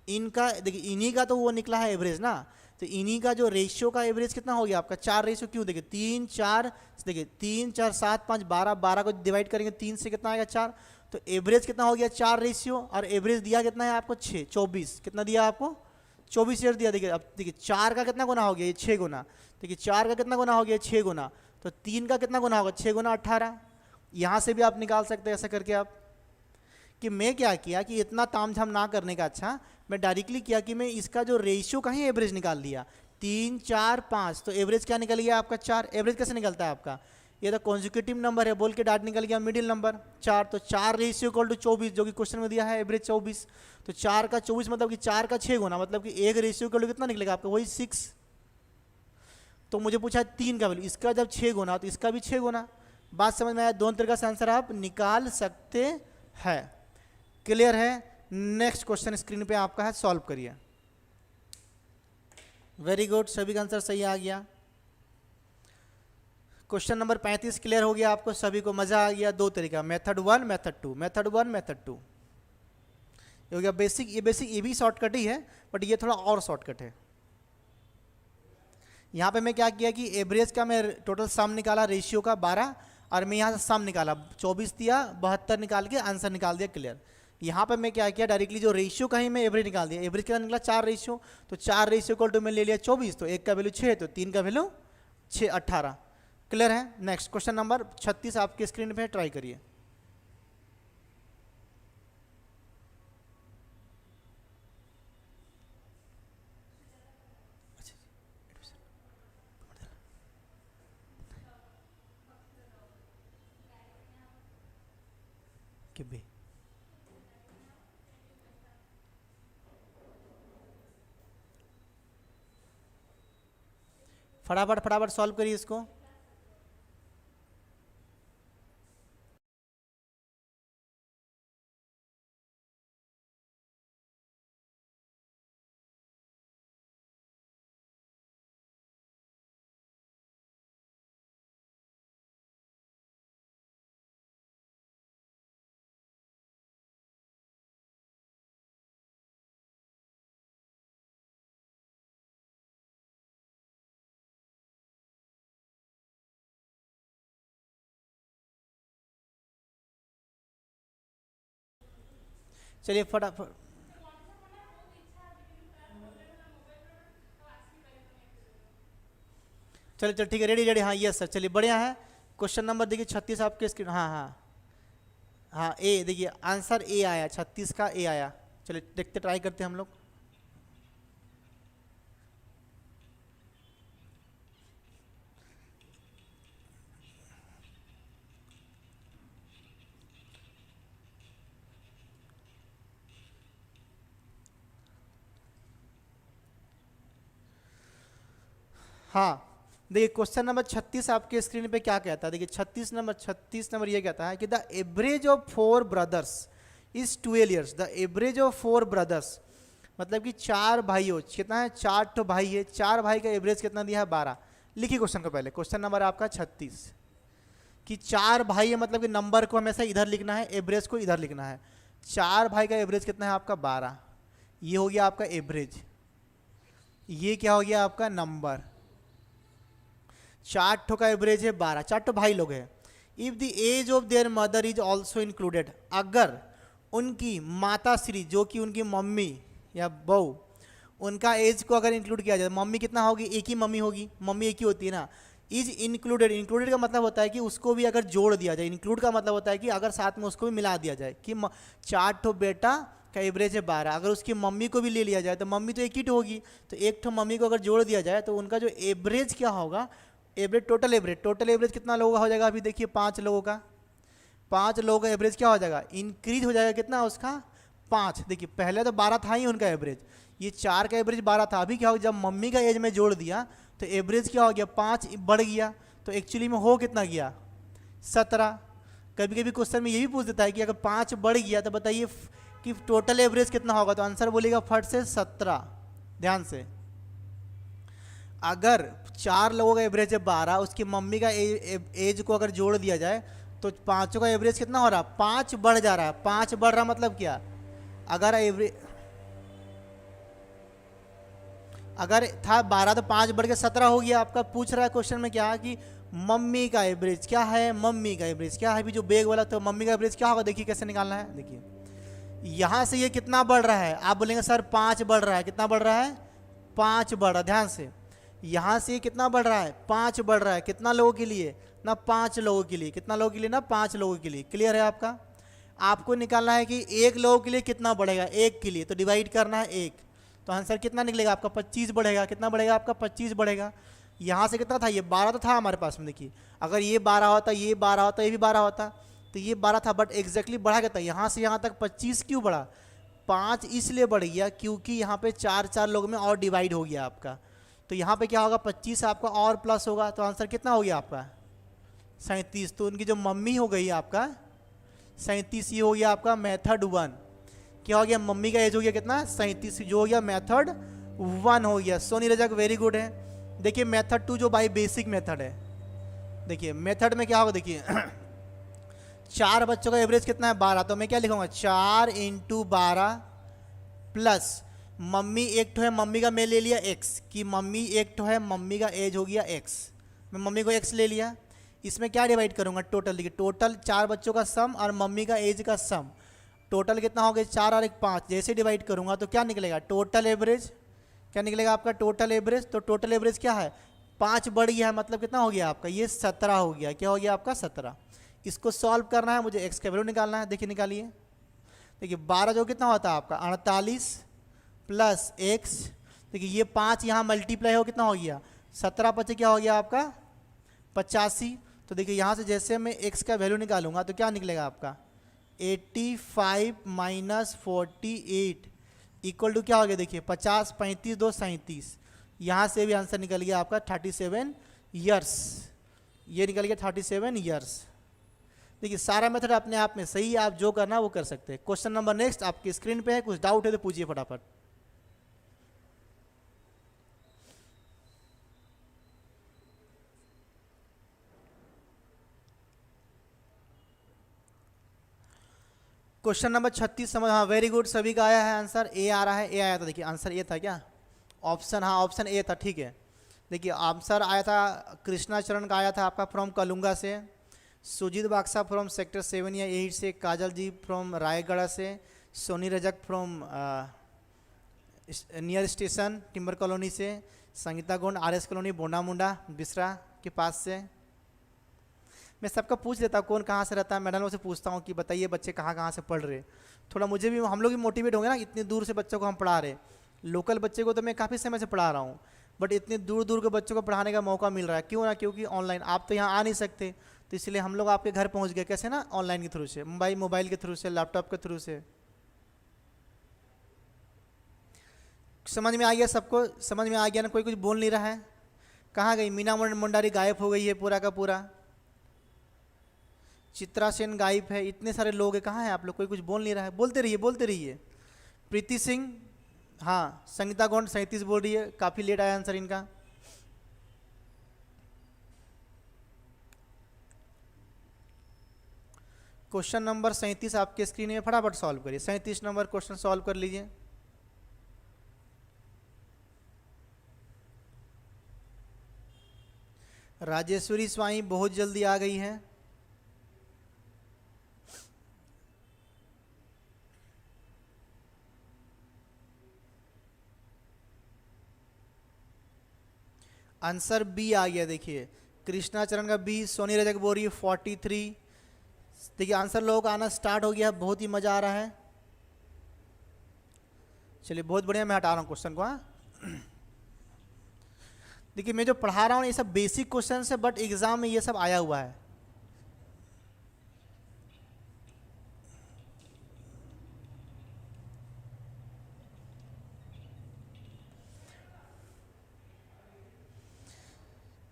इनका देखिए इन्हीं का तो वो निकला है एवरेज ना, तो इन्हीं का जो रेशियो का एवरेज कितना हो गया आपका 4 रेशियो। क्यों? देखिए 3, 4, देखिए 3, 4, 7, 5, 12, 12 को डिवाइड करेंगे 3 से कितना आएगा 4, तो एवरेज कितना हो गया 4 रेशियो। और एवरेज दिया कितना है आपको 6, 24, कितना दिया आपको 24 ईयर दिया। देखिए अब देखिए 4 का कितना गुना हो गया, ये 6 गुना। देखिए 4 का कितना गुना हो गया 6 गुना, तो 3 का कितना गुना होगा 6 गुना 18। यहाँ से भी आप निकाल सकते हैं ऐसा करके आप, कि मैं क्या किया कि इतना तामझाम ना करने का, अच्छा मैं डायरेक्टली किया कि मैं इसका जो रेशियो का ही एवरेज निकाल लिया, 3, 4, 5, तो एवरेज क्या निकल गया आपका 4। एवरेज कैसे निकलता है आपका, ये तो कॉन्जुगेटिव नंबर है बोल के डाट निकल गया मिडिल नंबर 4, तो 4 रेशियो इक्वल टू 24, जो कि क्वेश्चन में दिया है एवरेज 24, तो 4 का 24 मतलब कि 4 का 6 गुना, मतलब कि एक रेशियो इक्वल टू कितना निकलेगा आपका, वही 6। तो मुझे पूछा है 3 का वैल्यू, इसका जब 6 गुना तो इसका भी 6 गुना। बात समझ में आया? दोनों तरीका से आंसर आप निकाल सकते हैं। क्लियर है? नेक्स्ट क्वेश्चन स्क्रीन पे आपका है, सॉल्व करिए। वेरी गुड, सभी का आंसर सही आ गया। क्वेश्चन नंबर 35 क्लियर हो गया आपको सभी को, मजा आ गया। 2 तरीका, मेथड 1 मेथड 2, मेथड 1 मेथड 2 ये हो गया बेसिक। ये भी शॉर्टकट ही है, बट ये थोड़ा और शॉर्टकट है। यहाँ पे मैं क्या किया कि एवरेज का मैं टोटल सम निकाला रेशियो का 12, और मैं यहाँ से सम निकाला 24 दिया, 72 निकाल के आंसर निकाल दिया। क्लियर? यहाँ पे मैं क्या किया, डायरेक्टली जो रेशियो का ही मैं एवरेज निकाल दिया। एवरेज क्या निकला 4 रेशियो, तो 4 रेशियो इक्वल टू मैं ले लिया 24, तो 1 का वैल्यू 6, तो 3 का वैल्यू 6, 18। क्लियर है? नेक्स्ट क्वेश्चन नंबर 36 आपके स्क्रीन पे ट्राई करिए। कि भी फटाफट फटाफट सॉल्व करिए इसको। चलिए फटाफट, चलिए चलिए ठीक है, रेडी रेडी, हाँ यस सर, चलिए बढ़िया है। क्वेश्चन नंबर देखिए 36 आपके स्क्रीन, हाँ हाँ हाँ, ए देखिए आंसर ए आया, 36 का ए आया। चलिए देखते, ट्राई करते हैं हम लोग। हाँ देखिए क्वेश्चन नंबर 36 आपके स्क्रीन पे क्या कहता है, देखिए 36 नंबर ये कहता है कि the average of 4 brothers is 12 years. The average of 4 brothers मतलब कि 4 भाइयों, कितना है 4 तो भाई है, 4 भाई का एवरेज कितना दिया है 12। लिखिए क्वेश्चन को पहले, क्वेश्चन नंबर आपका 36 कि 4 भाई है, मतलब कि नंबर को हमेशा इधर लिखना है, एवरेज को इधर लिखना है। 4 भाई का एवरेज कितना है आपका 12, ये हो गया आपका एवरेज। ये क्या हो गया आपका नंबर। 4 ठो का एवरेज है 12, 4 ठो भाई लोग हैं। If the age of their mother is also included, अगर उनकी माता श्री जो कि उनकी मम्मी या बहू, उनका एज को अगर इंक्लूड किया जाए, मम्मी कितना होगी, एक ही मम्मी होगी, मम्मी एक ही होती है ना। इज इंक्लूडेड, इंक्लूडेड का मतलब होता है कि उसको भी अगर जोड़ दिया जाए, इंक्लूड का मतलब होता है कि अगर साथ में उसको भी मिला दिया जाए कि 4 बेटा का एवरेज है 12, अगर उसकी मम्मी को भी ले लिया जाए तो मम्मी तो एक ही होगी, तो एक ठो मम्मी को अगर जोड़ दिया जाए तो उनका जो एवरेज क्या होगा, एवरेज टोटल एवरेज कितना लोगों का हो जाएगा, अभी देखिए 5 लोगों का, 5 लोगों का एवरेज क्या हो जाएगा, इंक्रीज हो जाएगा कितना उसका 5। देखिए पहले तो 12 था ही उनका एवरेज, ये 4 का एवरेज 12 था, अभी क्या हो, जब मम्मी का एज में जोड़ दिया तो एवरेज क्या हो गया, 5 बढ़ गया, तो एक्चुअली में हो कितना गया, 17। कभी कभी क्वेश्चन में ये भी पूछ देता है कि अगर 5 बढ़ गया तो बताइए कि टोटल एवरेज कितना होगा, तो आंसर बोलेगा फट से 17। ध्यान से, अगर 4 लोगों का एवरेज है 12, उसकी मम्मी का एज को अगर जोड़ दिया जाए तो पाँचों का एवरेज कितना हो रहा है, 5 बढ़ जा रहा है। 5 बढ़ रहा मतलब क्या, अगर था 12 तो 5 बढ़ के 17 हो गया। आपका पूछ रहा है क्वेश्चन में क्या कि मम्मी का एवरेज क्या है, मम्मी का एवरेज क्या है, अभी जो बेग वाला, तो मम्मी का एवरेज क्या होगा, देखिए कैसे निकालना है। देखिए यहाँ से ये कितना बढ़ रहा है, आप बोलेंगे सर 5 बढ़ रहा है, कितना बढ़ रहा है, 5 बढ़ रहा है। ध्यान से, यहाँ से कितना बढ़ रहा है, 5 बढ़ रहा है, कितना लोगों के लिए ना, 5 लोगों के लिए, कितना लोगों के लिए ना, 5 लोगों के लिए। क्लियर है आपका, आपको निकालना है कि एक लोगों के लिए कितना बढ़ेगा, एक के लिए तो डिवाइड करना है 1, तो आंसर कितना निकलेगा आपका, 25 बढ़ेगा। कितना बढ़ेगा आपका, 25 बढ़ेगा। यहाँ से कितना था, ये 12 तो था हमारे पास में, देखिए अगर ये 12 होता, ये 12 होता, ये भी 12 होता, तो ये 12 था, बट एग्जैक्टली बढ़ा क्या था, यहाँ से यहाँ तक 25 क्यों बढ़ा, 5 इसलिए बढ़ गया क्योंकि यहाँ पे 4 लोग में और डिवाइड हो गया आपका, तो यहाँ पे क्या होगा, 25 आपका और प्लस होगा, तो आंसर कितना हो गया आपका, 37। तो उनकी जो मम्मी हो गई आपका 37, ये हो गया आपका मेथड 1। क्या हो गया, मम्मी का एज हो गया कितना, 37, जो हो गया मेथड 1 हो गया। सोनी रजक वेरी गुड है। देखिए मेथड 2 जो बाई बेसिक मेथड है, देखिए मेथड में क्या होगा, देखिए 4 बच्चों का एवरेज कितना है, 12, तो मैं क्या लिखूंगा, 4 × 12 प्लस मम्मी एक ठो है, मम्मी का मैं ले लिया x, कि मम्मी एक ठो है, मम्मी का एज हो गया x, मैं मम्मी को x ले लिया, इसमें क्या डिवाइड करूंगा, टोटल। देखिए टोटल 4 बच्चों का सम और मम्मी का एज का सम, टोटल कितना हो गया, 4 और 1 5, जैसे डिवाइड करूंगा तो क्या निकलेगा, टोटल एवरेज। क्या निकलेगा आपका, टोटल एवरेज। तो टोटल एवरेज क्या है, 5 बढ़ गया है, मतलब कितना हो गया आपका, ये 17 हो गया। क्या हो गया आपका, 17। इसको सॉल्व करना है, मुझे x का वैल्यू निकालना है। देखिए निकालिए, देखिए 12 जो कितना होता है आपका 48 प्लस x, देखिए ये 5 यहाँ मल्टीप्लाई हो कितना हो गया, 17 पचे क्या हो गया आपका 85। तो देखिए यहाँ से जैसे मैं x का वैल्यू निकालूंगा तो क्या निकलेगा आपका 85 माइनस 48 इक्वल टू क्या हो गया, देखिए 50, 35 2 37, यहाँ से भी आंसर निकल गया आपका 37 ईयर्स। ये निकल गया 37 ईयर्स। देखिए सारा मेथड अपने आप में सही है, आप जो करना वो कर सकते हैं। क्वेश्चन नंबर नेक्स्ट आपकी स्क्रीन पे है, कुछ डाउट है तो पूछिए फटाफट। क्वेश्चन नंबर 36 समझ, हाँ वेरी गुड, सभी का आया है आंसर, ए आ रहा है, ए आया था। देखिए आंसर ए था क्या, ऑप्शन, हाँ ऑप्शन ए था, ठीक है। देखिए आंसर आया था कृष्णा चरण का आया था आपका फ्रॉम कलुंगा से, सुजीत बाक्सा फ्रॉम सेक्टर 7 या 8 से, काजल जी फ्रॉम रायगढ़ से, Soni Rajak from near station timber colony से, संगीता गोंड RS कॉलोनी बोंडा मुंडा बिसरा के पास से। मैं सबका पूछ लेता हूँ कौन कहाँ से रहता है, मैडम से पूछता हूँ कि बताइए बच्चे कहाँ कहाँ से पढ़ रहे, थोड़ा मुझे भी, हम लोग भी मोटिवेट होंगे ना, इतनी दूर से बच्चों को हम पढ़ा रहे। लोकल बच्चे को तो मैं काफ़ी समय से पढ़ा रहा हूँ, बट इतने दूर दूर के बच्चों को पढ़ाने का मौका मिल रहा है, क्यों ना, क्योंकि ऑनलाइन आप तो यहाँ आ नहीं सकते, तो इसलिए हम लोग आपके घर पहुँच गए। कैसे ना, ऑनलाइन के थ्रू से, मोबाइल के थ्रू से, लैपटॉप के थ्रू से। समझ में आ गया सबको, समझ में आ गया ना, कोई कुछ बोल नहीं रहा है। कहाँ गई मीना मुंडारी, गायब हो गई है पूरा का पूरा। चित्रा सेन गायब है, इतने सारे लोग हैं, कहाँ हैं आप लोग, कोई कुछ बोल नहीं रहा है, बोलते रहिए बोलते रहिए। प्रीति सिंह, हाँ संगीता गौंड 37 बोल रही है, काफ़ी लेट आया आंसर इनका। क्वेश्चन नंबर 37 आपके स्क्रीन में, फटाफट सॉल्व करिए। 37 नंबर क्वेश्चन सॉल्व कर लीजिए। राजेश्वरी स्वाई बहुत जल्दी आ गई है। आंसर बी आ गया। देखिए कृष्णा चरण का बी, सोनी रजक बोल रही है 43। देखिए आंसर लोगों का आना स्टार्ट हो गया, बहुत ही मज़ा आ रहा है। चलिए बहुत बढ़िया, मैं हटा रहा हूँ क्वेश्चन को। हाँ देखिए मैं जो पढ़ा रहा हूँ ये सब बेसिक क्वेश्चन है, बट एग्जाम में ये सब आया हुआ है।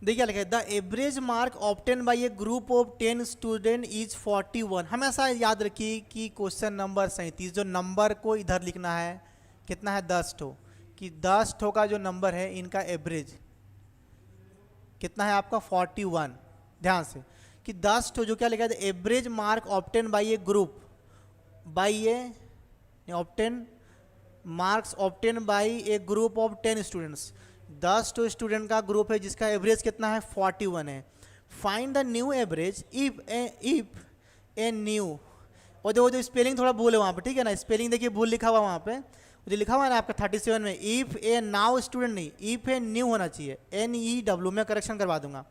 देखिए लिखा है the average mark obtain bye A group of 10 student is 41। हमेशा याद रखिए कि क्वेश्चन नंबर 37 जो नंबर को इधर लिखना है कितना है 10 ठो, कि 10 ठो का जो नंबर है इनका एवरेज कितना है आपका 41। ध्यान से कि 10 ठो जो क्या लिखा है average mark obtain bye A group by A obtain marks obtain bye A group of 10 students. 10 तो स्टूडेंट का ग्रुप है जिसका एवरेज कितना है 41 है। Find the new average if a new, और देखो जो स्पेलिंग थोड़ा भूल है वहाँ पे, ठीक है ना, स्पेलिंग देखिए भूल लिखा हुआ वहाँ पे, जो लिखा हुआ है ना आपका 37 में, इफ ए नाउ स्टूडेंट नहीं, इफ ए न्यू होना चाहिए, NEW, मैं करेक्शन करवा दूंगा।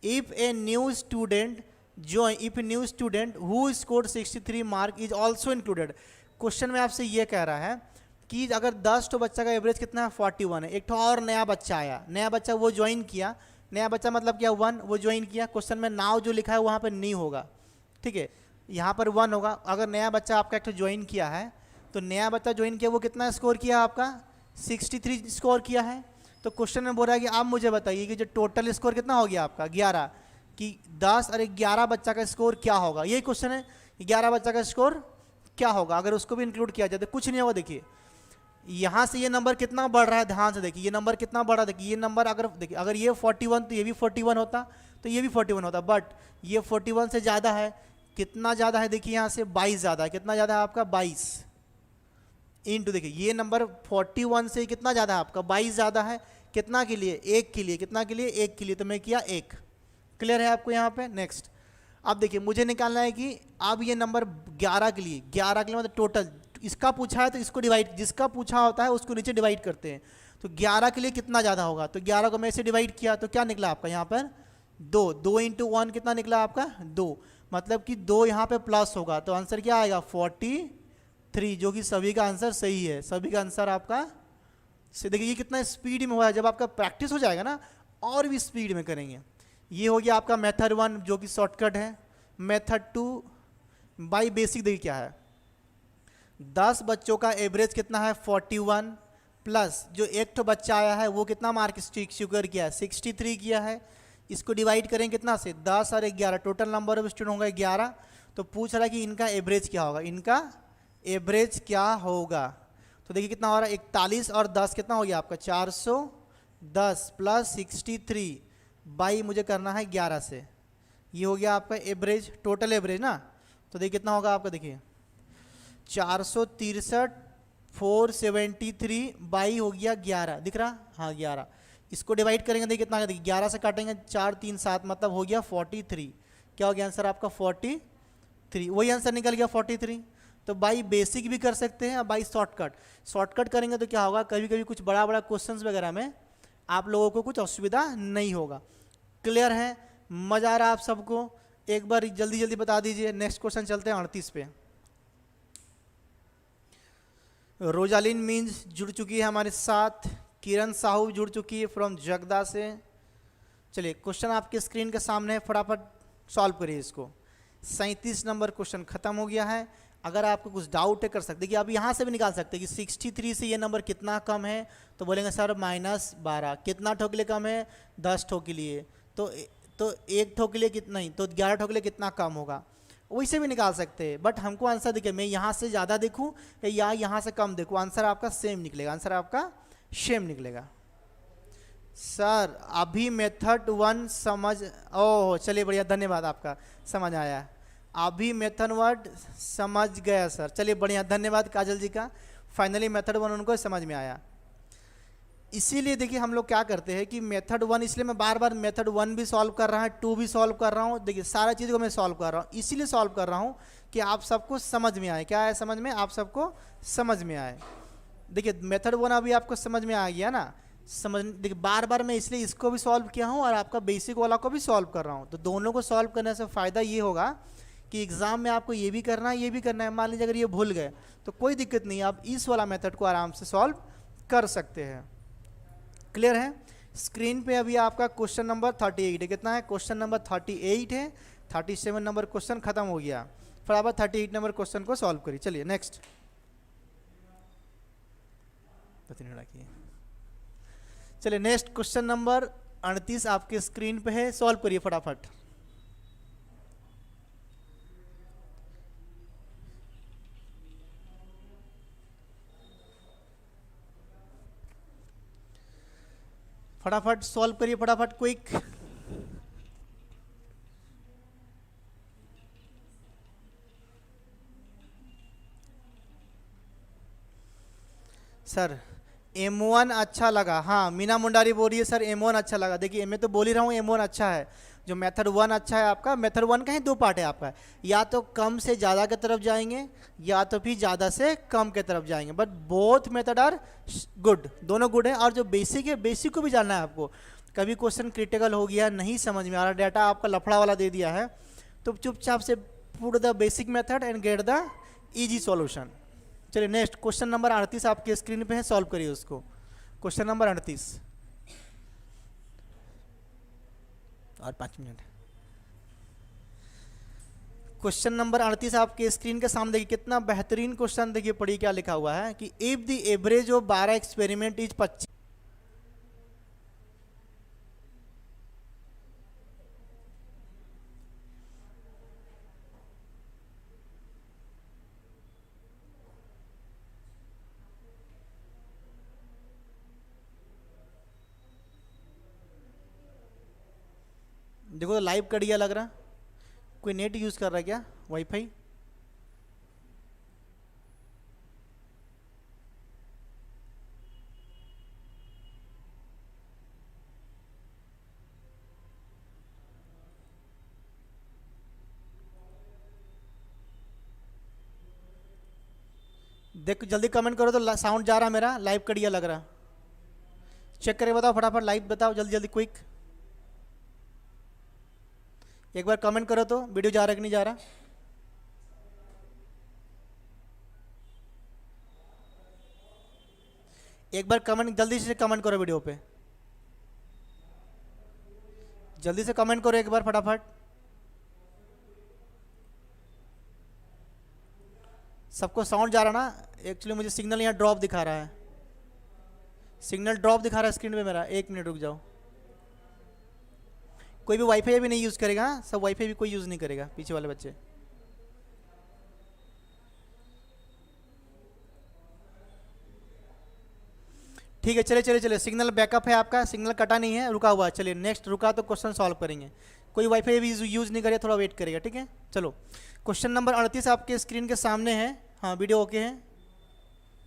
इफ ए न्यू स्टूडेंट जो if new student who scored 63 mark is also included. Question में आपसे ये कह रहा है कि अगर 10 तो बच्चा का एवरेज कितना है 41 है, एक तो और नया बच्चा आया, नया बच्चा वो ज्वाइन किया, नया बच्चा मतलब क्या 1, वो ज्वाइन किया। क्वेश्चन में नाउ जो लिखा है वहाँ पर नहीं होगा, ठीक है, यहाँ पर 1 होगा। अगर नया बच्चा आपका एक तो ज्वाइन किया है, तो नया बच्चा ज्वाइन किया वो कितना स्कोर किया आपका 63 स्कोर किया है। तो क्वेश्चन में बोल रहा है कि आप मुझे बताइए कि जो टोटल स्कोर कितना हो गया आपका 11, कि 10 और 11 बच्चा का स्कोर क्या होगा, यही क्वेश्चन है, 11 बच्चा का स्कोर क्या होगा अगर उसको भी इंक्लूड किया जाए तो कुछ नहीं होगा। देखिए यहाँ से ये नंबर कितना बढ़ रहा है, ध्यान से देखिए ये नंबर कितना बढ़ रहा है। देखिए ये नंबर अगर देखिए अगर ये 41 तो ये भी 41 होता, तो ये भी 41 होता, बट ये 41 से ज़्यादा है। कितना ज़्यादा है देखिए यहाँ से 22 ज़्यादा है। कितना ज़्यादा है आपका 22 इंटू, देखिए ये नंबर 41 से कितना ज़्यादा है आपका 22 ज़्यादा है। कितना के लिए, 1 के लिए, कितना के लिए 1 के लिए, तो मैं किया 1। क्लियर है आपको यहाँ पे। नेक्स्ट अब देखिए मुझे निकालना है कि अब ये नंबर 11 के लिए, 11 के लिए मतलब टोटल इसका पूछा है तो इसको डिवाइड, जिसका पूछा होता है उसको नीचे डिवाइड करते हैं। तो 11 के लिए कितना ज़्यादा होगा, तो 11 को मैं इसे डिवाइड किया तो क्या निकला आपका यहाँ पर 2 इंटू 1 कितना निकला आपका 2, मतलब कि 2 यहाँ पे प्लस होगा, तो आंसर क्या आएगा 43, जो कि सभी का आंसर सही है। सभी का आंसर आपका से देखिए ये कितना स्पीड में हुआ है। जब आपका प्रैक्टिस हो जाएगा ना और भी स्पीड में करेंगे। ये हो गया आपका मेथड 1 जो कि शॉर्टकट है। मेथड 2 बाय बेसिक देखिए क्या है, 10 बच्चों का एवरेज कितना है 41, प्लस जो एक तो बच्चा आया है वो कितना मार्क स्कोर किया है 63 किया है। इसको डिवाइड करें कितना से 10 और 11, टोटल नंबर ऑफ स्टूडेंट होगा 11। तो पूछ रहा है कि इनका एवरेज क्या होगा, इनका एवरेज क्या होगा। तो देखिए कितना हो रहा है 41 और 10 कितना हो गया आपका 410 प्लस 63 बाई मुझे करना है 11 से, ये हो गया आपका एवरेज, टोटल एवरेज ना। तो देखिए कितना होगा आपका, देखिए 463 473 बाई हो गया 11, दिख रहा, हाँ 11। इसको डिवाइड करेंगे देखिए कितना, देखिए 11 से काटेंगे 4 3 7 मतलब हो गया 43। क्या हो गया आंसर आपका 43, वही आंसर निकल गया 43। तो बाई बेसिक भी कर सकते हैं, बाई शॉर्टकट करेंगे तो क्या होगा, कभी कभी कुछ बड़ा बड़ा क्वेश्चंस वगैरह में आप लोगों को कुछ असुविधा नहीं होगा। क्लियर है, मजा आ रहा है आप सबको। एक बार जल्दी जल्दी बता दीजिए। नेक्स्ट क्वेश्चन चलते हैं 38 पे। रोजालिन मीन्स जुड़ चुकी है हमारे साथ, किरण साहू जुड़ चुकी है फ्रॉम जगदा से। चलिए क्वेश्चन आपके स्क्रीन के सामने है, फटाफट सॉल्व करिए इसको। 37 नंबर क्वेश्चन खत्म हो गया है। अगर आपको कुछ डाउट है कर सकते, देखिए आप यहाँ से भी निकाल सकते हैं कि 63 से ये नंबर कितना कम है, तो बोलेंगे सर -12। कितना ठो के लिए कम है 10 ठो के लिए, तो 1 ठो के लिए कितना ही, तो 11 ठो के लिए कितना कम होगा, वैसे भी निकाल सकते हैं। बट हमको आंसर देखिए मैं यहाँ से ज़्यादा देखूँ या यहाँ से कम देखूँ, आंसर आपका सेम निकलेगा, आंसर आपका सेम निकलेगा। सर अभी मेथड 1 समझ, ओह चलिए बढ़िया, धन्यवाद आपका, समझ आया। अभी मेथड 1 समझ गया सर, चलिए बढ़िया, धन्यवाद काजल जी का। फाइनली मेथड 1 उनको समझ में आया। इसीलिए देखिए हम लोग क्या करते हैं कि मेथड 1, इसलिए मैं बार बार मेथड 1 भी सॉल्व कर रहा है, 2 भी सॉल्व कर रहा हूँ। देखिए सारा चीज़ को मैं सॉल्व कर रहा हूँ, इसीलिए सॉल्व कर रहा हूँ कि आप सबको समझ में आए। क्या है समझ में, आप सबको समझ में आए। देखिए मेथड 1 अभी आपको समझ में आ गया ना। समझ देखिए, बार बार मैं इसलिए इसको भी सॉल्व किया हूँ और आपका बेसिक वाला को भी सॉल्व कर रहा हूँ। तो दोनों को सॉल्व करने से फ़ायदा ये होगा कि एग्ज़ाम में आपको ये भी करना है, ये भी करना है। मान लीजिए अगर ये भूल गए तो कोई दिक्कत नहीं, आप इस वाला मेथड को आराम से सॉल्व कर सकते हैं। क्लियर है? स्क्रीन पे अभी आपका क्वेश्चन नंबर 38 है। कितना है? क्वेश्चन नंबर 38 है। 37 नंबर क्वेश्चन खत्म हो गया, फटाफट 38 नंबर क्वेश्चन को सॉल्व करिए। चलिए नेक्स्ट। चलिए नेक्स्ट क्वेश्चन नंबर 38 आपके स्क्रीन पे है, सॉल्व करिए फटाफट। फटाफट सॉल्व करिए, फटाफट क्विक। सर M1 अच्छा लगा। हाँ, मीना मुंडारी बोल रही है सर M1 अच्छा लगा। देखिए मैं तो बोल ही रहा हूँ M1 अच्छा है। जो मेथड 1 अच्छा है आपका, मेथड 1 का ही दो पार्ट है आपका, या तो कम से ज़्यादा की तरफ जाएंगे या तो फिर ज़्यादा से कम की तरफ जाएंगे, but both method are good, दोनों गुड है। और जो बेसिक है, बेसिक को भी जानना है आपको। कभी क्वेश्चन क्रिटिकल हो गया, नहीं समझ में आ रहा, डाटा आपका लफड़ा वाला दे दिया है, तो चुपचाप से put the basic method and get the easy solution. चलिए नेक्स्ट क्वेश्चन नंबर 38 आपके स्क्रीन पे है, सॉल्व करिए उसको। क्वेश्चन नंबर 38 और 5 मिनट। क्वेश्चन नंबर 38 आपके स्क्रीन के सामने देखिए, कितना बेहतरीन क्वेश्चन। देखिए पढ़िए क्या लिखा हुआ है कि if the average of 12 experiment is 25। देखो लाइव कट गया लग रहा। कोई नेट यूज कर रहा है क्या, वाईफाई? देखो जल्दी कमेंट करो तो साउंड जा रहा मेरा, लाइव कट गया लग रहा। चेक करके बताओ फटाफट, लाइव बताओ जल्दी जल्दी क्विक। एक बार कमेंट करो तो वीडियो जा रहा है कि नहीं जा रहा। एक बार कमेंट, जल्दी से कमेंट करो वीडियो पे, जल्दी से कमेंट करो एक बार फटाफट। सबको साउंड जा रहा ना? एक्चुअली मुझे सिग्नल यहाँ ड्रॉप दिखा रहा है, सिग्नल ड्रॉप दिखा रहा है स्क्रीन पे मेरा। एक मिनट रुक जाओ। कोई भी वाईफाई भी नहीं यूज़ करेगा, सब वाईफाई भी कोई यूज़ नहीं करेगा, पीछे वाले बच्चे। ठीक है, चले चले चले, सिग्नल बैकअप है आपका, सिग्नल कटा नहीं है, रुका हुआ है। चलिए नेक्स्ट, रुका तो क्वेश्चन सॉल्व करेंगे। कोई वाईफाई भी यूज़ नहीं करेगा, थोड़ा वेट करेगा, ठीक है। चलो क्वेश्चन नंबर 38 आपके स्क्रीन के सामने है। हाँ वीडियो ओके है,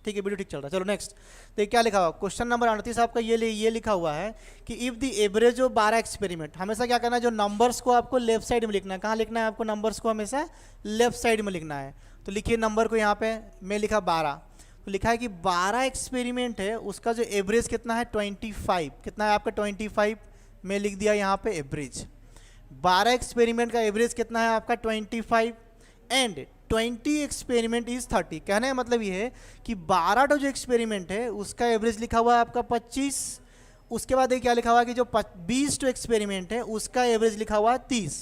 ठीक है, वीडियो ठीक चल रहा है। चलो नेक्स्ट, तो क्या लिखा हुआ क्वेश्चन नंबर 38 आपका, ये लिखा हुआ है कि if the average of 12 experiment, हमेशा क्या करना है, जो नंबर्स को आपको लेफ्ट साइड में लिखना है। कहाँ लिखना है आपको? नंबर्स को हमेशा लेफ्ट साइड में लिखना है। तो लिखिए नंबर को, यहाँ पे मैं लिखा 12, तो लिखा है कि 12 एक्सपेरिमेंट है, उसका जो एवरेज कितना है 25। कितना है आपका 25, मैं लिख दिया यहाँ पे एवरेज। 12 एक्सपेरिमेंट का एवरेज कितना है आपका 25 एंड 20 एक्सपेरिमेंट इज 30। कहने का मतलब ये है कि 12 जो एक्सपेरिमेंट है उसका एवरेज लिखा हुआ है आपका 25। उसके बाद ये क्या लिखा हुआ है कि जो 20 एक्सपेरिमेंट है उसका एवरेज लिखा हुआ है 30।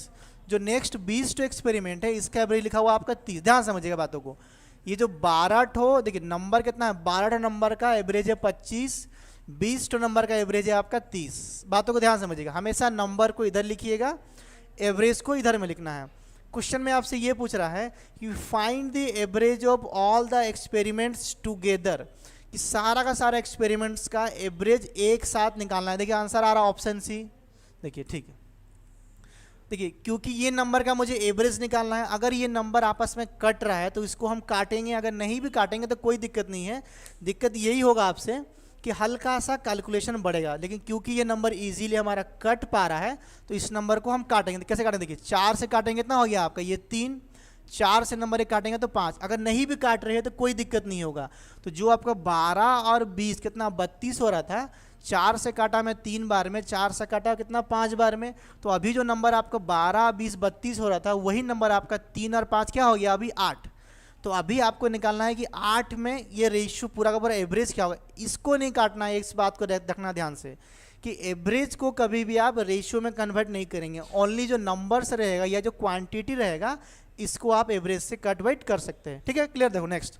जो नेक्स्ट 20 एक्सपेरिमेंट है इसका एवरेज लिखा हुआ आपका 30। ध्यान समझिएगा बातों को। ये जो 12 देखिए नंबर कितना है, 12 नंबर का एवरेज है 25, 20 नंबर का एवरेज है आपका 30। बातों को ध्यान समझिएगा, हमेशा नंबर को इधर लिखिएगा, एवरेज को इधर में लिखना है। क्वेश्चन में आपसे ये पूछ रहा है कि find the average of all the experiments together, कि सारा का सारा एक्सपेरिमेंट्स का एवरेज एक साथ निकालना है। देखिए आंसर आ रहा ऑप्शन सी। देखिए ठीक है, देखिए क्योंकि ये नंबर का मुझे एवरेज निकालना है, अगर ये नंबर आपस में कट रहा है तो इसको हम काटेंगे, अगर नहीं भी काटेंगे तो कोई दिक्कत नहीं है। दिक्कत यही होगा आपसे कि हल्का सा कैलकुलेशन बढ़ेगा, लेकिन क्योंकि ये नंबर इजीली हमारा कट पा रहा है तो इस नंबर को हम काटेंगे। तो कैसे काटेंगे? देखिए 4 से काटेंगे, कितना हो गया आपका ये 3, 4 से नंबर एक काटेंगे तो 5। अगर नहीं भी काट रहे हैं तो कोई दिक्कत नहीं होगा। तो जो आपका 12 और 20 कितना 32 हो रहा था, 4 से काटा मैं 3 बार में, 4 से काटा कितना 5 बार में, तो अभी जो नंबर आपका 12, 20, 32 हो रहा था वही नंबर आपका 3 और 5 क्या हो गया अभी 8। तो अभी आपको निकालना है कि 8 में ये रेशियो पूरा का पूरा एवरेज क्या होगा, इसको नहीं काटना है। इस बात को रखना ध्यान से कि एवरेज को कभी भी आप रेशियो में कन्वर्ट नहीं करेंगे, ओनली जो नंबर्स रहेगा या जो क्वांटिटी रहेगा इसको आप एवरेज से कन्वर्ट कर सकते हैं। ठीक है, क्लियर। देखो नेक्स्ट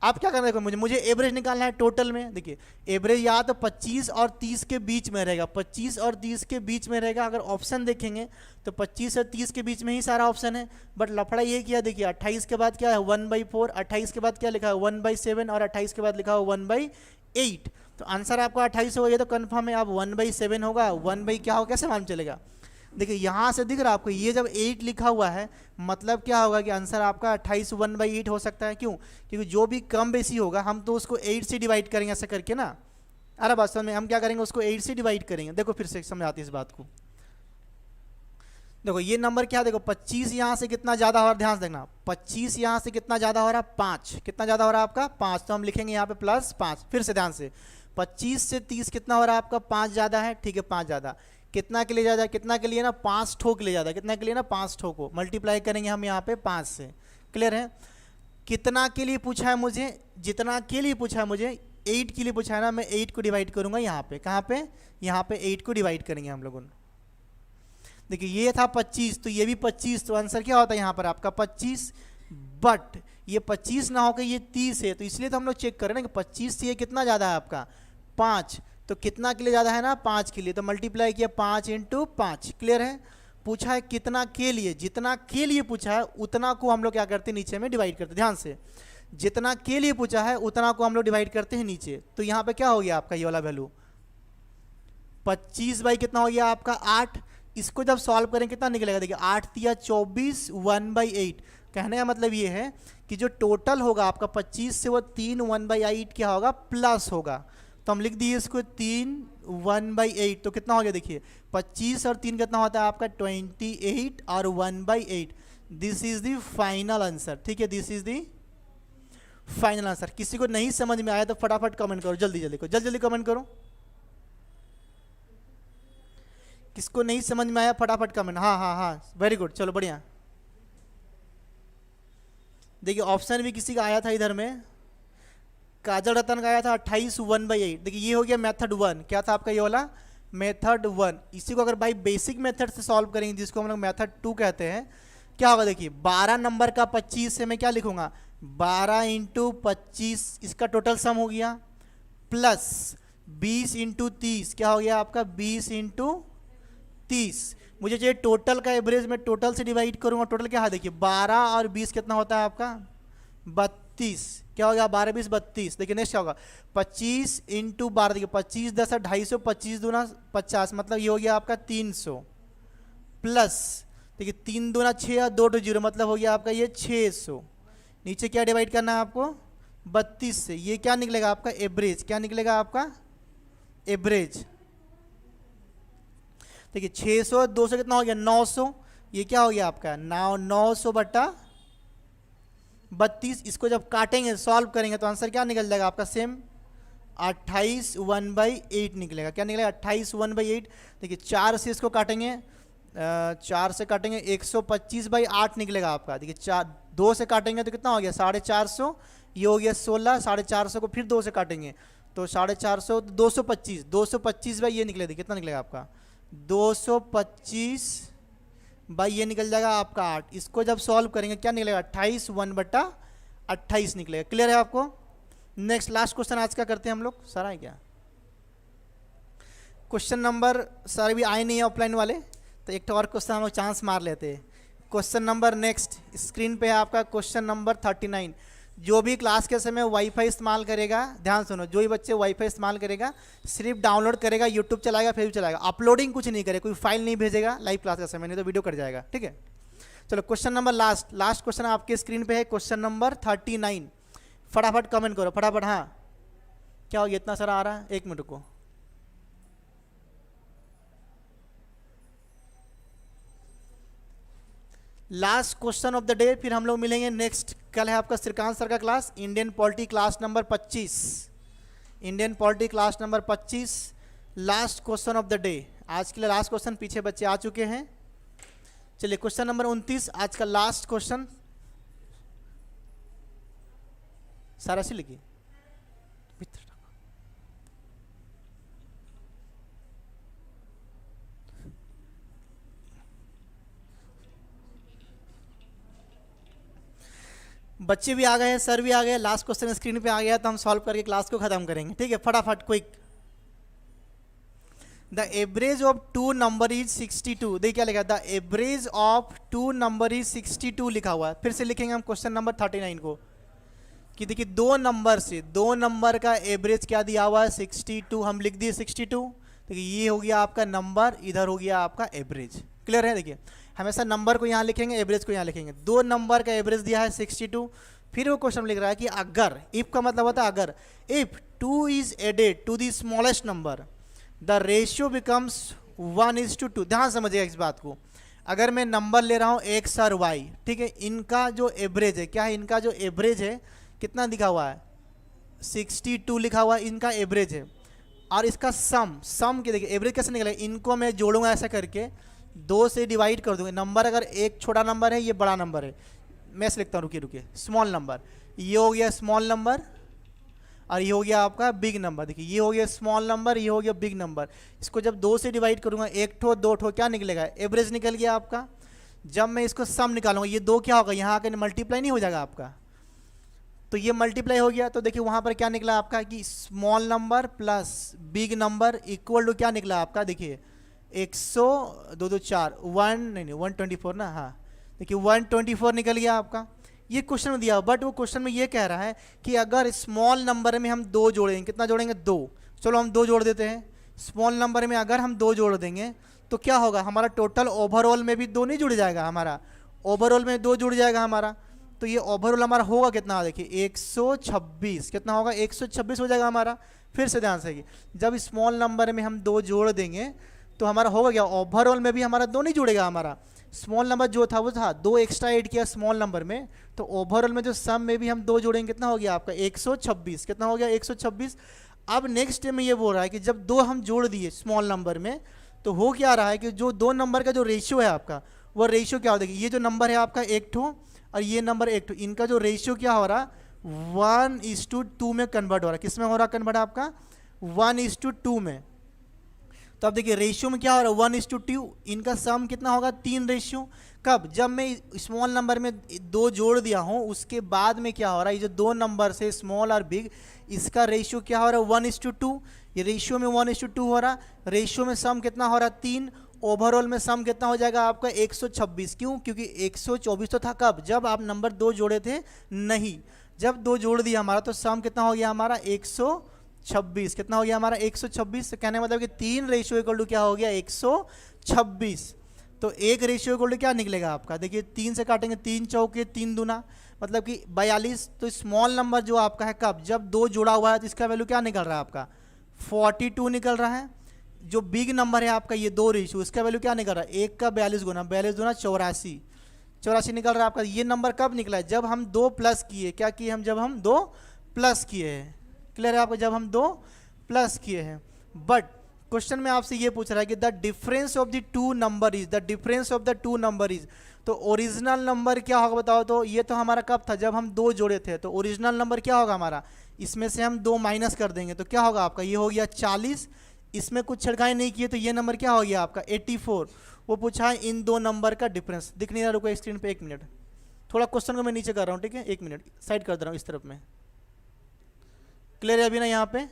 आप क्या करना है, मुझे एवरेज निकालना है टोटल में। देखिए एवरेज या तो 25 और 30 के बीच में रहेगा, 25 और 30 के बीच में रहेगा। अगर ऑप्शन देखेंगे तो 25 और 30 के बीच में ही सारा ऑप्शन है, बट लफड़ा ये किया, देखिए 28 के बाद क्या है 1/4, 28 के बाद क्या लिखा है 1/7 और 28 के बाद लिखा है 1/8। तो आंसर आपका 28 होगा, ये तो कन्फर्म है। अब 1/7 होगा, 1 क्या होगा कैसे मालूम चलेगा, देखिए यहाँ से दिख रहा है आपको, ये जब 8 लिखा हुआ है मतलब क्या होगा कि आंसर आपका 28 1/8 हो सकता है। क्यों, क्योंकि जो भी कम बेसी होगा हम तो उसको 8 से डिवाइड करेंगे ऐसे करके ना। अरे वास्तव में हम क्या करेंगे, उसको 8 से डिवाइड करेंगे। देखो फिर से समझाते इस बात को। देखो ये नंबर क्या, देखो 25 यहाँ से कितना ज़्यादा हो रहा है, ध्यान से देखना, 25 यहाँ से कितना ज़्यादा हो रहा है 5, कितना ज़्यादा हो रहा है आपका 5, तो हम लिखेंगे यहाँ पे +5। फिर से ध्यान से 25 से 30 कितना हो रहा है आपका 5 ज़्यादा है, ठीक है 5 ज़्यादा, कितना के लिए ज़्यादा है, कितना के लिए ना 5 ठोक ले ज़्यादा, कितना के लिए ना 5 ठोक को मल्टीप्लाई करेंगे हम यहाँ पे 5 से। क्लियर है, कितना के लिए पूछा है मुझे, जितना के लिए पूछा है मुझे, 8 के लिए पूछा है ना, मैं 8 को डिवाइड करूँगा यहाँ पे, कहाँ पे, यहाँ पे 8 को डिवाइड करेंगे हम लोगों। देखिए ये था 25 तो ये भी 25, तो आंसर क्या होता है यहाँ पर आपका 25, बट ये 25 ना होकर ये 30 है, तो इसलिए तो हम लोग चेक करें ना कि 25 से ये कितना ज़्यादा है आपका 5, तो कितना के लिए ज़्यादा है ना 5 के लिए, तो मल्टीप्लाई किया 5 × 5। क्लियर है, पूछा है कितना के लिए, जितना के लिए पूछा है उतना को हम लोग क्या करते हैं नीचे में डिवाइड करते हैं। ध्यान से, जितना के लिए पूछा है उतना को हम लोग डिवाइड करते हैं नीचे, तो यहाँ पे क्या हो गया आपका ये वाला वैल्यू 25 बाई कितना हो गया आपका 8। इसको जब सॉल्व करें कितना निकलेगा, देखिए 8 × 24 1/8। कहने का मतलब ये है कि जो टोटल होगा आपका 25 से वो 3 1/8 क्या होगा प्लस होगा, तो हम लिख दिए इसको 3 1/8। तो कितना हो गया देखिए 25 और 3 कितना होता है आपका 28 और 1/8। This is the final answer. ठीक है, this is the final answer. किसी को नहीं समझ में आया तो फटाफट कमेंट करो, जल्दी जल्दी करो, जल्दी जल्दी कमेंट करो। किसको नहीं समझ में आया फटाफट कमेंट, हाँ हाँ हाँ वेरी गुड, चलो बढ़िया। देखिए ऑप्शन भी किसी का आया था इधर में, काजल रतन का आया था 28 1/8। देखिए ये हो गया मेथड 1, क्या था आपका ये वाला मेथड 1। इसी को अगर भाई बेसिक मेथड से सॉल्व करेंगे जिसको हम लोग मेथड 2 कहते हैं, क्या होगा देखिए 12 नंबर का 25 से मैं क्या लिखूंगा 12 × 25, इसका टोटल सम हो गया, प्लस 20 × 30 क्या हो गया आपका 20 × 30। मुझे चाहिए टोटल का एवरेज, मैं टोटल से डिवाइड करूंगा। टोटल क्या है देखिए 12 और 20 कितना होता है आपका 32, क्या हो गया 12 20 32। देखिए नेक्स्ट क्या होगा 25 × 12, देखिए 25 10 250, 25 दूना 50, मतलब ये हो गया आपका 300, प्लस देखिए 3 दूना 6 और 2 0, मतलब हो गया आपका ये 600। नीचे क्या डिवाइड करना है आपको 32 से, ये क्या निकलेगा आपका एवरेज, क्या निकलेगा आपका एवरेज। देखिए 600 200 कितना हो गया 900, ये क्या हो गया आपका 900 बटा 32। इसको जब काटेंगे सॉल्व करेंगे तो आंसर क्या निकल जाएगा आपका सेम 28 1/8 निकलेगा। क्या निकलेगा 28 1/8। देखिए 4 से इसको काटेंगे, 4 से काटेंगे 125/8 निकलेगा आपका। देखिए 2 से काटेंगे तो कितना हो गया 450, ये हो गया 16, 450 को फिर 2 से काटेंगे तो 450 225, 225 बाई ये निकलेगा, कितना निकलेगा आपका 225 बाई ये निकल जाएगा आपका 8। इसको जब सॉल्व करेंगे क्या निकलेगा 28 1/28 निकलेगा। क्लियर है आपको। नेक्स्ट लास्ट क्वेश्चन आज का करते हैं हम लोग, सारा है क्या क्वेश्चन नंबर, सारे भी आए नहीं है ऑफलाइन वाले, तो एक और क्वेश्चन हम लोग चांस मार लेते हैं। क्वेश्चन नंबर नेक्स्ट स्क्रीन पे है आपका क्वेश्चन नंबर 39। जो भी क्लास के समय वाईफाई इस्तेमाल करेगा, ध्यान सुनो, जो भी बच्चे वाईफाई इस्तेमाल करेगा सिर्फ डाउनलोड करेगा, यूट्यूब चलाएगा, फेसबुक चलाएगा, अपलोडिंग कुछ नहीं करे, कोई फाइल नहीं भेजेगा लाइव क्लास के समय, नहीं तो वीडियो कट जाएगा। ठीक है, चलो क्वेश्चन नंबर लास्ट क्वेश्चन आपके स्क्रीन पे है, क्वेश्चन नंबर 39। फटाफट कमेंट करो फटाफट। हाँ क्या हो गया इतना सारा आ रहा है, एक मिनट को। Last question of the day, फिर हम लोग मिलेंगे नेक्स्ट। कल है आपका श्रीकांत सर का class, Indian polity class number 25, Indian polity class number 25। Last question of the day, आज के लिए लास्ट क्वेश्चन, पीछे बच्चे आ चुके हैं। चलिए क्वेश्चन नंबर 29, आज का लास्ट क्वेश्चन। सारा सी लिखिए। बच्चे भी आ गए हैं, सर भी आ गए, लास्ट क्वेश्चन स्क्रीन पे आ गया तो हम सॉल्व करके क्लास को खत्म करेंगे। ठीक है, फटाफट quick. The average of two number is 62। देखिए क्या लिखा है, the average of two number is 62 लिखा हुआ है। फिर से लिखेंगे हम क्वेश्चन नंबर 39 को कि देखिए दो नंबर का एवरेज क्या दिया हुआ है 62। हम लिख दिए 62। देखिए ये हो गया आपका नंबर, इधर हो गया आपका एवरेज। क्लियर है? देखिए हमेशा नंबर को यहाँ लिखेंगे, एवरेज को यहाँ लिखेंगे। दो नंबर का एवरेज दिया है 62। फिर वो क्वेश्चन लिख रहा है कि अगर, इफ का मतलब होता है अगर, if 2 is added to the smallest number the ratio becomes 1:2। ध्यान समझिएगा इस बात को। अगर मैं नंबर ले रहा हूँ x और y, ठीक है, इनका जो एवरेज है, क्या है, इनका जो एवरेज है कितना लिखा हुआ है 62 लिखा हुआ है, इनका एवरेज है। और इसका सम के देखिए एवरेज कैसे निकलेगा, इनको मैं जोड़ूंगा ऐसा करके, 2 से डिवाइड कर दूंगा। नंबर अगर एक छोटा नंबर है, ये बड़ा नंबर है, मैं ऐसे लिखता हूँ, रुकिए स्मॉल नंबर, ये हो गया स्मॉल नंबर और ये हो गया आपका बिग नंबर। देखिए ये हो गया स्मॉल नंबर, ये हो गया बिग नंबर। इसको जब 2 से डिवाइड करूंगा, एक ठो दो ठो, क्या निकलेगा, एवरेज निकल गया आपका। जब मैं इसको सम निकालूंगा, ये 2 क्या होगा, यहाँ आकर मल्टीप्लाई नहीं हो जाएगा आपका, तो ये मल्टीप्लाई हो गया। तो देखिए वहाँ पर क्या निकला आपका कि small number plus big number equal to क्या निकला आपका, देखिए 100, 2 2 4 124 ना, हाँ देखिए 124 निकल गया आपका। ये क्वेश्चन में दिया, बट वो क्वेश्चन में ये कह रहा है कि अगर स्मॉल नंबर में हम 2 जोड़ेंगे, कितना जोड़ेंगे 2, चलो हम 2 जोड़ देते हैं। स्मॉल नंबर में अगर हम 2 जोड़ देंगे तो क्या होगा, हमारा टोटल ओवरऑल में भी 2 नहीं जुड़ जाएगा, हमारा ओवरऑल में 2 जुड़ जाएगा हमारा। तो ये ओवरऑल हमारा होगा कितना, देखिए 126, कितना होगा 126 हो जाएगा हमारा। फिर से ध्यान से, जब स्मॉल नंबर में हम 2 जोड़ देंगे तो हमारा होगा क्या, ओवरऑल में भी हमारा 2 नहीं जुड़ेगा हमारा। स्मॉल नंबर जो था वो था 2 एक्स्ट्रा ऐड किया स्मॉल नंबर में, तो ओवरऑल में जो सम में भी हम 2 जोड़ेंगे, कितना हो गया आपका 126, कितना हो गया 126। अब नेक्स्ट स्टेप में ये बोल रहा है कि जब 2 हम जोड़ दिए स्मॉल नंबर में, तो हो क्या रहा है कि जो 2 नंबर का जो रेशियो है आपका, वो रेशियो क्या हो, देखिए ये जो नंबर है आपका 1 ठो और ये नंबर 1 ठो, इनका जो रेशियो क्या हो रहा 1:2 में कन्वर्ट हो रहा है। किस में हो रहा कन्वर्ट आपका 1:2 में। तो अब देखिए रेशियो में क्या हो रहा है 1:2, इनका सम कितना होगा 3 रेशियो। कब, जब मैं स्मॉल नंबर में 2 जोड़ दिया हूँ, उसके बाद में क्या हो रहा है, ये जो 2 नंबर से स्मॉल और बिग, इसका रेशियो क्या हो रहा है 1:2। ये रेशियो में 1:2 हो रहा, रेशियो में सम कितना हो रहा 3, ओवरऑल में सम कितना हो जाएगा आपका 126। क्यों, क्योंकि 124 तो था कब, जब आप नंबर 2 जोड़े थे, नहीं, जब 2 जोड़ दिया हमारा तो सम कितना हो गया हमारा 126, कितना हो गया हमारा 126। तो कहने मतलब कि 3 रेशियो इक्वल टू क्या हो गया 126। तो एक रेशियो इक्वल टू क्या निकलेगा आपका, देखिए 3 से काटेंगे, 3 चौके 3 दूना, मतलब कि 42। तो स्मॉल नंबर जो आपका है कब, जब 2 जुड़ा हुआ है तो इसका वैल्यू क्या निकल रहा है आपका 42 निकल रहा है। जो बिग नंबर है आपका ये 2 रेशियो, इसका वैल्यू क्या निकल रहा है 1 का 42 गुना 84 निकल रहा है आपका। ये नंबर कब निकला है, जब हम 2 प्लस किए, क्या किए हम, जब हम 2 प्लस किए हैं। क्लियर है आपको, जब हम 2 प्लस किए हैं। बट क्वेश्चन में आपसे ये पूछ रहा है कि the difference of the two number is, the difference of the two number is, तो ओरिजिनल नंबर क्या होगा बताओ। तो ये तो हमारा कब था, जब हम 2 जोड़े थे, तो ओरिजिनल नंबर क्या होगा हमारा, इसमें से हम 2 माइनस कर देंगे तो क्या होगा आपका, ये हो गया 40। इसमें कुछ छिड़काई नहीं किए तो ये नंबर क्या हो गया आपका 84। वो पूछा है इन 2 नंबर का डिफरेंस। दिख नहीं रहा, रुको स्क्रीन पे 1 मिनट, थोड़ा क्वेश्चन को मैं नीचे कर रहा हूँ, ठीक है 1 मिनट साइड कर दे रहा हूँ इस तरफ में। क्लियर है अभी ना यहाँ पे,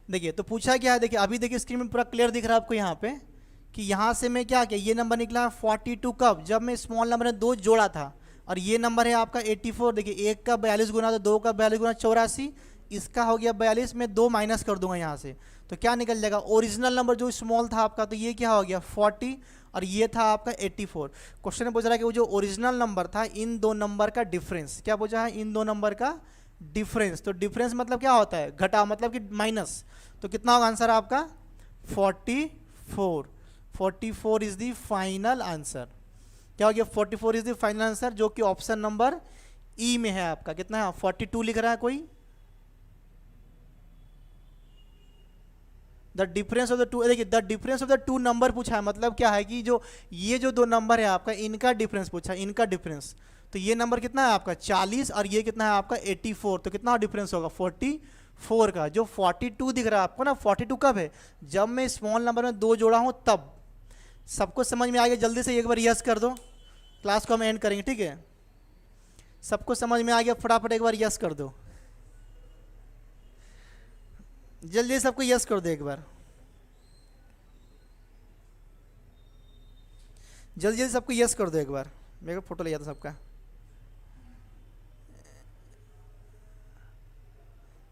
देखिए तो पूछा क्या है, देखिए अभी देखिए स्क्रीन में पूरा क्लियर दिख रहा है आपको यहाँ पे कि यहाँ से मैं क्या किया, ये नंबर निकला है 42 कब, जब मैं स्मॉल नंबर में 2 जोड़ा था, और ये नंबर है आपका 84। देखिए 1 का 42 गुना, तो 2 का 42 गुना 84, इसका हो गया 42, में 2 माइनस कर दूंगा यहाँ से, तो क्या निकल जाएगा ओरिजिनल नंबर जो स्मॉल था आपका, तो ये क्या हो गया 40 और ये था आपका 84। क्वेश्चन में पूछ रहा है कि वो जो ओरिजिनल नंबर था, इन 2 नंबर का डिफरेंस, क्या पूछा है, इन 2 नंबर का डिफरेंस। तो डिफरेंस मतलब क्या होता है, घटा मतलब कि माइनस, तो कितना होगा आंसर आपका 44। 44 इज द फाइनल आंसर। क्या हो गया 44 इज द फाइनल आंसर, जो कि ऑप्शन नंबर ई में है आपका। कितना है 42 लिख रहा है कोई, the difference of the two, देखिए the difference of the two number पूछा है, मतलब क्या है कि जो ये जो दो नंबर है आपका, इनका डिफरेंस पूछा है, इनका डिफरेंस। तो ये नंबर कितना है आपका 40 और ये कितना है आपका 84, तो कितना डिफरेंस होगा 44 का। जो 42 दिख रहा है आपको ना, 42 कब है, जब मैं स्मॉल नंबर में दो जोड़ा हूँ तब। सबको समझ में आ गया? जल्दी से एक बार यस कर दो, क्लास को हम एंड करेंगे, ठीक है? सबको समझ में आ गया? फटाफट एक बार यस कर दो, जल्दी सबको यस कर दो एक बार, जल्दी जल्दी सबको यस कर दो एक बार। मेरे को फोटो ले जाता सबका,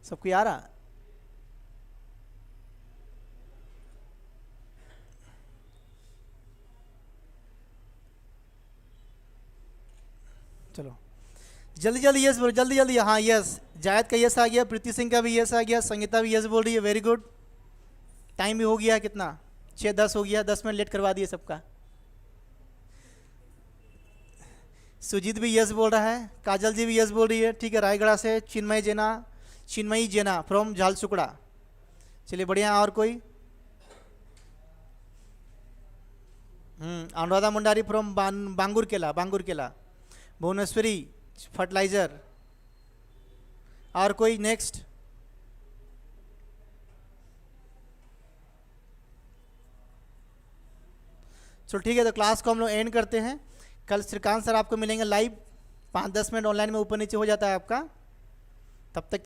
सबको आ रहा? चलो जल्दी जल्दी यस बोलो, जल्दी जल्दी। हाँ यस, जायद का यस आ गया, प्रीति सिंह का भी यस आ गया, संगीता भी यस बोल रही है, वेरी गुड। टाइम भी हो गया कितना, 6:10 हो गया, 10 मिनट लेट करवा दिए सबका। सुजीत भी यस बोल रहा है, काजल जी भी यस बोल रही है, ठीक है। रायगढ़ से चिन्मयी जेना फ्रॉम झालसुकड़ा, चलिए बढ़िया। और कोई? अनुराधा मुंडारी फ्रॉम बांगुर केला। भुवनेश्वरी फर्टिलाइजर। और कोई नेक्स्ट? चलो ठीक है, तो क्लास को हम लोग एंड करते हैं। कल श्रीकांत सर आपको मिलेंगे लाइव, 5-10 मिनट ऑनलाइन में ऊपर नीचे हो जाता है आपका, तब तक